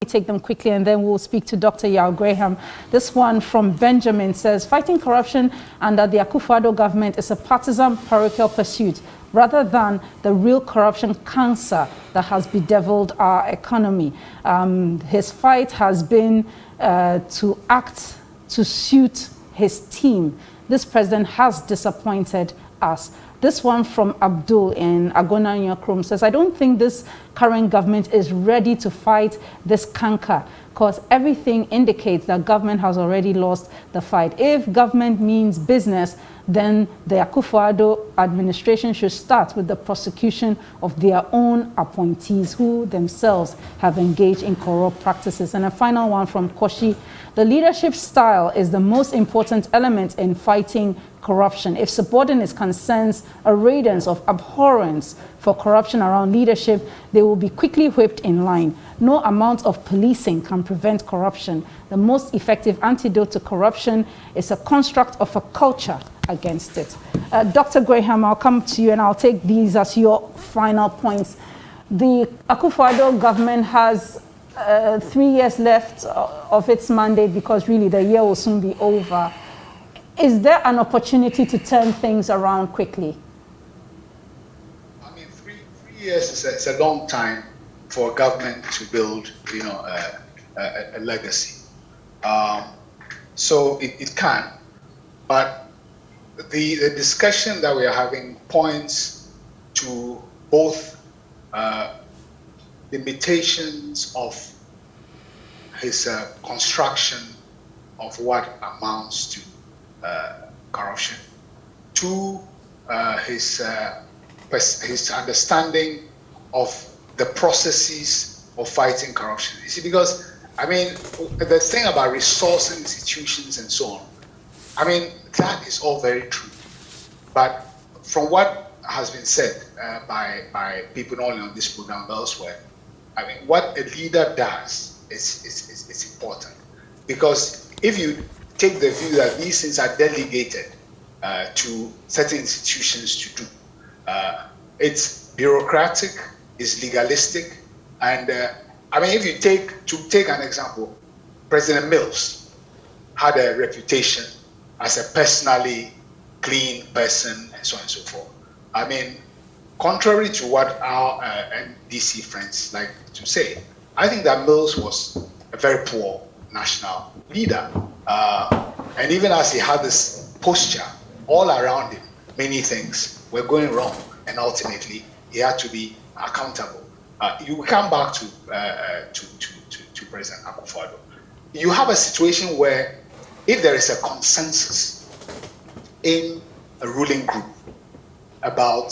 Take them quickly and then we'll speak to Dr. Yao Graham. This one from Benjamin says, fighting corruption under the Akufo-Addo government is a partisan parochial pursuit rather than the real corruption cancer that has bedeviled our economy. His fight has been to act to suit his team. This president has disappointed us. This one from Abdul in Agona Nyakrum says, I don't think this current government is ready to fight this canker, because everything indicates that government has already lost the fight. If government means business, then the Akufo-Addo administration should start with the prosecution of their own appointees who themselves have engaged in corrupt practices. And a final one from Koshi. The leadership style is the most important element in fighting corruption. If subordinates can sense a radiance of abhorrence for corruption around leadership, they will be quickly whipped in line. No amount of policing can prevent corruption. The most effective antidote to corruption is a construct of a culture against it. Dr. Graham, I'll come to you and I'll take these as your final points. The Akufo-Addo government has 3 years left of its mandate, because really the year will soon be over. Is there an opportunity to turn things around quickly? I mean, three years is a long time for a government to build, a legacy. So it can, but the discussion that we are having points to both limitations of his construction of what amounts to corruption, to his understanding of the processes of fighting corruption. You see, because I mean, the thing about resourcing institutions and so on, I mean, that is all very true. But from what has been said by people not only on this program but elsewhere, I mean, what a leader does is important. Because if you take the view that these things are delegated to certain institutions to do, it's bureaucratic, it's legalistic, and I mean, if you take an example, President Mills had a reputation as a personally clean person and so on and so forth. I mean, contrary to what our NDC friends like to say, I think that Mills was a very poor national leader. And even as he had this posture all around him, many things were going wrong, and ultimately he had to be accountable. You come back to President Akufo-Addo. You have a situation where if there is a consensus in a ruling group about,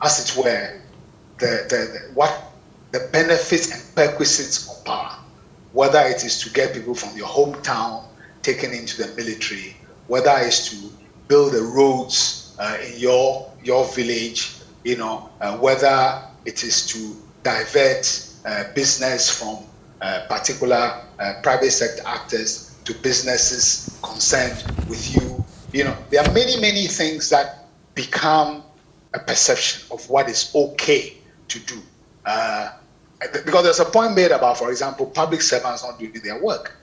as it were, what the benefits and perquisites of power, whether it is to get people from your hometown taken into the military, whether it's to build the roads in your village, whether it is to divert business from particular private sector actors to businesses concerned with you. There are many things that become a perception of what is okay to do. Because there's a point made about, for example, public servants not doing their work.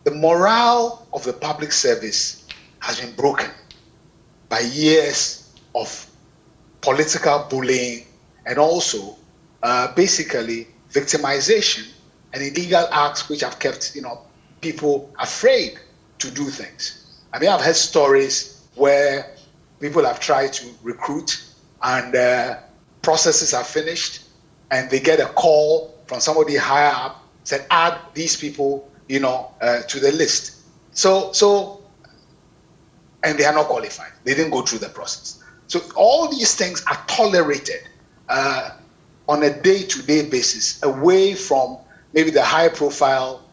The morale of the public service has been broken by years of political bullying and also basically victimization and illegal acts which have kept people afraid to do things. I mean, I've heard stories where people have tried to recruit and processes are finished and they get a call from somebody higher up, said add these people to the list. So and they are not qualified. They didn't go through the process. So all these things are tolerated on a day-to-day basis, away from maybe the high-profile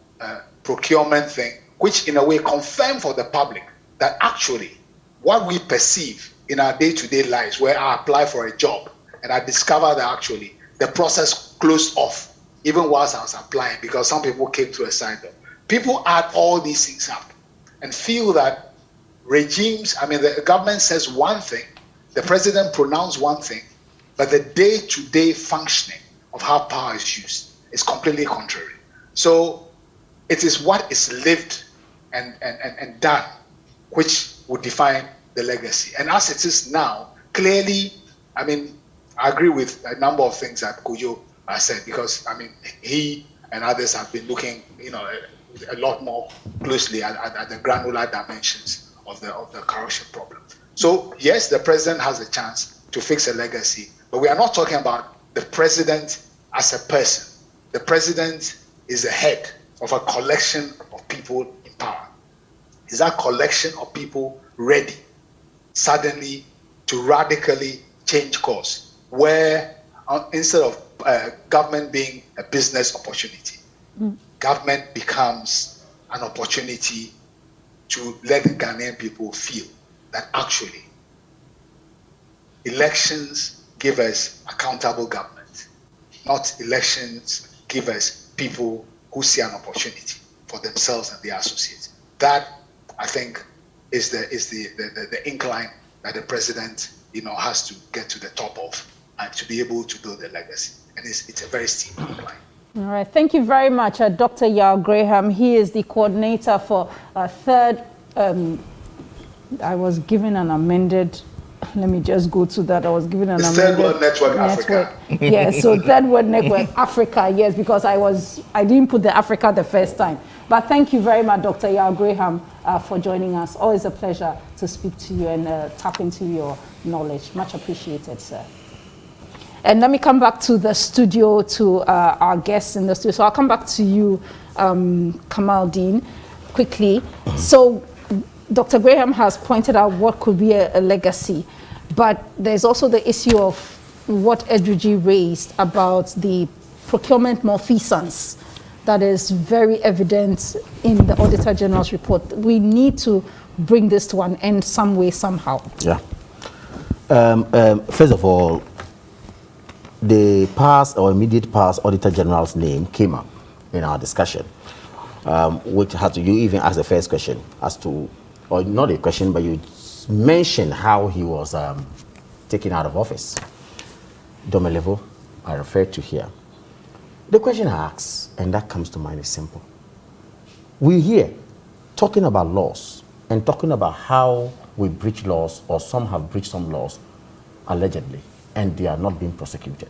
procurement thing, which in a way confirm for the public that actually what we perceive in our day-to-day lives, where I apply for a job and I discover that actually the process closed off even whilst I was applying because some people came through a side door. People add all these things up and feel that regimes, I mean, the government says one thing, the president pronounced one thing, but the day-to-day functioning of how power is used is completely contrary. So it is what is lived and done which would define the legacy. And as it is now, clearly, I mean, I agree with a number of things that Kojo said, because I mean, he and others have been looking, a lot more closely at the granular dimensions of the corruption problem. So yes, the president has a chance to fix a legacy. But we are not talking about the president as a person. The president is the head of a collection of people in power. Is that collection of people ready suddenly to radically change course, where instead of government being a business opportunity, government becomes an opportunity to let the Ghanaian people feel that actually elections give us accountable government, not elections give us people who see an opportunity for themselves and their associates. That, I think, is the incline that the president, has to get to the top of and to be able to build a legacy. And it's a very steep incline. All right, thank you very much, Dr. Yao Graham. He is the coordinator for third. I was given an amended. Let me just go to that. I was given an amended. Third World Network Africa. Yes, so Third World Network Africa. Yes, because I didn't put the Africa the first time. But thank you very much, Dr. Yao Graham, for joining us. Always a pleasure to speak to you and tap into your knowledge. Much appreciated, sir. And let me come back to the studio, to our guests in the studio. So I'll come back to you, Kamaldeen, quickly. So Dr. Graham has pointed out what could be a legacy, but there's also the issue of what Edruji raised about the procurement malfeasance that is very evident in the Auditor General's report. We need to bring this to an end some way, somehow. Yeah. First of all, the past or immediate past Auditor General's name came up in our discussion, which had to, you even asked the first question as to, or not a question, but you mentioned how he was taken out of office. Domelevo, I referred to here. The question I ask, and that comes to mind, is simple. We're here talking about laws and talking about how we breach laws, or some have breached some laws, allegedly, and they are not being prosecuted.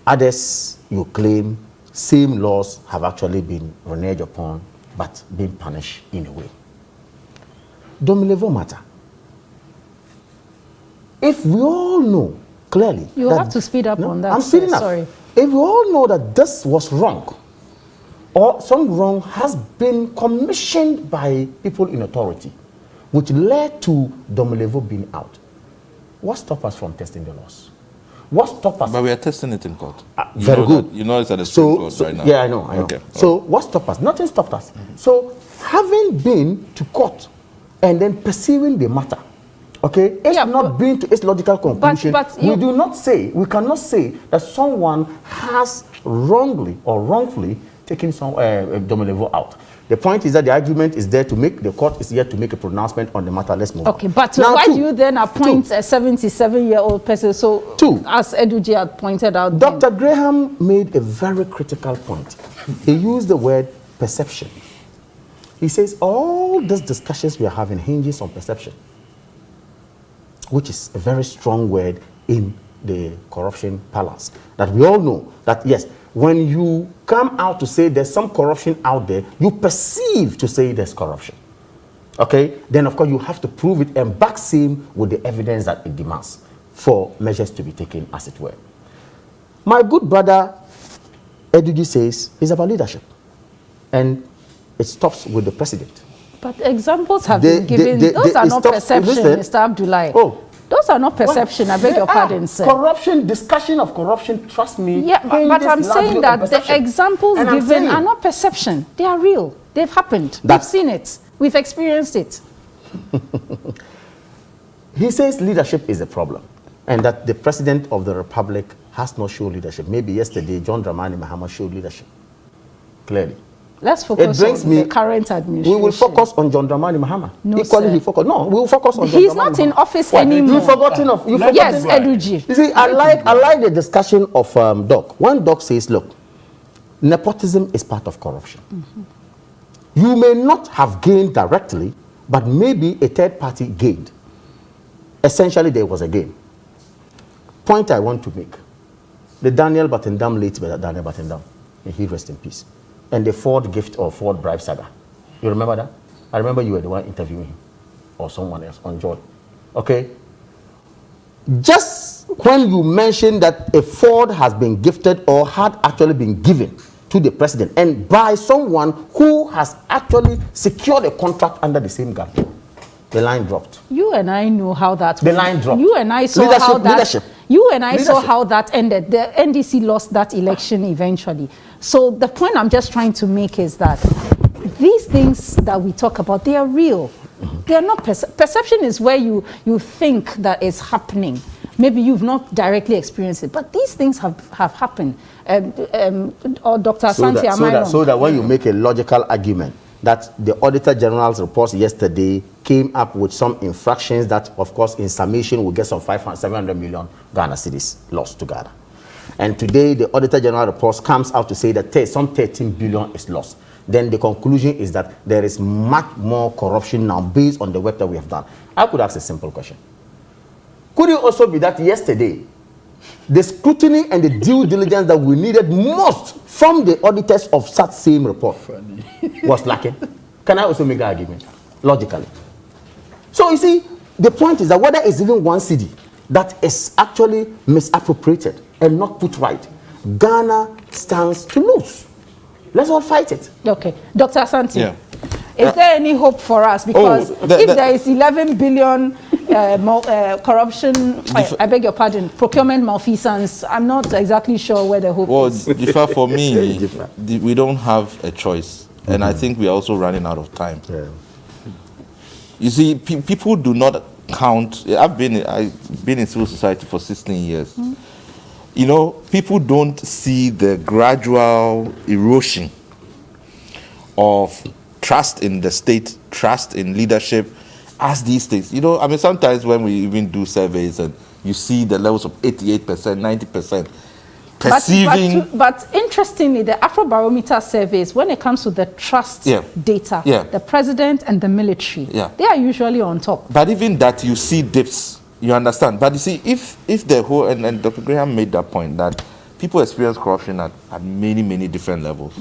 Others, you claim, same laws have actually been reneged upon, but being punished in a way. Domelevo matter. If we all know clearly, you have to speed up on that. I'm speeding up. Sorry. If we all know that this was wrong, or some wrong has been commissioned by people in authority, which led to Domelevo being out, what stops us from testing the laws? What stops us? But we are testing it in court. Very good. You know it's at the Supreme Court right now. Yeah, I know. Okay. So what stopped us? Nothing stopped us. So having been to court and then pursuing the matter, okay, it's not been to its logical conclusion. We cannot say that someone has wrongly or wrongfully taken some Domelevo out. The point is that the argument is there to make, the court is here to make a pronouncement on the matter. Let's move on. Okay, but now, why do you then appoint a 77-year-old person? So, as Edruji had pointed out, Dr. Graham made a very critical point. He used the word perception. He says all these discussions we are having hinges on perception, which is a very strong word in the corruption parlance. That we all know that, yes, when you come out to say there's some corruption out there, you perceive to say there's corruption. Okay? Then, of course, you have to prove it and back same with the evidence that it demands for measures to be taken, as it were. My good brother, Edruji, says it's about leadership. And it stops with the president. But examples have been given. Those are not perception, Mr. Abdullahi. Oh. Those are not perception. I beg your pardon, sir. Corruption, discussion of corruption, trust me. Yeah, but I'm saying that the examples given are not perception. They are real. They've happened. We've seen it. We've experienced it. He says leadership is a problem and that the president of the republic has not shown leadership. Maybe yesterday, John Dramani Mahama showed leadership. Clearly. Let's focus on the current administration. We will focus on John Dramani Mahama. No, equally, he focus. No, we will focus on John Dramani. He's not in office anymore. You've forgotten of. Yes, Edruji. You see, I like the discussion of Doc. When Doc says, look, nepotism is part of corruption. You may not have gained directly, but maybe a third party gained. Essentially, there was a gain. Point I want to make. The Daniel Batendam, late Daniel Batendam, may he rest in peace. And the Ford gift or Ford bribe saga. You remember that? I remember you were the one interviewing him or someone else on Joy. Okay? just when you mention that a Ford has been gifted or had actually been given to the president and by someone who has actually secured a contract under the same government, the line dropped. You and I know how that The line dropped. You and I saw You and I saw how that ended. The NDC lost that election eventually. So the point I'm just trying to make is that these things that we talk about, they are real. They are not perception is where you think that it's happening. Maybe you've not directly experienced it, but these things have happened. Or Dr. Asante, am I wrong? So that when you make a logical argument that the Auditor General's report yesterday came up with some infractions that, of course, in summation will get some 700 million Ghana cedis lost to Ghana. And today, the Auditor General report comes out to say that some 13 billion is lost. Then the conclusion is that there is much more corruption now based on the work that we have done. I could ask a simple question. Could it also be that yesterday, the scrutiny and the due diligence that we needed most from the auditors of such same report was lacking? Can I also make that argument? Logically. So you see, the point is that whether it's even one city that is actually misappropriated and not put right, Ghana stands to lose. Let's all fight it. Okay. Dr. Asante, Yeah. Is there any hope for us? Because if there is 11 billion corruption, I beg your pardon, procurement malfeasance, I'm not exactly sure where the hope is. Well, Jifa, for me, we don't have a choice. And I think we are also running out of time. Yeah. You see, people do not count. I've been in civil society for 16 years. You know, people don't see the gradual erosion of trust in the state, trust in leadership as these things. You know, I mean, sometimes when we even do surveys and you see the levels of 88%, 90%, perceiving... But interestingly, the Afrobarometer surveys, when it comes to the trust data, the president and the military, they are usually on top. But even that, you see dips, you understand. But you see, if the whole, and Dr. Graham made that point, that people experience corruption at many, many different levels.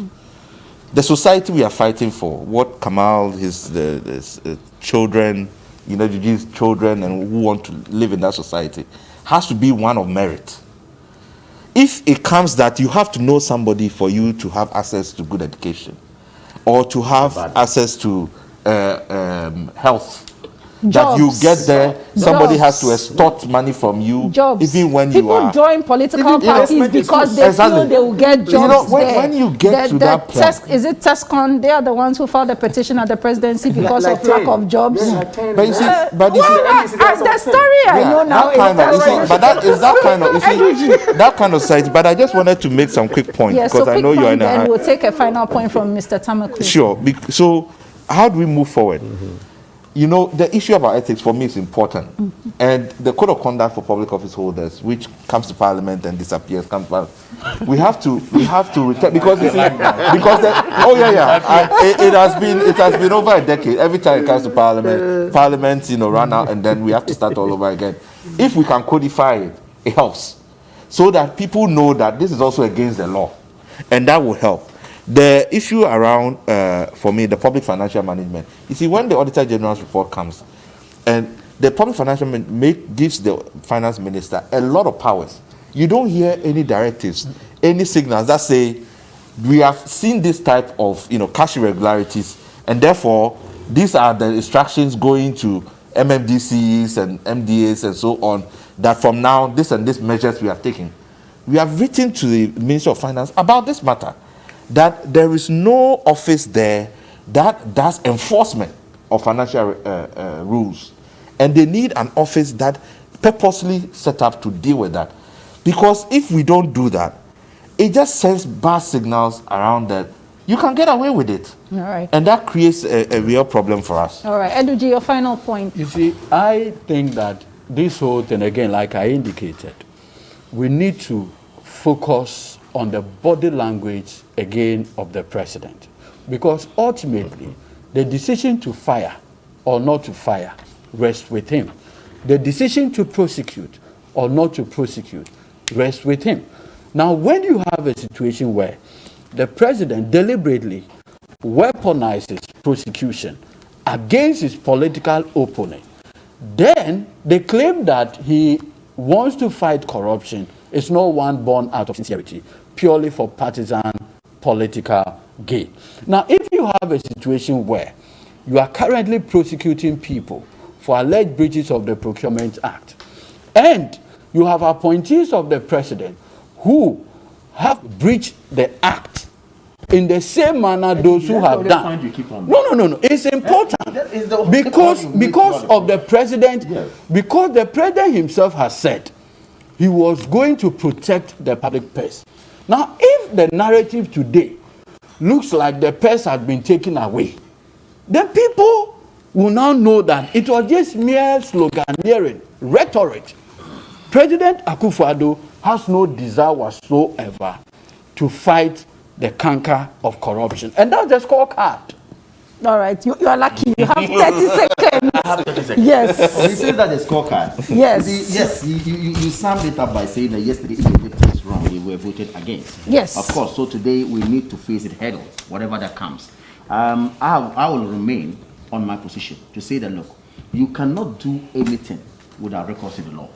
The society we are fighting for, what Kamal, his children, you know, these children and who want to live in that society, has to be one of merit. If it comes that you have to know somebody for you to have access to good education or to have access to health, that you get there, somebody has to extort money from you, even when you are... People join political parties because they feel they will get jobs there. When you get to that point... Is it TESCON? They are the ones who filed a petition at the presidency because of lack of jobs. But you see... the story I know now is... But that is that kind of... You see, that kind of site. But I just wanted to make some quick points because I know you are in a hurry. And we'll take a final point from Mr. Tamaku. Sure. So, how do we move forward? You know, the issue about ethics for me is important. And the code of conduct for public office holders, which comes to parliament and disappears, we have to return, because you see, it has been over a decade. Every time it comes to parliament, you know, run out and then we have to start all over again. If we can codify it, it helps. So that people know that this is also against the law. And that will help. The issue around, for me, the public financial management. You see, when the Auditor General's report comes, and the public financial management gives the finance minister a lot of powers, you don't hear any directives, any signals that say, we have seen this type of, you know, cash irregularities, and therefore, these are the instructions going to MMDCs and MDAs and so on, that from now, this and this measures we have taken. We have written to the Minister of Finance about this matter, that there is no office there that does enforcement of financial rules. And they need an office that purposely set up to deal with that. Because if we don't do that, it just sends bad signals around that you can get away with it. All right. And that creates a real problem for us. All right. Eduji, your final point. You see, I think that this whole thing, again, like I indicated, we need to focus on the body language, again, of the president. Because ultimately, the decision to fire or not to fire rests with him. The decision to prosecute or not to prosecute rests with him. Now, when you have a situation where the president deliberately weaponizes prosecution against his political opponent, then they claim that he wants to fight corruption is not one born out of sincerity, purely for partisan political gain. Now, if you have a situation where you are currently prosecuting people for alleged breaches of the Procurement Act, and you have appointees of the president who have breached the act in the same manner those who have done. No. It's important because of the president, because the president himself has said he was going to protect the public purse. Now, if the narrative today looks like the purse has been taken away, then people will now know that it was just mere sloganeering, rhetoric. President Akufo-Addo has no desire whatsoever to fight the canker of corruption. And that's the scorecard. All right, you are lucky. You have 30 seconds. I have 30 seconds. Yes. When you say that the scorecard, yes. You summed it up by saying that yesterday, if the victim is wrong, they were voted against. Yes. Of course, so today we need to face it head on, whatever that comes. I will remain on my position to say that, look, you cannot do anything without recourse to the law.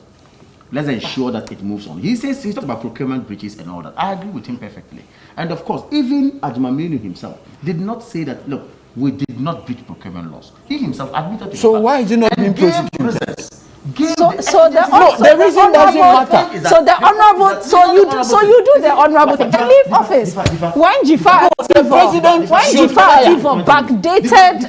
Let's ensure that it moves on. He talked about procurement breaches and all that. I agree with him perfectly. And of course, even Ajimaminu himself did not say that, look, we did not breach procurement laws. He himself admitted to it. So why is it not being prosecuted? The reason doesn't matter. So the honorable, so you do the honorable thing. They leave office. When Jifa Ativo backdated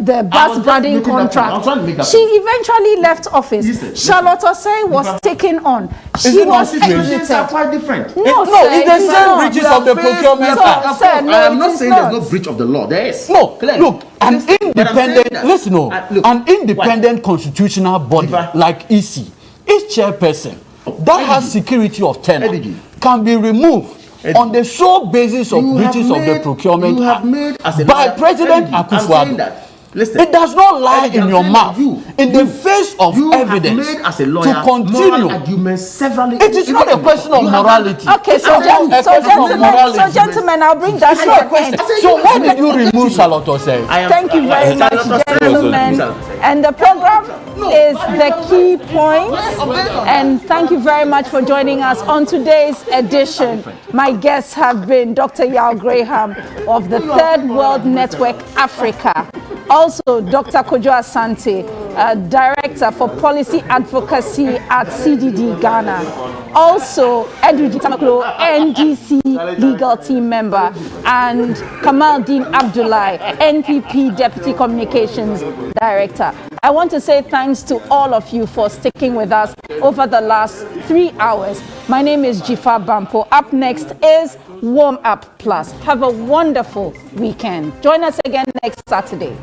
the bus branding contract, she eventually left office. Charlotte Osei was taken on. She was exited. Are quite different. No, it's the same breaches of the Procurement Act. I'm not saying there's no breach of the law. There is. No, look, an independent constitutional body like EC, each chairperson that has security of tenure can be removed on the sole basis of breaches of the Procurement Act by President Akufo-Addo. Listen, it does not lie in your mouth in the face of evidence to continue. It is not a question of morality. Okay, so gentlemen, I'll bring that to an end. So why did you remove Charlotte Osei? Thank you very much, gentlemen. And the program is the Key Points. And thank you very much for joining us on today's edition. My guests have been Dr. Yao Graham of the Third World Network Africa. Also, Dr. Kojo Asante, Director for Policy Advocacy at CDD Ghana. Also, Edwin Tamaklo, NDC Legal Team Member, and Kamaldeen Abdullahi, NPP Deputy Communications Director. I want to say thanks to all of you for sticking with us over the last 3 hours. My name is Jifa Bampo. Up next is Warm Up Plus. Have a wonderful weekend. Join us again next Saturday.